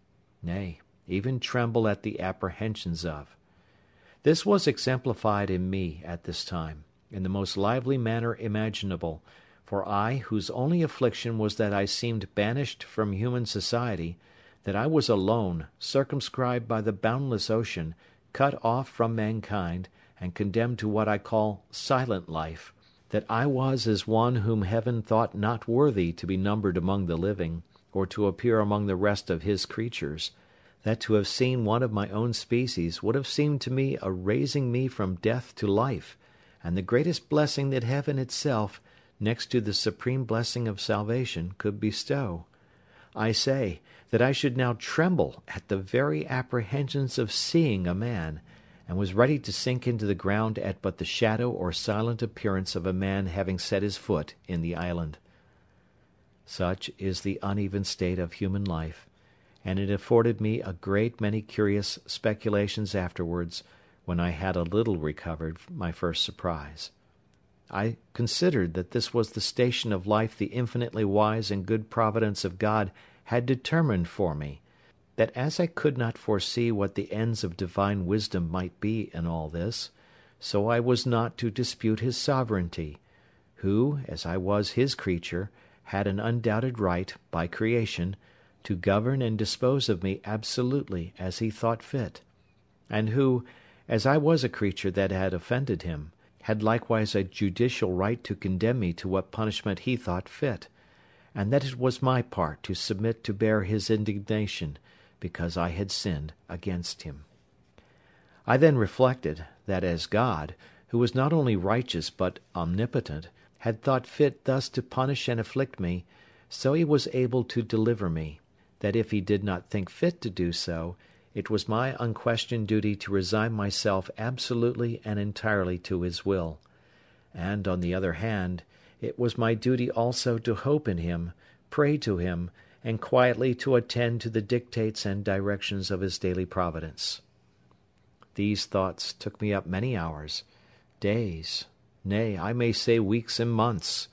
nay, even tremble at the apprehensions of. This was exemplified in me at this time, in the most lively manner imaginable, for I, whose only affliction was that I seemed banished from human society, that I was alone, circumscribed by the boundless ocean, cut off from mankind, and condemned to what I call silent life, that I was as one whom heaven thought not worthy to be numbered among the living, or to appear among the rest of his creatures, that to have seen one of my own species would have seemed to me a raising me from death to life, and the greatest blessing that heaven itself, next to the supreme blessing of salvation, could bestow. I say, that I should now tremble at the very apprehensions of seeing a man, and was ready to sink into the ground at but the shadow or silent appearance of a man having set his foot in the island. Such is the uneven state of human life, and it afforded me a great many curious speculations afterwards, when I had a little recovered my first surprise. I considered that this was the station of life the infinitely wise and good providence of God had determined for me, that as I could not foresee what the ends of divine wisdom might be in all this, so I was not to dispute his sovereignty, who, as I was his creature, had an undoubted right, by creation, to govern and dispose of me absolutely as he thought fit, and who, as I was a creature that had offended him, had likewise a judicial right to condemn me to what punishment he thought fit, and that it was my part to submit to bear his indignation, because I had sinned against him. I then reflected, that as God, who was not only righteous but omnipotent, had thought fit thus to punish and afflict me, so he was able to deliver me, that if he did not think fit to do so, it was my unquestioned duty to resign myself absolutely and entirely to his will; and, on the other hand, it was my duty also to hope in him, pray to him, and quietly to attend to the dictates and directions of his daily providence. These thoughts took me up many hours, days, nay, I may say weeks and months,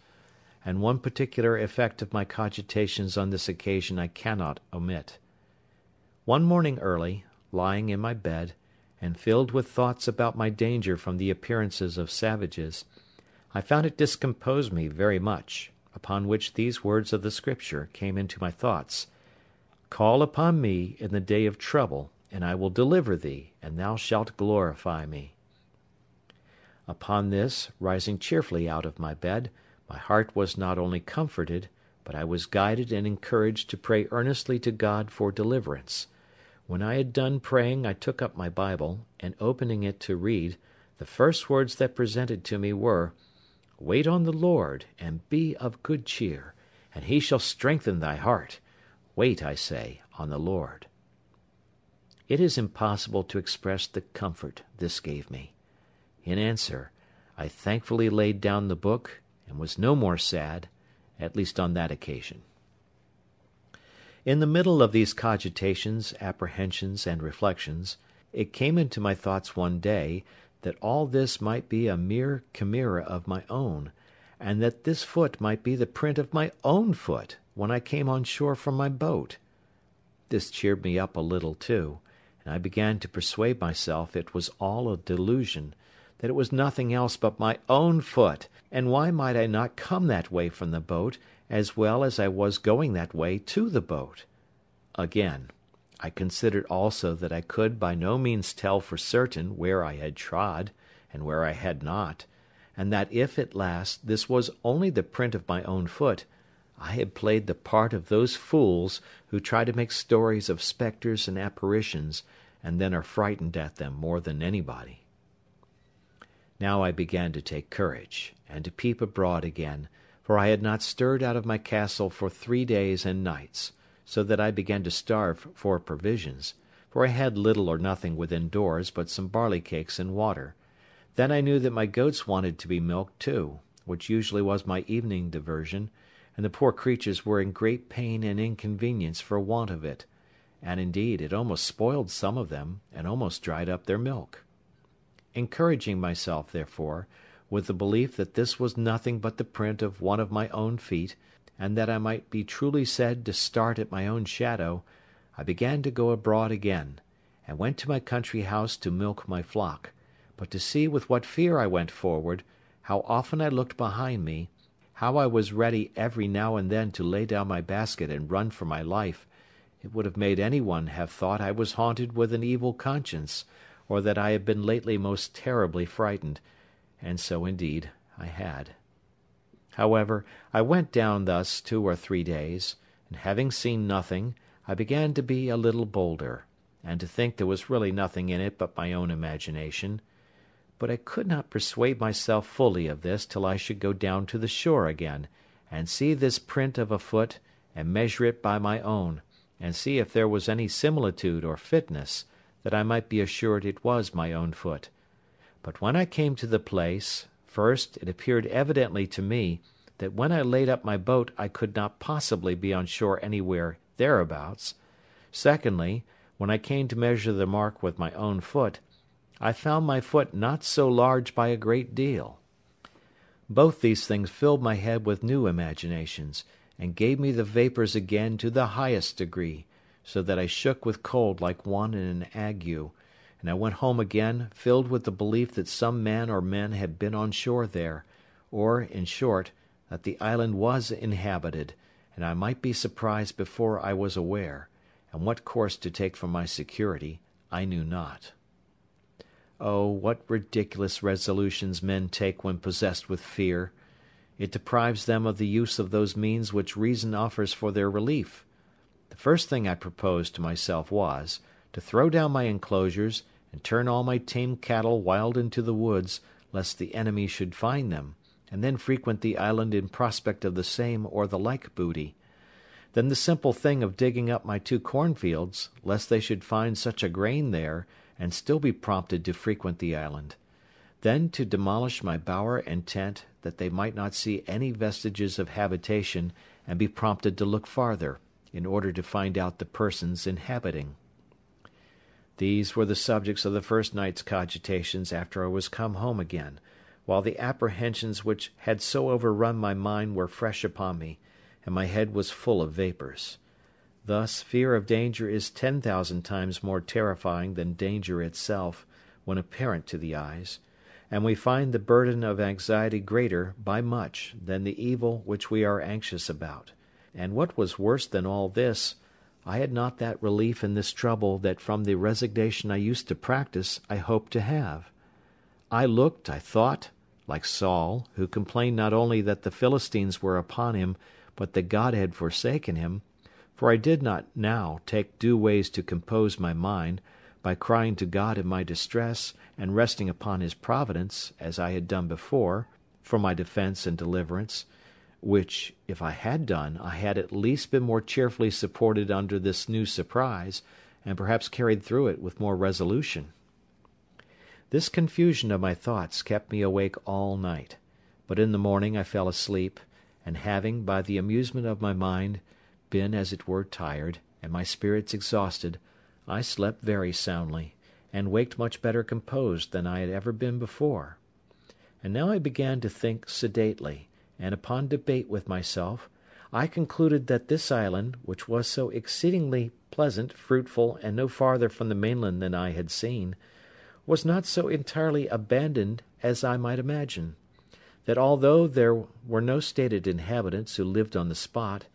and one particular effect of my cogitations on this occasion I cannot omit. One morning early, lying in my bed, and filled with thoughts about my danger from the appearances of savages, I found it discomposed me very much, upon which these words of the Scripture came into my thoughts: "Call upon me in the day of trouble, and I will deliver thee, and thou shalt glorify me." Upon this, rising cheerfully out of my bed, my heart was not only comforted, but I was guided and encouraged to pray earnestly to God for deliverance. When I had done praying, I took up my Bible, and opening it to read, the first words that presented to me were, "Wait on the Lord, and be of good cheer, and he shall strengthen thy heart. Wait, I say, on the Lord." It is impossible to express the comfort this gave me. In answer, I thankfully laid down the book, and was no more sad, at least on that occasion. In the middle of these cogitations, apprehensions, and reflections, it came into my thoughts one day that all this might be a mere chimera of my own, and that this foot might be the print of my own foot when I came on shore from my boat. This cheered me up a little too, and I began to persuade myself it was all a delusion, that it was nothing else but my own foot, and why might I not come that way from the boat, as well as I was going that way to the boat? Again, I considered also that I could by no means tell for certain where I had trod, and where I had not, and that if at last this was only the print of my own foot, I had played the part of those fools who try to make stories of spectres and apparitions, and then are frightened at them more than anybody. Now I began to take courage, and to peep abroad again, for I had not stirred out of my castle for 3 days and nights, so that I began to starve for provisions, for I had little or nothing within doors but some barley cakes and water. Then I knew that my goats wanted to be milked too, which usually was my evening diversion, and the poor creatures were in great pain and inconvenience for want of it, and indeed it almost spoiled some of them, and almost dried up their milk. Encouraging myself, therefore, with the belief that this was nothing but the print of one of my own feet, and that I might be truly said to start at my own shadow, I began to go abroad again, and went to my country house to milk my flock, but to see with what fear I went forward, how often I looked behind me, how I was ready every now and then to lay down my basket and run for my life, it would have made any one have thought I was haunted with an evil conscience, or that I had been lately most terribly frightened, and so indeed I had. However, I went down thus 2 or 3 days, and having seen nothing, I began to be a little bolder, and to think there was really nothing in it but my own imagination. But I could not persuade myself fully of this till I should go down to the shore again, and see this print of a foot, and measure it by my own, and see if there was any similitude or fitness, that I might be assured it was my own foot. But when I came to the place, first, it appeared evidently to me that when I laid up my boat I could not possibly be on shore anywhere thereabouts. Secondly, when I came to measure the mark with my own foot, I found my foot not so large by a great deal. Both these things filled my head with new imaginations, and gave me the vapours again to the highest degree, so that I shook with cold like one in an ague, and I went home again filled with the belief that some man or men had been on shore there, or, in short, that the island was inhabited, and I might be surprised before I was aware, and what course to take for my security I knew not. Oh, what ridiculous resolutions men take when possessed with fear! It deprives them of the use of those means which reason offers for their relief. The first thing I proposed to myself was, to throw down my enclosures, and turn all my tame cattle wild into the woods, lest the enemy should find them, and then frequent the island in prospect of the same or the like booty. Then the simple thing of digging up my 2 cornfields, lest they should find such a grain there, and still be prompted to frequent the island. Then to demolish my bower and tent, that they might not see any vestiges of habitation, and be prompted to look farther, in order to find out the persons inhabiting. These were the subjects of the first night's cogitations after I was come home again, while the apprehensions which had so overrun my mind were fresh upon me, and my head was full of vapours. Thus fear of danger is 10,000 times more terrifying than danger itself, when apparent to the eyes, and we find the burden of anxiety greater, by much, than the evil which we are anxious about. And what was worse than all this, I had not that relief in this trouble that from the resignation I used to practise I hoped to have. I looked, I thought, like Saul, who complained not only that the Philistines were upon him, but that God had forsaken him, for I did not now take due ways to compose my mind, by crying to God in my distress, and resting upon his providence, as I had done before, for my defence and deliverance, which, if I had done, I had at least been more cheerfully supported under this new surprise, and perhaps carried through it with more resolution. This confusion of my thoughts kept me awake all night, but in the morning I fell asleep, and having, by the amusement of my mind, been as it were tired, and my spirits exhausted, I slept very soundly, and waked much better composed than I had ever been before. And now I began to think sedately, and upon debate with myself, I concluded that this island, which was so exceedingly pleasant, fruitful, and no farther from the mainland than I had seen, was not so entirely abandoned as I might imagine; that although there were no stated inhabitants who lived on the spot,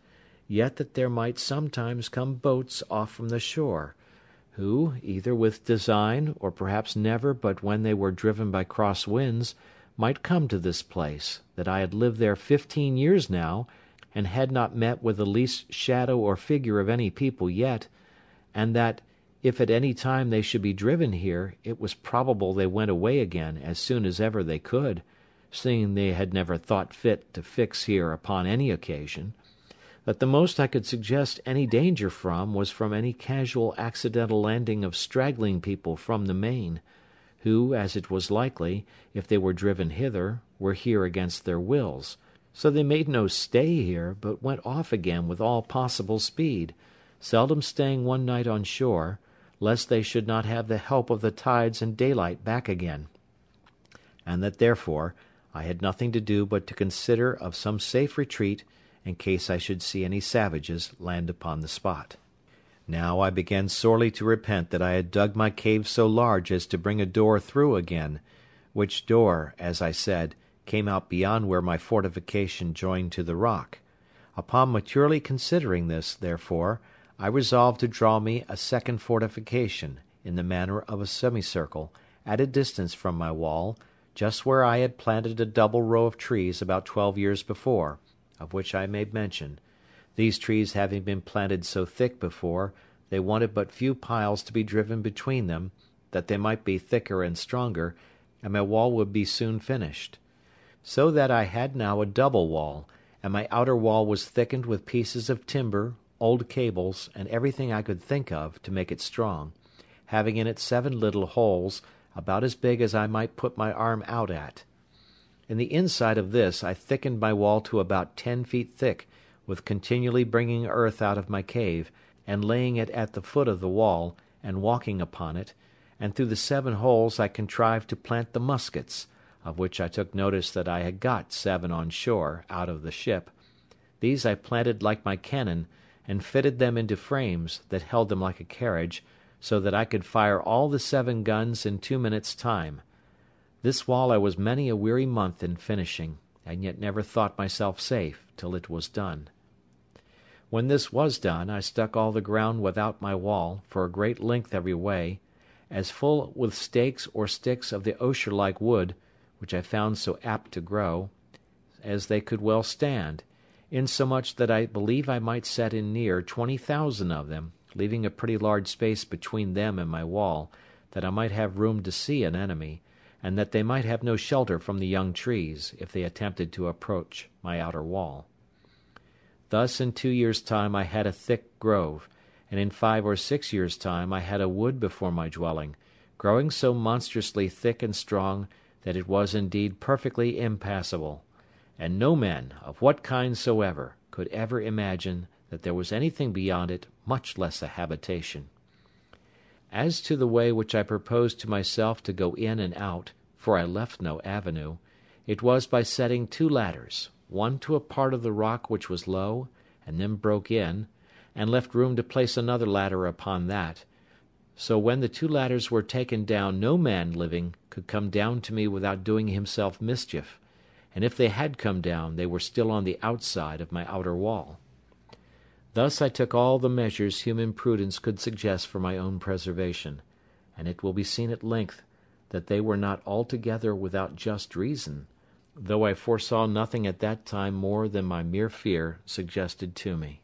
yet that there might sometimes come boats off from the shore, who, either with design, or perhaps never but when they were driven by cross winds, might come to this place, that I had lived there 15 years now, and had not met with the least shadow or figure of any people yet, and that, if at any time they should be driven here, it was probable they went away again as soon as ever they could, seeing they had never thought fit to fix here upon any occasion; that the most I could suggest any danger from was from any casual accidental landing of straggling people from the main, who, as it was likely, if they were driven hither, were here against their wills; so they made no stay here, but went off again with all possible speed, seldom staying one night on shore, lest they should not have the help of the tides and daylight back again; and that therefore I had nothing to do but to consider of some safe retreat, in case I should see any savages land upon the spot. Now I began sorely to repent that I had dug my cave so large as to bring a door through again, which door, as I said, came out beyond where my fortification joined to the rock. Upon maturely considering this, therefore, I resolved to draw me a second fortification, in the manner of a semicircle, at a distance from my wall, just where I had planted a double row of trees about 12 years before, of which I made mention, these trees having been planted so thick before, they wanted but few piles to be driven between them, that they might be thicker and stronger, and my wall would be soon finished. So that I had now a double wall, and my outer wall was thickened with pieces of timber, old cables, and everything I could think of to make it strong, having in it 7 little holes, about as big as I might put my arm out at. In the inside of this I thickened my wall to about 10 feet thick, with continually bringing earth out of my cave, and laying it at the foot of the wall, and walking upon it, and through the 7 holes I contrived to plant the muskets, of which I took notice that I had got 7 on shore, out of the ship. These I planted like my cannon, and fitted them into frames, that held them like a carriage, so that I could fire all the 7 guns in 2 minutes' time. This wall I was many a weary month in finishing, and yet never thought myself safe till it was done. When this was done, I stuck all the ground without my wall, for a great length every way, as full with stakes or sticks of the osier-like wood, which I found so apt to grow, as they could well stand, insomuch that I believe I might set in near 20,000 of them, leaving a pretty large space between them and my wall, that I might have room to see an enemy, and that they might have no shelter from the young trees, if they attempted to approach my outer wall. Thus in 2 years' time I had a thick grove, and in 5 or 6 years' time I had a wood before my dwelling, growing so monstrously thick and strong that it was indeed perfectly impassable, and no men, of what kind soever, could ever imagine that there was anything beyond it, much less a habitation. As to the way which I proposed to myself to go in and out, for I left no avenue, it was by setting 2 ladders, one to a part of the rock which was low, and then broke in, and left room to place another ladder upon that, so when the 2 ladders were taken down no man living could come down to me without doing himself mischief, and if they had come down they were still on the outside of my outer wall. Thus I took all the measures human prudence could suggest for my own preservation, and it will be seen at length that they were not altogether without just reason, though I foresaw nothing at that time more than my mere fear suggested to me.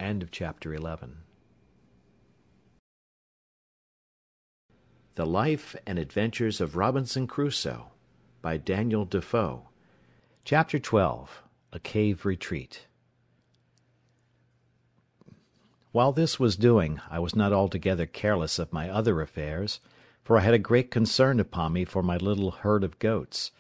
End of chapter 11. The Life and Adventures of Robinson Crusoe, by Daniel Defoe. Chapter 12. A Cave Retreat. While this was doing, I was not altogether careless of my other affairs, for I had a great concern upon me for my little herd of goats.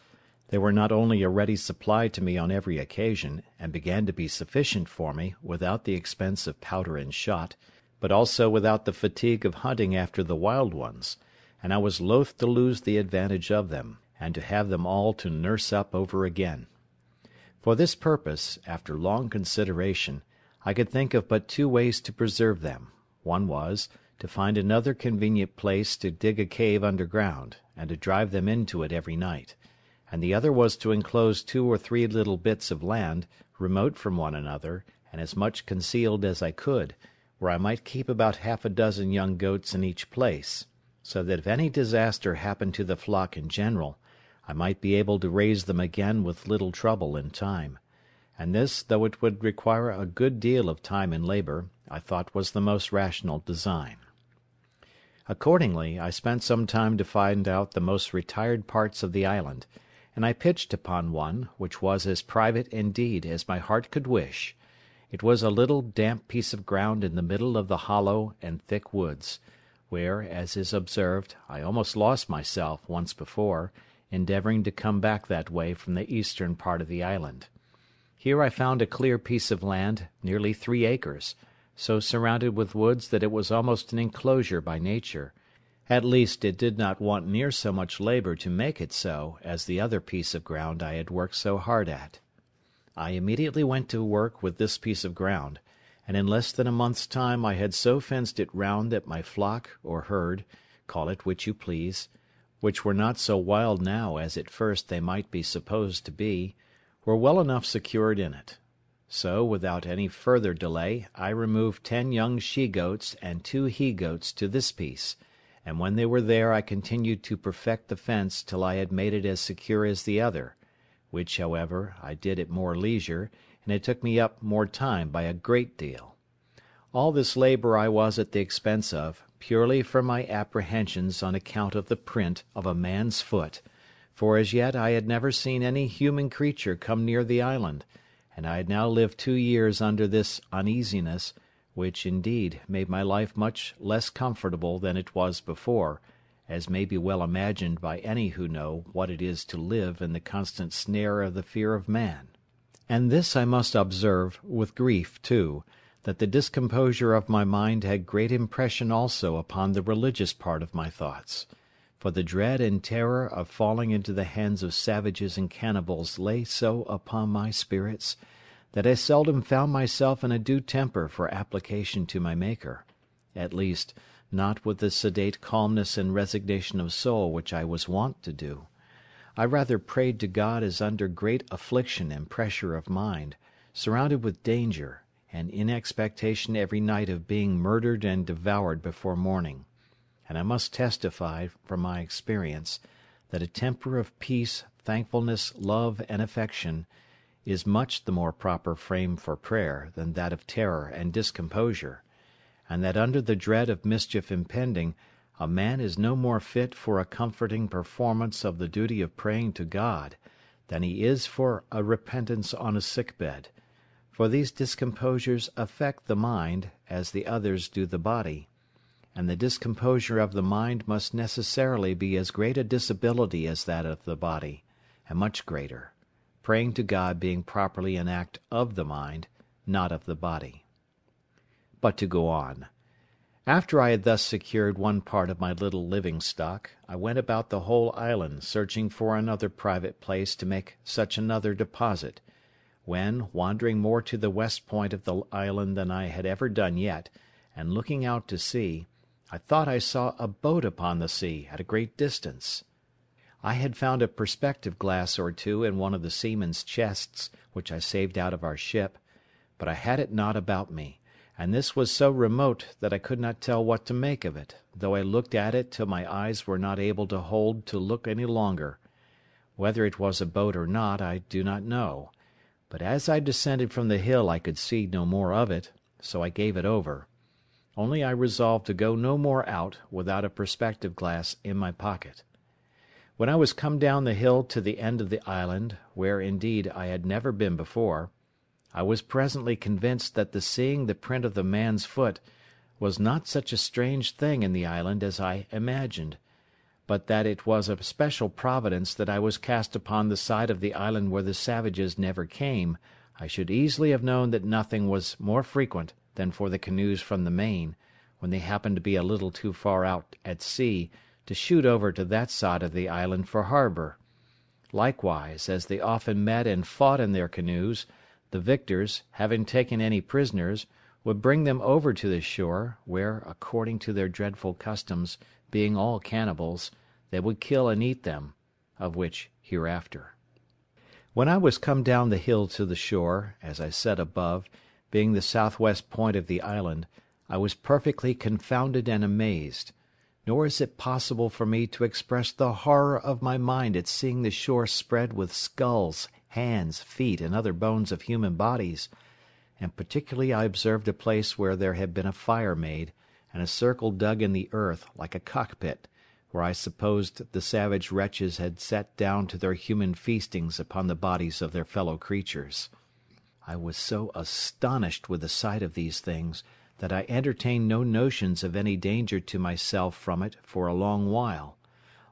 They were not only a ready supply to me on every occasion, and began to be sufficient for me, without the expense of powder and shot, but also without the fatigue of hunting after the wild ones, and I was loath to lose the advantage of them, and to have them all to nurse up over again. For this purpose, after long consideration, I could think of but 2 ways to preserve them. One was, to find another convenient place to dig a cave underground, and to drive them into it every night; and the other was to enclose 2 or 3 little bits of land, remote from one another, and as much concealed as I could, where I might keep about 6 young goats in each place, so that if any disaster happened to the flock in general, I might be able to raise them again with little trouble and time; and this, though it would require a good deal of time and labour, I thought was the most rational design. Accordingly, I spent some time to find out the most retired parts of the island, and I pitched upon one, which was as private indeed as my heart could wish. It was a little damp piece of ground in the middle of the hollow and thick woods, where, as is observed, I almost lost myself once before, endeavouring to come back that way from the eastern part of the island. Here I found a clear piece of land, nearly 3 acres, so surrounded with woods that it was almost an enclosure by nature; at least it did not want near so much labour to make it so as the other piece of ground I had worked so hard at. I immediately went to work with this piece of ground, and in less than a month's time I had so fenced it round that my flock or herd, call it which you please, which were not so wild now as at first they might be supposed to be, were well enough secured in it. So, without any further delay, I removed 10 young she-goats and 2 he-goats to this piece, and when they were there I continued to perfect the fence till I had made it as secure as the other, which, however, I did at more leisure, and it took me up more time by a great deal. All this labour I was at the expense of, purely from my apprehensions on account of the print of a man's foot, for as yet I had never seen any human creature come near the island, and I had now lived 2 years under this uneasiness, which, indeed, made my life much less comfortable than it was before, as may be well imagined by any who know what it is to live in the constant snare of the fear of man. And this I must observe, with grief too, that the discomposure of my mind had great impression also upon the religious part of my thoughts; for the dread and terror of falling into the hands of savages and cannibals lay so upon my spirits, that I seldom found myself in a due temper for application to my Maker, at least, not with the sedate calmness and resignation of soul which I was wont to do. I rather prayed to God as under great affliction and pressure of mind, surrounded with danger, and in expectation every night of being murdered and devoured before morning; and I must testify, from my experience, that a temper of peace, thankfulness, love, and affection is much the more proper frame for prayer than that of terror and discomposure, and that under the dread of mischief impending, a man is no more fit for a comforting performance of the duty of praying to God than he is for a repentance on a sick bed; for these discomposures affect the mind as the others do the body, and the discomposure of the mind must necessarily be as great a disability as that of the body, and much greater, praying to God being properly an act of the mind, not of the body. But to go on. After I had thus secured one part of my little living stock, I went about the whole island searching for another private place to make such another deposit, when, wandering more to the west point of the island than I had ever done yet, and looking out to sea, I thought I saw a boat upon the sea at a great distance. I had found a perspective glass or two in one of the seamen's chests which I saved out of our ship, but I had it not about me, and this was so remote that I could not tell what to make of it, though I looked at it till my eyes were not able to hold to look any longer. Whether it was a boat or not I do not know, but as I descended from the hill I could see no more of it, so I gave it over. Only I resolved to go no more out without a perspective glass in my pocket. When I was come down the hill to the end of the island, where indeed I had never been before, I was presently convinced that the seeing the print of the man's foot was not such a strange thing in the island as I imagined, but that it was a special providence that I was cast upon the side of the island where the savages never came. I should easily have known that nothing was more frequent than for the canoes from the main, when they happened to be a little too far out at sea, to shoot over to that side of the island for harbour. Likewise, as they often met and fought in their canoes, the victors, having taken any prisoners, would bring them over to the shore, where, according to their dreadful customs, being all cannibals, they would kill and eat them, of which hereafter. When I was come down the hill to the shore, as I said above, being the southwest point of the island, I was perfectly confounded and amazed, nor is it possible for me to express the horror of my mind at seeing the shore spread with skulls, hands, feet, and other bones of human bodies, and particularly I observed a place where there had been a fire made, and a circle dug in the earth, like a cockpit, where I supposed the savage wretches had sat down to their human feastings upon the bodies of their fellow creatures. I was so astonished with the sight of these things, that I entertained no notions of any danger to myself from it for a long while.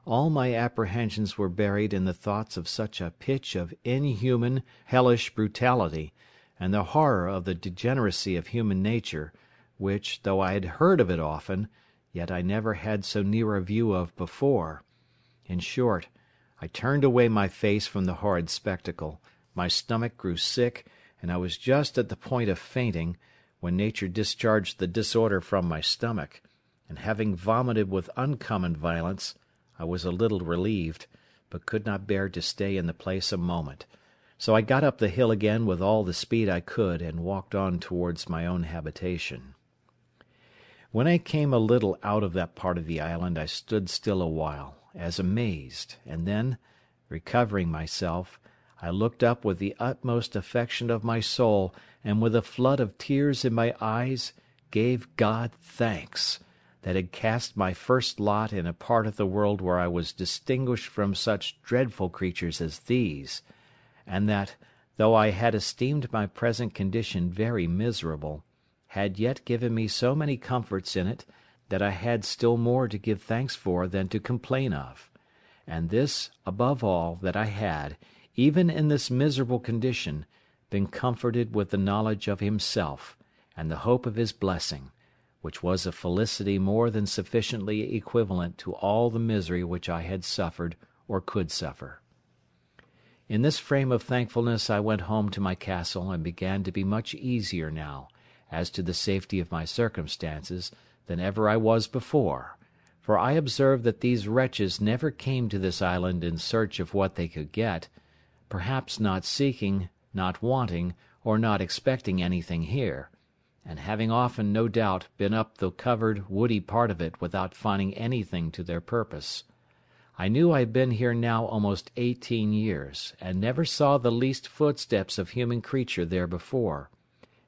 All my apprehensions were buried in the thoughts of such a pitch of inhuman, hellish brutality, and the horror of the degeneracy of human nature, which, though I had heard of it often, yet I never had so near a view of before. In short, I turned away my face from the horrid spectacle, my stomach grew sick, and I was just at the point of fainting, when nature discharged the disorder from my stomach, and having vomited with uncommon violence, I was a little relieved, but could not bear to stay in the place a moment. So I got up the hill again with all the speed I could, and walked on towards my own habitation. When I came a little out of that part of the island, I stood still a while, as amazed, and then, recovering myself, I looked up with the utmost affection of my soul, and with a flood of tears in my eyes gave God thanks, that had cast my first lot in a part of the world where I was distinguished from such dreadful creatures as these, and that, though I had esteemed my present condition very miserable, had yet given me so many comforts in it that I had still more to give thanks for than to complain of; and this, above all, that I had, even in this miserable condition, been comforted with the knowledge of Himself, and the hope of His blessing, which was a felicity more than sufficiently equivalent to all the misery which I had suffered or could suffer. In this frame of thankfulness I went home to my castle, and began to be much easier now, as to the safety of my circumstances, than ever I was before, for I observed that these wretches never came to this island in search of what they could get, perhaps not seeking, not wanting, or not expecting anything here, and having often, no doubt, been up the covered, woody part of it without finding anything to their purpose. I knew I had been here now almost 18 years, and never saw the least footsteps of human creature there before,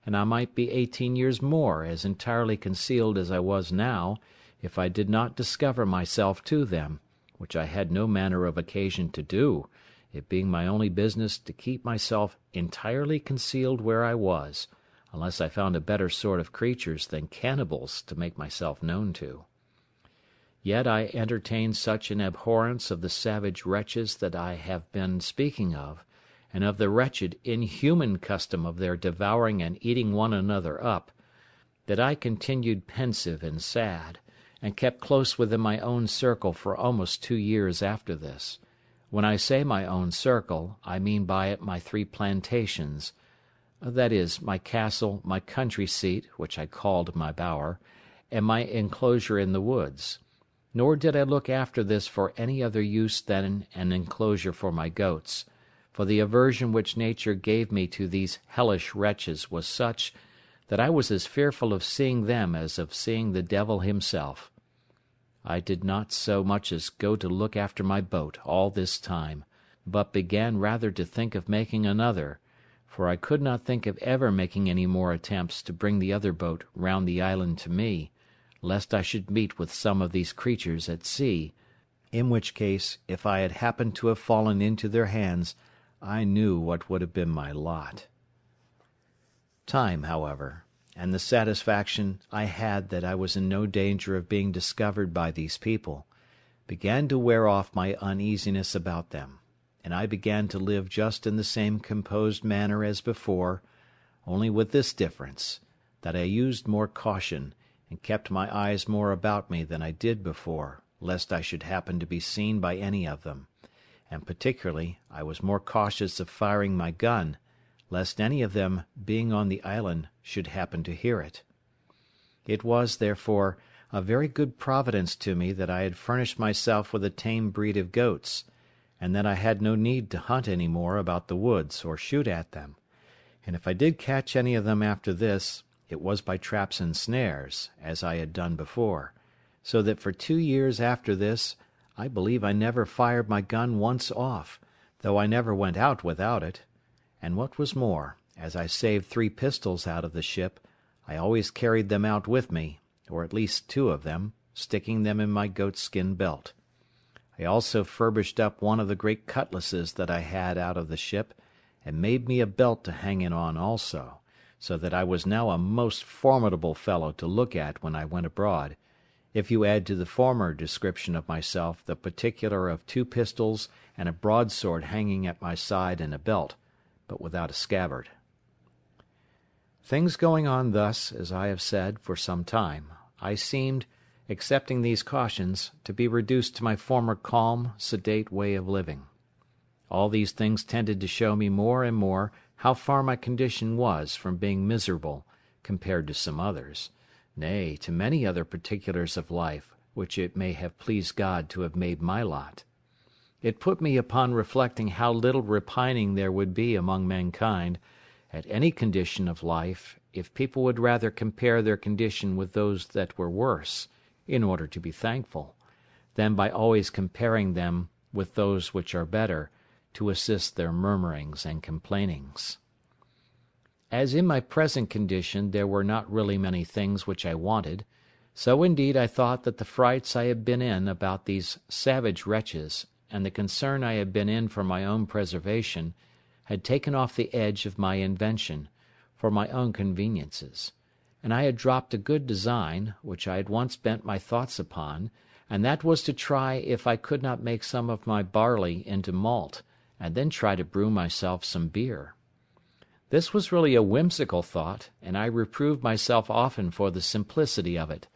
and I might be 18 years more as entirely concealed as I was now, if I did not discover myself to them, which I had no manner of occasion to do, it being my only business to keep myself entirely concealed where I was, unless I found a better sort of creatures than cannibals to make myself known to. Yet I entertained such an abhorrence of the savage wretches that I have been speaking of, and of the wretched, inhuman custom of their devouring and eating one another up, that I continued pensive and sad, and kept close within my own circle for almost 2 years after this. When I say my own circle, I mean by it my 3 plantations, that is, my castle, my country seat, which I called my bower, and my enclosure in the woods. Nor did I look after this for any other use than an enclosure for my goats, for the aversion which nature gave me to these hellish wretches was such, that I was as fearful of seeing them as of seeing the devil himself. I did not so much as go to look after my boat all this time, but began rather to think of making another, for I could not think of ever making any more attempts to bring the other boat round the island to me, lest I should meet with some of these creatures at sea, in which case, if I had happened to have fallen into their hands, I knew what would have been my lot. Time, however, and the satisfaction I had that I was in no danger of being discovered by these people, began to wear off my uneasiness about them, and I began to live just in the same composed manner as before, only with this difference, that I used more caution, and kept my eyes more about me than I did before, lest I should happen to be seen by any of them, and particularly I was more cautious of firing my gun, lest any of them, being on the island, should happen to hear it. It was, therefore, a very good providence to me that I had furnished myself with a tame breed of goats, and that I had no need to hunt any more about the woods or shoot at them, and if I did catch any of them after this, it was by traps and snares, as I had done before, so that for 2 years after this I believe I never fired my gun once off, though I never went out without it; and what was more, as I saved 3 pistols out of the ship, I always carried them out with me, or at least 2 of them, sticking them in my goatskin belt. I also furbished up one of the great cutlasses that I had out of the ship, and made me a belt to hang it on also, so that I was now a most formidable fellow to look at when I went abroad, if you add to the former description of myself the particular of 2 pistols and a broadsword hanging at my side in a belt, but without a scabbard. Things going on thus, as I have said, for some time, I seemed, excepting these cautions, to be reduced to my former calm, sedate way of living. All these things tended to show me more and more how far my condition was from being miserable, compared to some others, nay, to many other particulars of life, which it may have pleased God to have made my lot. It put me upon reflecting how little repining there would be among mankind, at any condition of life, if people would rather compare their condition with those that were worse, in order to be thankful, than by always comparing them with those which are better, to assist their murmurings and complainings. As in my present condition there were not really many things which I wanted, So indeed I thought that the frights I had been in about these savage wretches, and the concern I had been in for my own preservation, had taken off the edge of my invention, for my own conveniences, and I had dropped a good design, which I had once bent my thoughts upon, and that was to try if I could not make some of my barley into malt, and then try to brew myself some beer. This was really a whimsical thought, and I reproved myself often for the simplicity of it,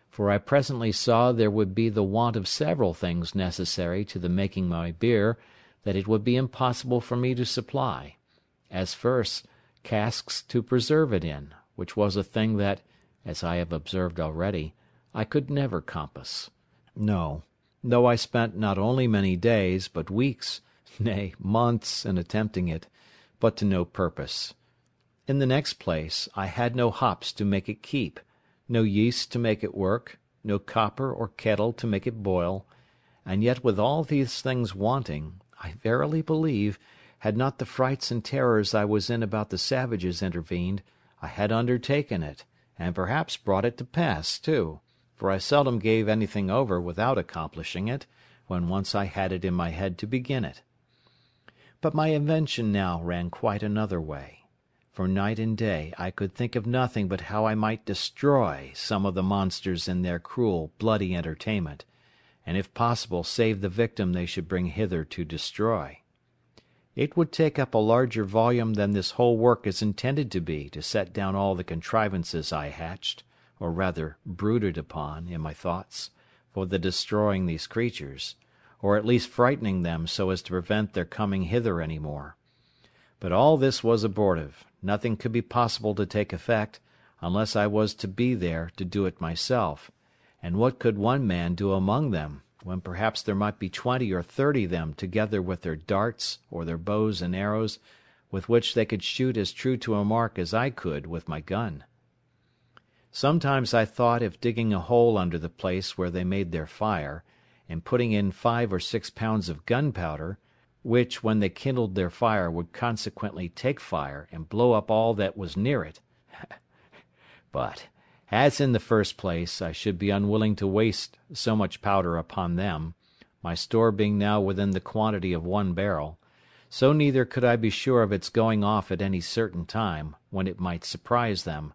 for I presently saw there would be the want of several things necessary to the making my beer that it would be impossible for me to supply, as first, casks to preserve it in, which was a thing that, as I have observed already, I could never compass. No, though I spent not only many days, but weeks, nay, months in attempting it, but to no purpose. In the next place, I had no hops to make it keep, no yeast to make it work, no copper or kettle to make it boil, and yet with all these things wanting, I verily believe, had not the frights and terrors I was in about the savages intervened, I had undertaken it, and perhaps brought it to pass too, for I seldom gave anything over without accomplishing it, when once I had it in my head to begin it. But my invention now ran quite another way. For night and day I could think of nothing but how I might destroy some of the monsters in their cruel, bloody entertainment, and if possible save the victim they should bring hither to destroy. It would take up a larger volume than this whole work is intended to be to set down all the contrivances I hatched, or rather brooded upon, in my thoughts, for the destroying these creatures, or at least frightening them so as to prevent their coming hither any more. But all this was abortive. Nothing could be possible to take effect, unless I was to be there to do it myself, and what could one man do among them, when perhaps there might be 20 or 30 of them together with their darts, or their bows and arrows, with which they could shoot as true to a mark as I could with my gun? Sometimes I thought if digging a hole under the place where they made their fire, and putting in 5 or 6 pounds of gunpowder, which when they kindled their fire would consequently take fire and blow up all that was near it. But, as in the first place I should be unwilling to waste so much powder upon them, my store being now within the quantity of 1 barrel, so neither could I be sure of its going off at any certain time, when it might surprise them,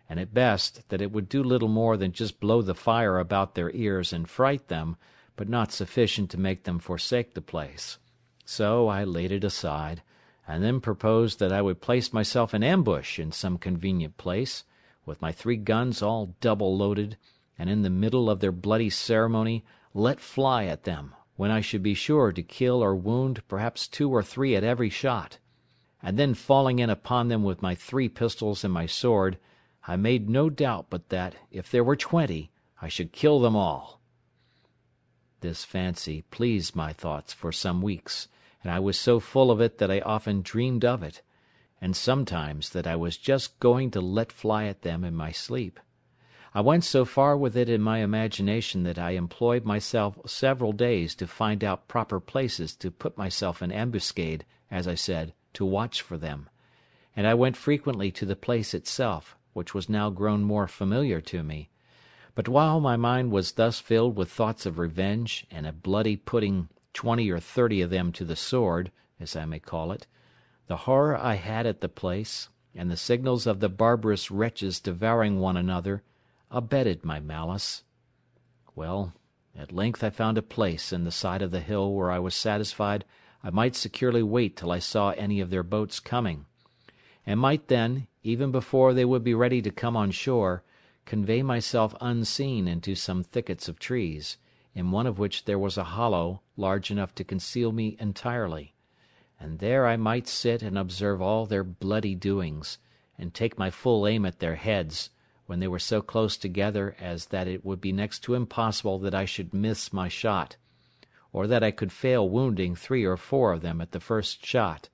and at best that it would do little more than just blow the fire about their ears and fright them, but not sufficient to make them forsake the place. So I laid it aside, and then proposed that I would place myself in ambush in some convenient place, with my 3 guns all double loaded, and in the middle of their bloody ceremony let fly at them, when I should be sure to kill or wound perhaps 2 or 3 at every shot. And then falling in upon them with my 3 pistols and my sword, I made no doubt but that, if there were 20, I should kill them all. This fancy pleased my thoughts for some weeks, and I was so full of it that I often dreamed of it, and sometimes that I was just going to let fly at them in my sleep. I went so far with it in my imagination that I employed myself several days to find out proper places to put myself in ambuscade, as I said, to watch for them, and I went frequently to the place itself, which was now grown more familiar to me. But while my mind was thus filled with thoughts of revenge and of bloody putting 20 or 30 of them to the sword, as I may call it, the horror I had at the place, and the signals of the barbarous wretches devouring one another, abetted my malice. Well, at length I found a place in the side of the hill where I was satisfied I might securely wait till I saw any of their boats coming, and might then, even before they would be ready to come on shore, convey myself unseen into some thickets of trees, in one of which there was a hollow large enough to conceal me entirely, and there I might sit and observe all their bloody doings, and take my full aim at their heads, when they were so close together as that it would be next to impossible that I should miss my shot, or that I could fail wounding 3 or 4 of them at the first shot.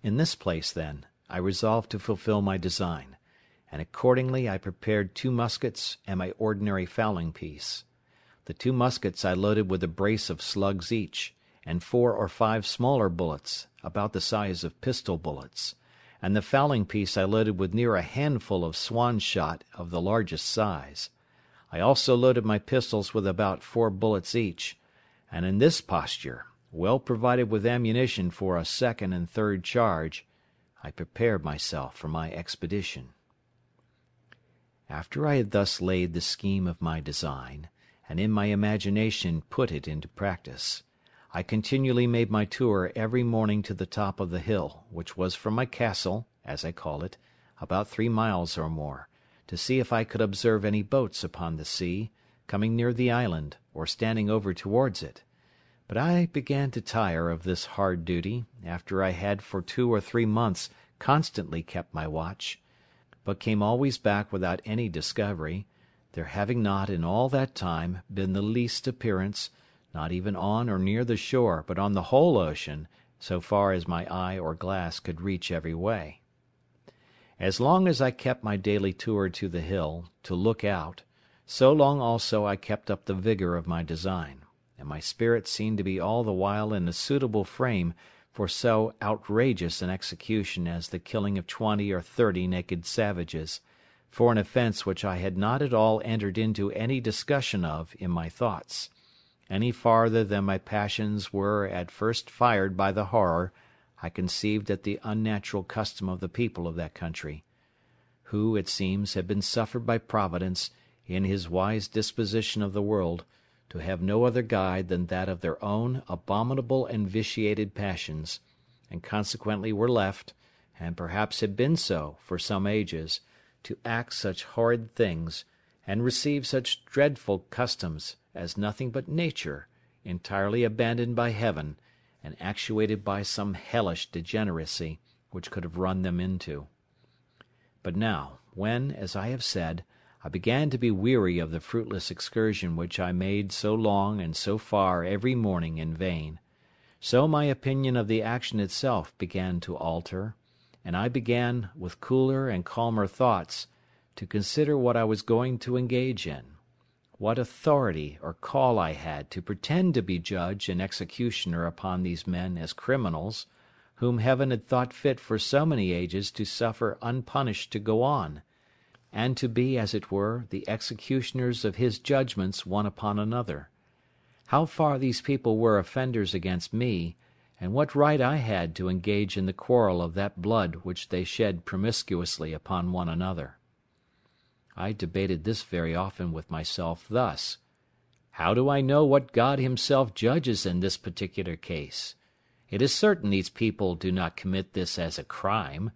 In this place, then, I resolved to fulfil my design, and accordingly I prepared 2 muskets and my ordinary fowling piece. The 2 muskets I loaded with a brace of slugs each, and 4 or 5 smaller bullets, about the size of pistol bullets, and the fowling piece I loaded with near a handful of swan shot of the largest size. I also loaded my pistols with about 4 bullets each, and in this posture, well provided with ammunition for a second and third charge, I prepared myself for my expedition. After I had thus laid the scheme of my design, and in my imagination put it into practice, I continually made my tour every morning to the top of the hill, which was from my castle, as I call it, about 3 miles or more, to see if I could observe any boats upon the sea, coming near the island, or standing over towards it. But I began to tire of this hard duty, after I had for 2 or 3 months constantly kept my watch, but came always back without any discovery, there having not in all that time been the least appearance, not even on or near the shore, but on the whole ocean, so far as my eye or glass could reach every way. As long as I kept my daily tour to the hill, to look out, so long also I kept up the vigour of my design, and my spirit seemed to be all the while in a suitable frame for so outrageous an execution as the killing of 20 or 30 naked savages, for an offence which I had not at all entered into any discussion of in my thoughts, any farther than my passions were at first fired by the horror I conceived at the unnatural custom of the people of that country, who, it seems, had been suffered by Providence, in his wise disposition of the world, to have no other guide than that of their own abominable and vitiated passions, and consequently were left, and perhaps had been so for some ages, to act such horrid things, and receive such dreadful customs, as nothing but nature, entirely abandoned by heaven, and actuated by some hellish degeneracy, which could have run them into. But now, when, as I have said, I began to be weary of the fruitless excursion which I made so long and so far every morning in vain, so my opinion of the action itself began to alter, and I began, with cooler and calmer thoughts, to consider what I was going to engage in, what authority or call I had to pretend to be judge and executioner upon these men as criminals, whom Heaven had thought fit for so many ages to suffer unpunished to go on, and to be, as it were, the executioners of his judgments one upon another. How far these people were offenders against me, and what right I had to engage in the quarrel of that blood which they shed promiscuously upon one another. I debated this very often with myself thus: how do I know what God himself judges in this particular case? It is certain these people do not commit this as a crime.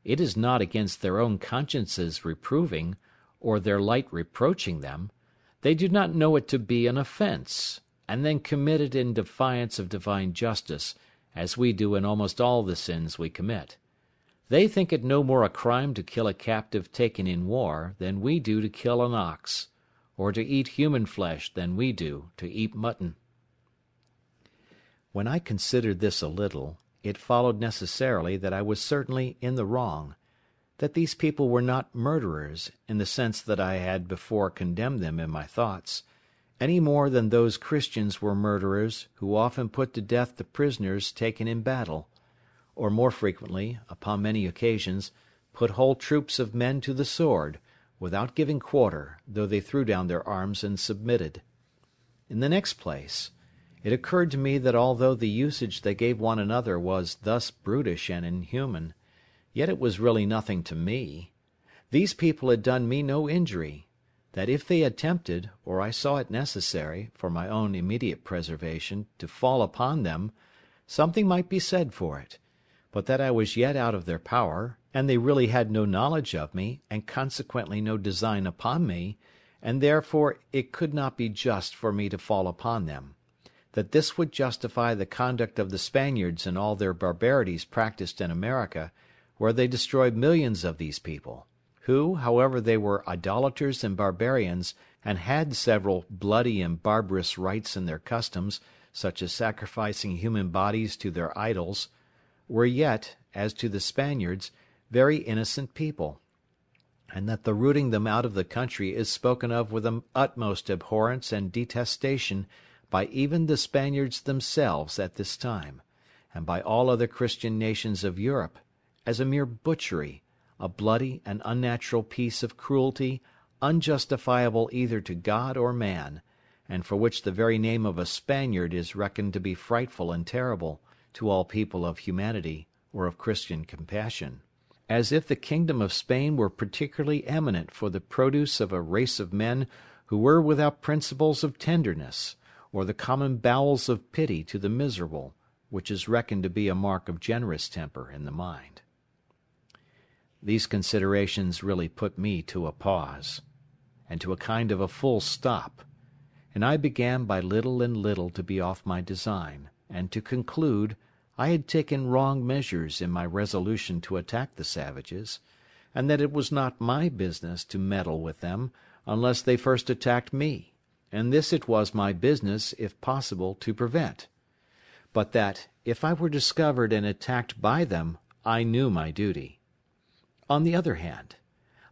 It is not against their own consciences reproving, or their light reproaching them. They do not know it to be an offence, and then commit it in defiance of divine justice, as we do in almost all the sins we commit. They think it no more a crime to kill a captive taken in war than we do to kill an ox, or to eat human flesh than we do to eat mutton. When I considered this a little, it followed necessarily that I was certainly in the wrong, that these people were not murderers, in the sense that I had before condemned them in my thoughts, any more than those Christians were murderers who often put to death the prisoners taken in battle, or more frequently, upon many occasions, put whole troops of men to the sword, without giving quarter, though they threw down their arms and submitted. In the next place, it occurred to me that although the usage they gave one another was thus brutish and inhuman, yet it was really nothing to me. These people had done me no injury, that if they attempted, or I saw it necessary, for my own immediate preservation, to fall upon them, something might be said for it, but that I was yet out of their power, and they really had no knowledge of me, and consequently no design upon me, and therefore it could not be just for me to fall upon them; that this would justify the conduct of the Spaniards in all their barbarities practised in America, where they destroyed millions of these people, who, however they were idolaters and barbarians, and had several bloody and barbarous rites in their customs, such as sacrificing human bodies to their idols, were yet, as to the Spaniards, very innocent people, and that the rooting them out of the country is spoken of with the utmost abhorrence and detestation by even the Spaniards themselves at this time, and by all other Christian nations of Europe, as a mere butchery, a bloody and unnatural piece of cruelty, unjustifiable either to God or man, and for which the very name of a Spaniard is reckoned to be frightful and terrible to all people of humanity or of Christian compassion. As if the kingdom of Spain were particularly eminent for the produce of a race of men who were without principles of tenderness, or the common bowels of pity to the miserable, which is reckoned to be a mark of generous temper in the mind. These considerations really put me to a pause, and to a kind of a full stop, and I began by little and little to be off my design, and to conclude I had taken wrong measures in my resolution to attack the savages, and that it was not my business to meddle with them unless they first attacked me, and this it was my business, if possible, to prevent; but that, if I were discovered and attacked by them, I knew my duty. On the other hand,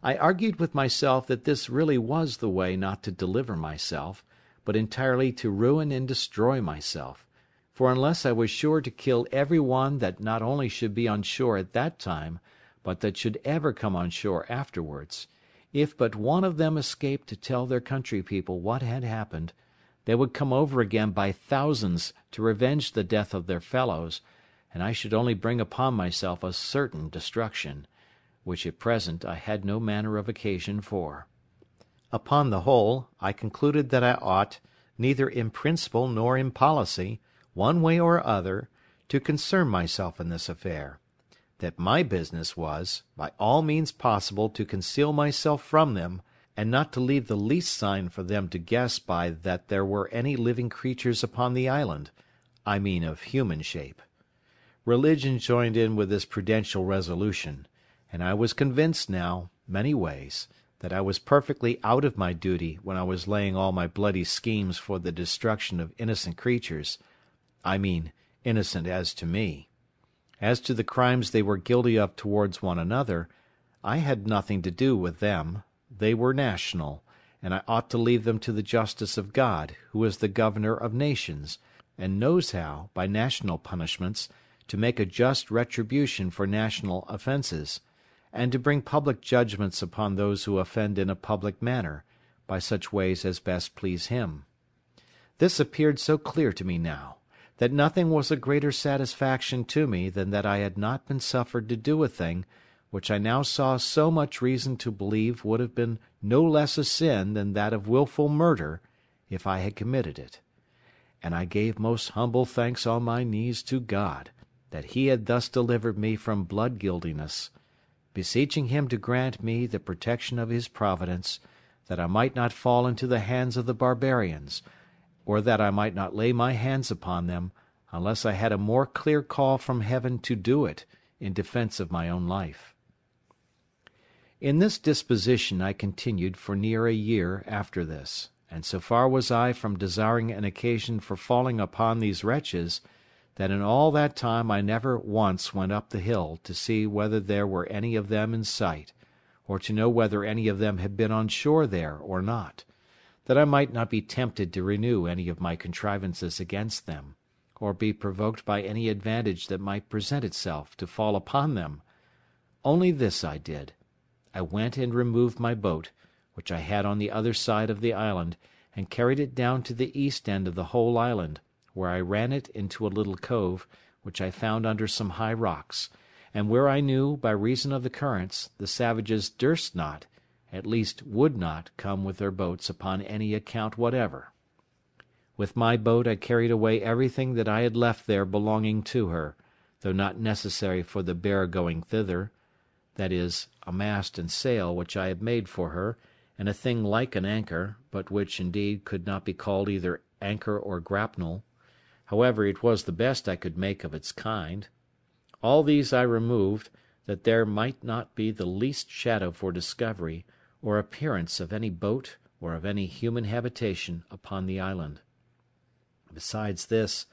I argued with myself that this really was the way not to deliver myself, but entirely to ruin and destroy myself, for unless I was sure to kill every one that not only should be on shore at that time, but that should ever come on shore afterwards, if but one of them escaped to tell their country people what had happened, they would come over again by thousands to revenge the death of their fellows, and I should only bring upon myself a certain destruction, which at present I had no manner of occasion for. Upon the whole, I concluded that I ought, neither in principle nor in policy, one way or other, to concern myself in this affair; that my business was, by all means possible, to conceal myself from them, and not to leave the least sign for them to guess by that there were any living creatures upon the island, I mean of human shape. Religion joined in with this prudential resolution, and I was convinced now, many ways, that I was perfectly out of my duty when I was laying all my bloody schemes for the destruction of innocent creatures, I mean innocent as to me. As to the crimes they were guilty of towards one another, I had nothing to do with them; they were national, and I ought to leave them to the justice of God, who is the governor of nations, and knows how, by national punishments, to make a just retribution for national offences, and to bring public judgments upon those who offend in a public manner, by such ways as best please him. This appeared so clear to me now, that nothing was a greater satisfaction to me than that I had not been suffered to do a thing which I now saw so much reason to believe would have been no less a sin than that of wilful murder, if I had committed it; and I gave most humble thanks on my knees to God, that he had thus delivered me from blood-guiltiness, beseeching him to grant me the protection of his providence, that I might not fall into the hands of the barbarians, or that I might not lay my hands upon them, unless I had a more clear call from heaven to do it, in defence of my own life. In this disposition I continued for near a year after this, and so far was I from desiring an occasion for falling upon these wretches, that in all that time I never once went up the hill to see whether there were any of them in sight, or to know whether any of them had been on shore there or not, that I might not be tempted to renew any of my contrivances against them, or be provoked by any advantage that might present itself to fall upon them. Only this I did: I went and removed my boat, which I had on the other side of the island, and carried it down to the east end of the whole island, where I ran it into a little cove, which I found under some high rocks, and where I knew, by reason of the currents, the savages durst not, at least would not, come with their boats upon any account whatever. With my boat I carried away everything that I had left there belonging to her, though not necessary for the bare going thither, that is, a mast and sail which I had made for her, and a thing like an anchor, but which, indeed, could not be called either anchor or grapnel. However, it was the best I could make of its kind. All these I removed, that there might not be the least shadow for discovery, or appearance of any boat or of any human habitation upon the island. Besides this,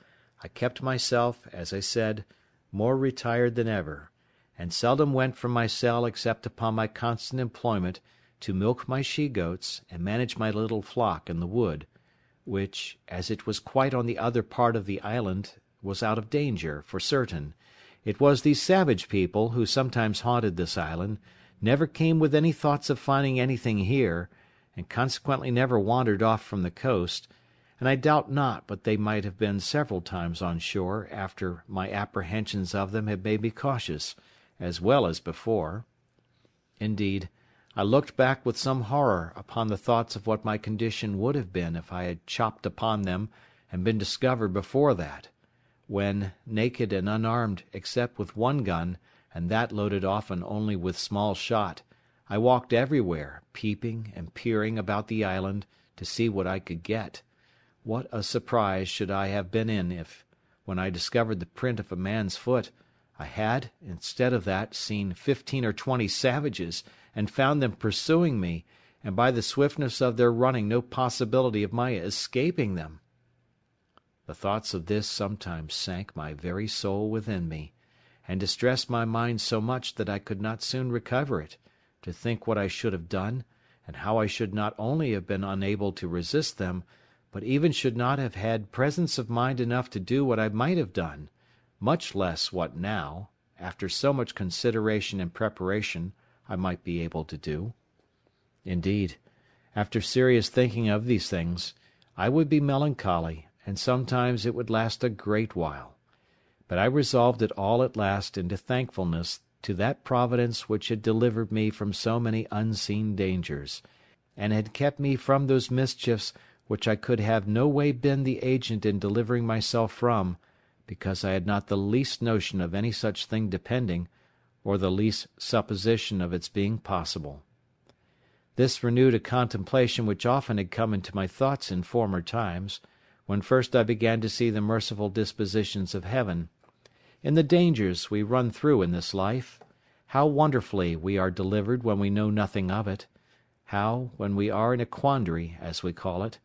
I kept myself, as I said, more retired than ever, and seldom went from my cell except upon my constant employment to milk my she-goats and manage my little flock in the wood, which, as it was quite on the other part of the island, was out of danger, for certain. It was these savage people, who sometimes haunted this island, never came with any thoughts of finding anything here, and consequently never wandered off from the coast, and I doubt not but they might have been several times on shore after my apprehensions of them had made me cautious, as well as before. Indeed, I looked back with some horror upon the thoughts of what my condition would have been if I had chopped upon them and been discovered before that, when, naked and unarmed except with one gun, and that loaded often only with small shot, I walked everywhere, peeping and peering about the island to see what I could get. What a surprise should I have been in if, when I discovered the print of a man's foot, I had, instead of that, seen 15 or 20 savages, and found them pursuing me, and by the swiftness of their running no possibility of my escaping them. The thoughts of this sometimes sank my very soul within me, and distressed my mind so much that I could not soon recover it, to think what I should have done, and how I should not only have been unable to resist them, but even should not have had presence of mind enough to do what I might have done, much less what now, after so much consideration and preparation, I might be able to do. Indeed, after serious thinking of these things, I would be melancholy, and sometimes it would last a great while. But I resolved it all at last into thankfulness to that Providence which had delivered me from so many unseen dangers, and had kept me from those mischiefs which I could have no way been the agent in delivering myself from, because I had not the least notion of any such thing depending, or the least supposition of its being possible. This renewed a contemplation which often had come into my thoughts in former times, when first I began to see the merciful dispositions of Heaven, in the dangers we run through in this life, how wonderfully we are delivered when we know nothing of it, how, when we are in a quandary, as we call it,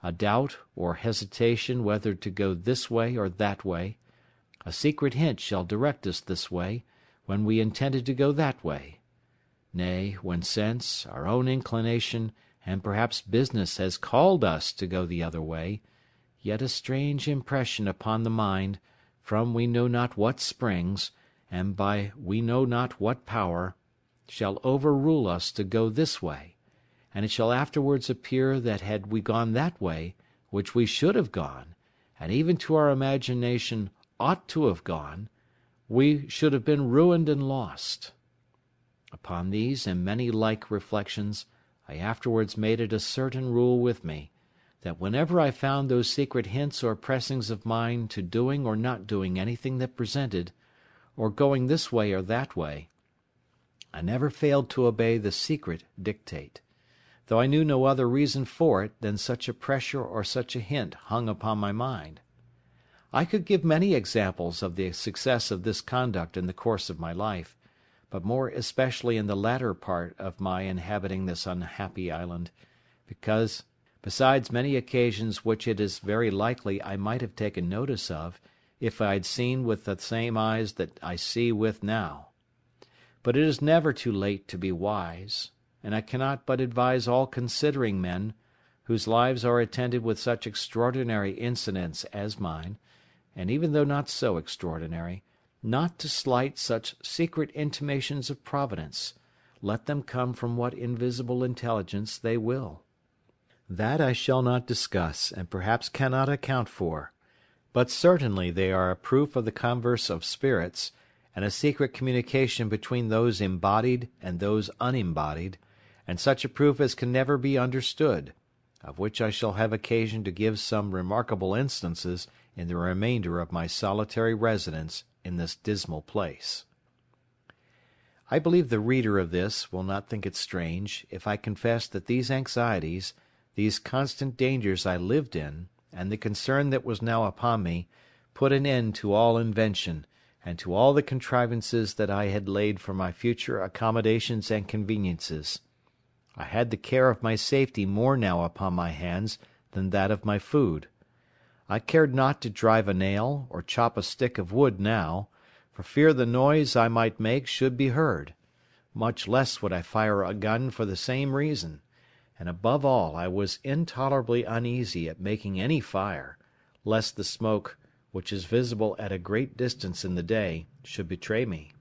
a doubt or hesitation whether to go this way or that way, a secret hint shall direct us this way, when we intended to go that way. Nay, when sense, our own inclination, and perhaps business has called us to go the other way, yet a strange impression upon the mind, from we know not what springs, and by we know not what power, shall overrule us to go this way, and it shall afterwards appear that had we gone that way, which we should have gone, and even to our imagination ought to have gone, we should have been ruined and lost. Upon these and many like reflections, I afterwards made it a certain rule with me, that whenever I found those secret hints or pressings of mine to doing or not doing anything that presented, or going this way or that way, I never failed to obey the secret dictate, though I knew no other reason for it than such a pressure or such a hint hung upon my mind. I could give many examples of the success of this conduct in the course of my life, but more especially in the latter part of my inhabiting this unhappy island, because, besides many occasions which it is very likely I might have taken notice of, if I had seen with the same eyes that I see with now. But it is never too late to be wise, and I cannot but advise all considering men, whose lives are attended with such extraordinary incidents as mine, and even though not so extraordinary, not to slight such secret intimations of Providence, let them come from what invisible intelligence they will. That I shall not discuss, and perhaps cannot account for, but certainly they are a proof of the converse of spirits, and a secret communication between those embodied and those unembodied, and such a proof as can never be understood, of which I shall have occasion to give some remarkable instances in the remainder of my solitary residence in this dismal place. I believe the reader of this will not think it strange if I confess that these anxieties, these constant dangers I lived in, and the concern that was now upon me, put an end to all invention, and to all the contrivances that I had laid for my future accommodations and conveniences. I had the care of my safety more now upon my hands than that of my food. I cared not to drive a nail, or chop a stick of wood now, for fear the noise I might make should be heard. Much less would I fire a gun for the same reason, and above all I was intolerably uneasy at making any fire, lest the smoke, which is visible at a great distance in the day, should betray me.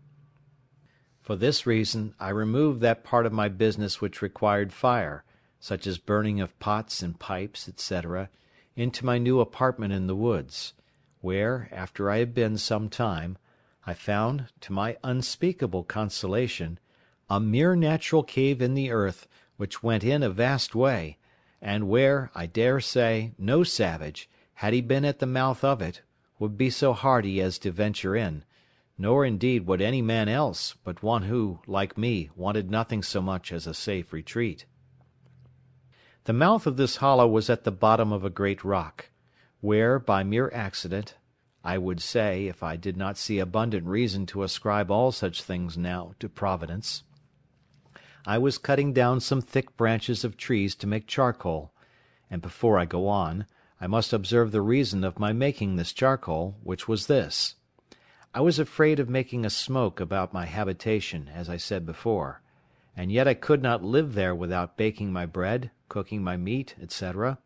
For this reason I removed that part of my business which required fire, such as burning of pots and pipes, etc., into my new apartment in the woods, where, after I had been some time, I found, to my unspeakable consolation, a mere natural cave in the earth, which went in a vast way, and where, I dare say, no savage, had he been at the mouth of it, would be so hardy as to venture in, nor indeed would any man else, but one who, like me, wanted nothing so much as a safe retreat. The mouth of this hollow was at the bottom of a great rock, where, by mere accident, I would say, if I did not see abundant reason to ascribe all such things now to Providence, I was cutting down some thick branches of trees to make charcoal, and before I go on, I must observe the reason of my making this charcoal, which was this. I was afraid of making a smoke about my habitation, as I said before, and yet I could not live there without baking my bread, cooking my meat, etc.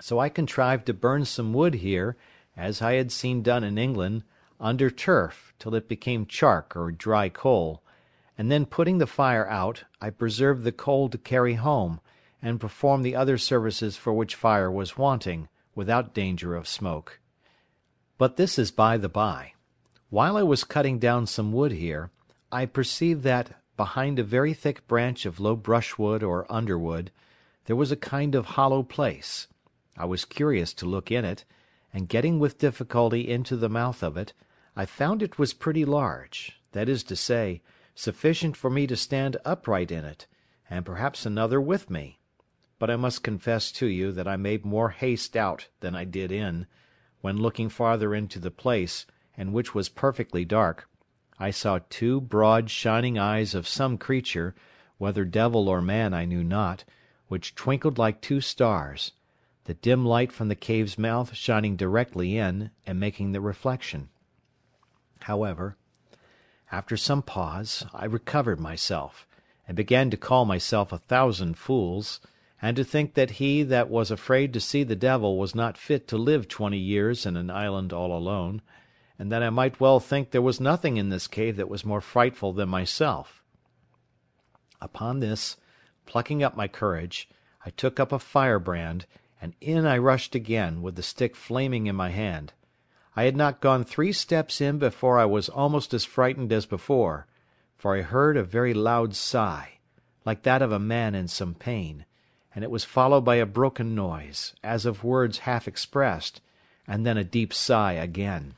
So I contrived to burn some wood here, as I had seen done in England, under turf, till it became chark or dry coal, and then putting the fire out, I preserved the coal to carry home, and perform the other services for which fire was wanting, without danger of smoke. But this is by the by. While I was cutting down some wood here, I perceived that, behind a very thick branch of low brushwood or underwood, there was a kind of hollow place. I was curious to look in it, and getting with difficulty into the mouth of it, I found it was pretty large, that is to say, sufficient for me to stand upright in it, and perhaps another with me. But I must confess to you that I made more haste out than I did in, when looking farther into the place, and which was perfectly dark, I saw two broad shining eyes of some creature, whether devil or man I knew not, which twinkled like two stars, the dim light from the cave's mouth shining directly in, and making the reflection. However, after some pause, I recovered myself, and began to call myself 1,000 fools, and to think that he that was afraid to see the devil was not fit to live 20 years in an island all alone, and that I might well think there was nothing in this cave that was more frightful than myself. Upon this, plucking up my courage, I took up a firebrand, and in I rushed again, with the stick flaming in my hand. I had not gone 3 steps in before I was almost as frightened as before, for I heard a very loud sigh, like that of a man in some pain, and it was followed by a broken noise, as of words half expressed, and then a deep sigh again.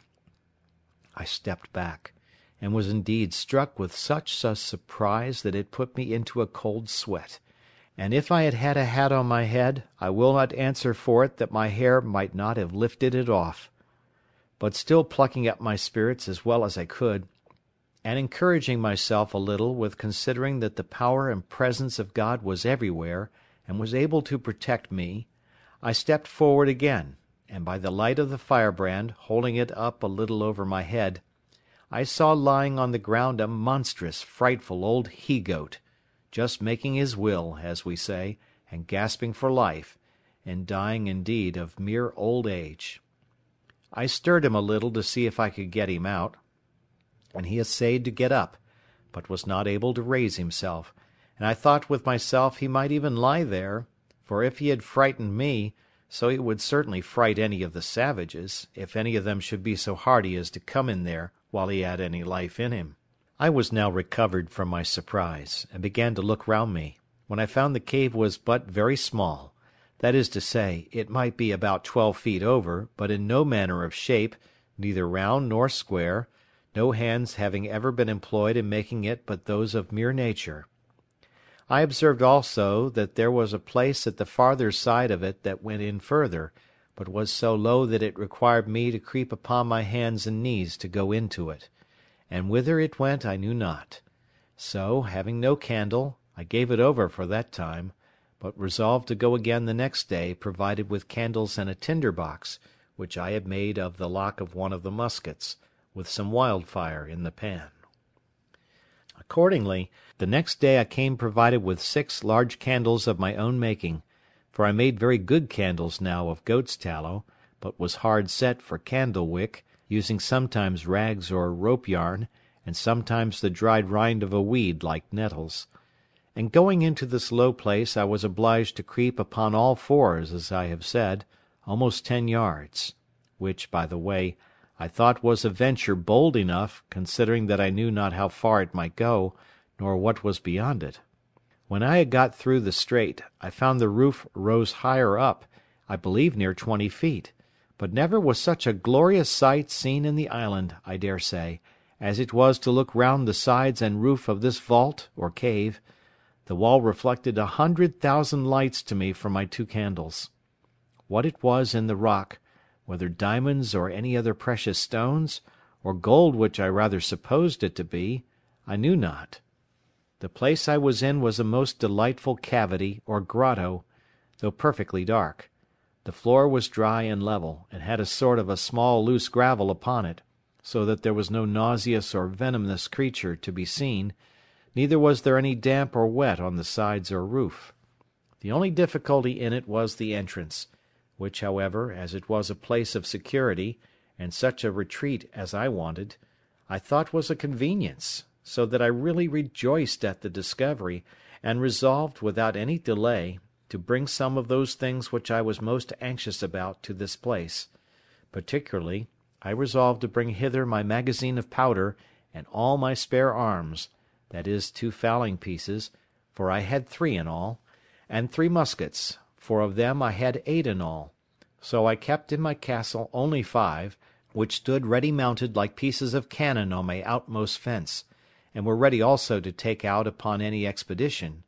I stepped back, and was indeed struck with such a surprise that it put me into a cold sweat, and if I had had a hat on my head, I will not answer for it that my hair might not have lifted it off. But still plucking up my spirits as well as I could, and encouraging myself a little with considering that the power and presence of God was everywhere, and was able to protect me, I stepped forward again, and by the light of the firebrand, holding it up a little over my head, I saw lying on the ground a monstrous, frightful old he-goat, just making his will, as we say, and gasping for life, and dying indeed of mere old age. I stirred him a little to see if I could get him out, and he essayed to get up, but was not able to raise himself, and I thought with myself he might even lie there, for if he had frightened me, so he would certainly fright any of the savages, if any of them should be so hardy as to come in there while he had any life in him. I was now recovered from my surprise, and began to look round me, when I found the cave was but very small, that is to say, it might be about 12 feet over, but in no manner of shape, neither round nor square, no hands having ever been employed in making it but those of mere nature. I observed also that there was a place at the farther side of it that went in further, but was so low that it required me to creep upon my hands and knees to go into it, and whither it went I knew not. So, having no candle, I gave it over for that time, but resolved to go again the next day provided with candles and a tinder box, which I had made of the lock of one of the muskets, with some wildfire in the pan. Accordingly, the next day I came provided with 6 large candles of my own making, for I made very good candles now of goat's tallow, but was hard set for candle wick, using sometimes rags or rope yarn, and sometimes the dried rind of a weed like nettles. and going into this low place I was obliged to creep upon all fours, as I have said, almost 10 yards, which, by the way, I thought was a venture bold enough, considering that I knew not how far it might go, nor what was beyond it. When I had got through the strait, I found the roof rose higher up, I believe near 20 feet, but never was such a glorious sight seen in the island, I dare say, as it was to look round the sides and roof of this vault, or cave. The wall reflected 100,000 lights to me from my 2 candles. What it was in the rock, whether diamonds or any other precious stones, or gold which I rather supposed it to be, I knew not. The place I was in was a most delightful cavity or grotto, though perfectly dark. The floor was dry and level, and had a sort of a small loose gravel upon it, so that there was no nauseous or venomous creature to be seen, neither was there any damp or wet on the sides or roof. The only difficulty in it was the entrance, which, however, as it was a place of security, and such a retreat as I wanted, I thought was a convenience, so that I really rejoiced at the discovery, and resolved, without any delay, to bring some of those things which I was most anxious about to this place. Particularly, I resolved to bring hither my magazine of powder and all my spare arms, that is, 2 fowling pieces, for I had 3 in all, and 3 muskets, for of them I had 8 in all. So I kept in my castle only 5, which stood ready mounted like pieces of cannon on my outmost fence, and were ready also to take out upon any expedition.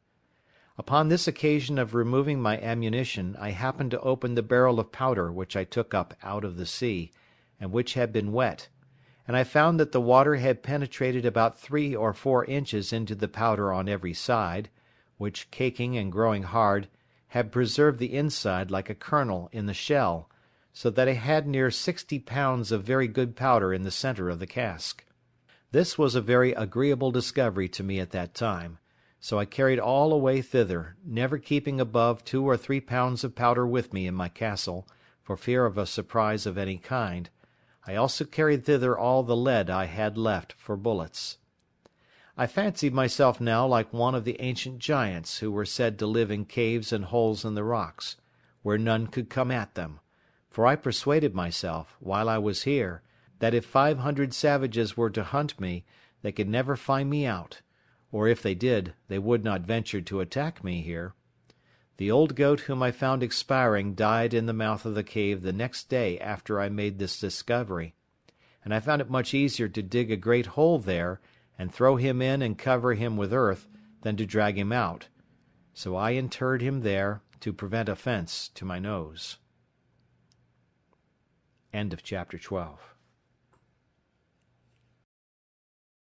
Upon this occasion of removing my ammunition, I happened to open the barrel of powder which I took up out of the sea, and which had been wet, and I found that the water had penetrated about 3 or 4 inches into the powder on every side, which, caking and growing hard, had preserved the inside like a kernel in the shell, so that I had near 60 pounds of very good powder in the centre of the cask. This was a very agreeable discovery to me at that time, so I carried all away thither, never keeping above 2 or 3 pounds of powder with me in my castle, for fear of a surprise of any kind. I also carried thither all the lead I had left for bullets. I fancied myself now like one of the ancient giants who were said to live in caves and holes in the rocks, where none could come at them, for I persuaded myself, while I was here, that if 500 savages were to hunt me, they could never find me out, or if they did, they would not venture to attack me here. The old goat whom I found expiring died in the mouth of the cave the next day after I made this discovery, and I found it much easier to dig a great hole there, and throw him in and cover him with earth, than to drag him out. So I interred him there, to prevent offence to my nose. End of chapter 12.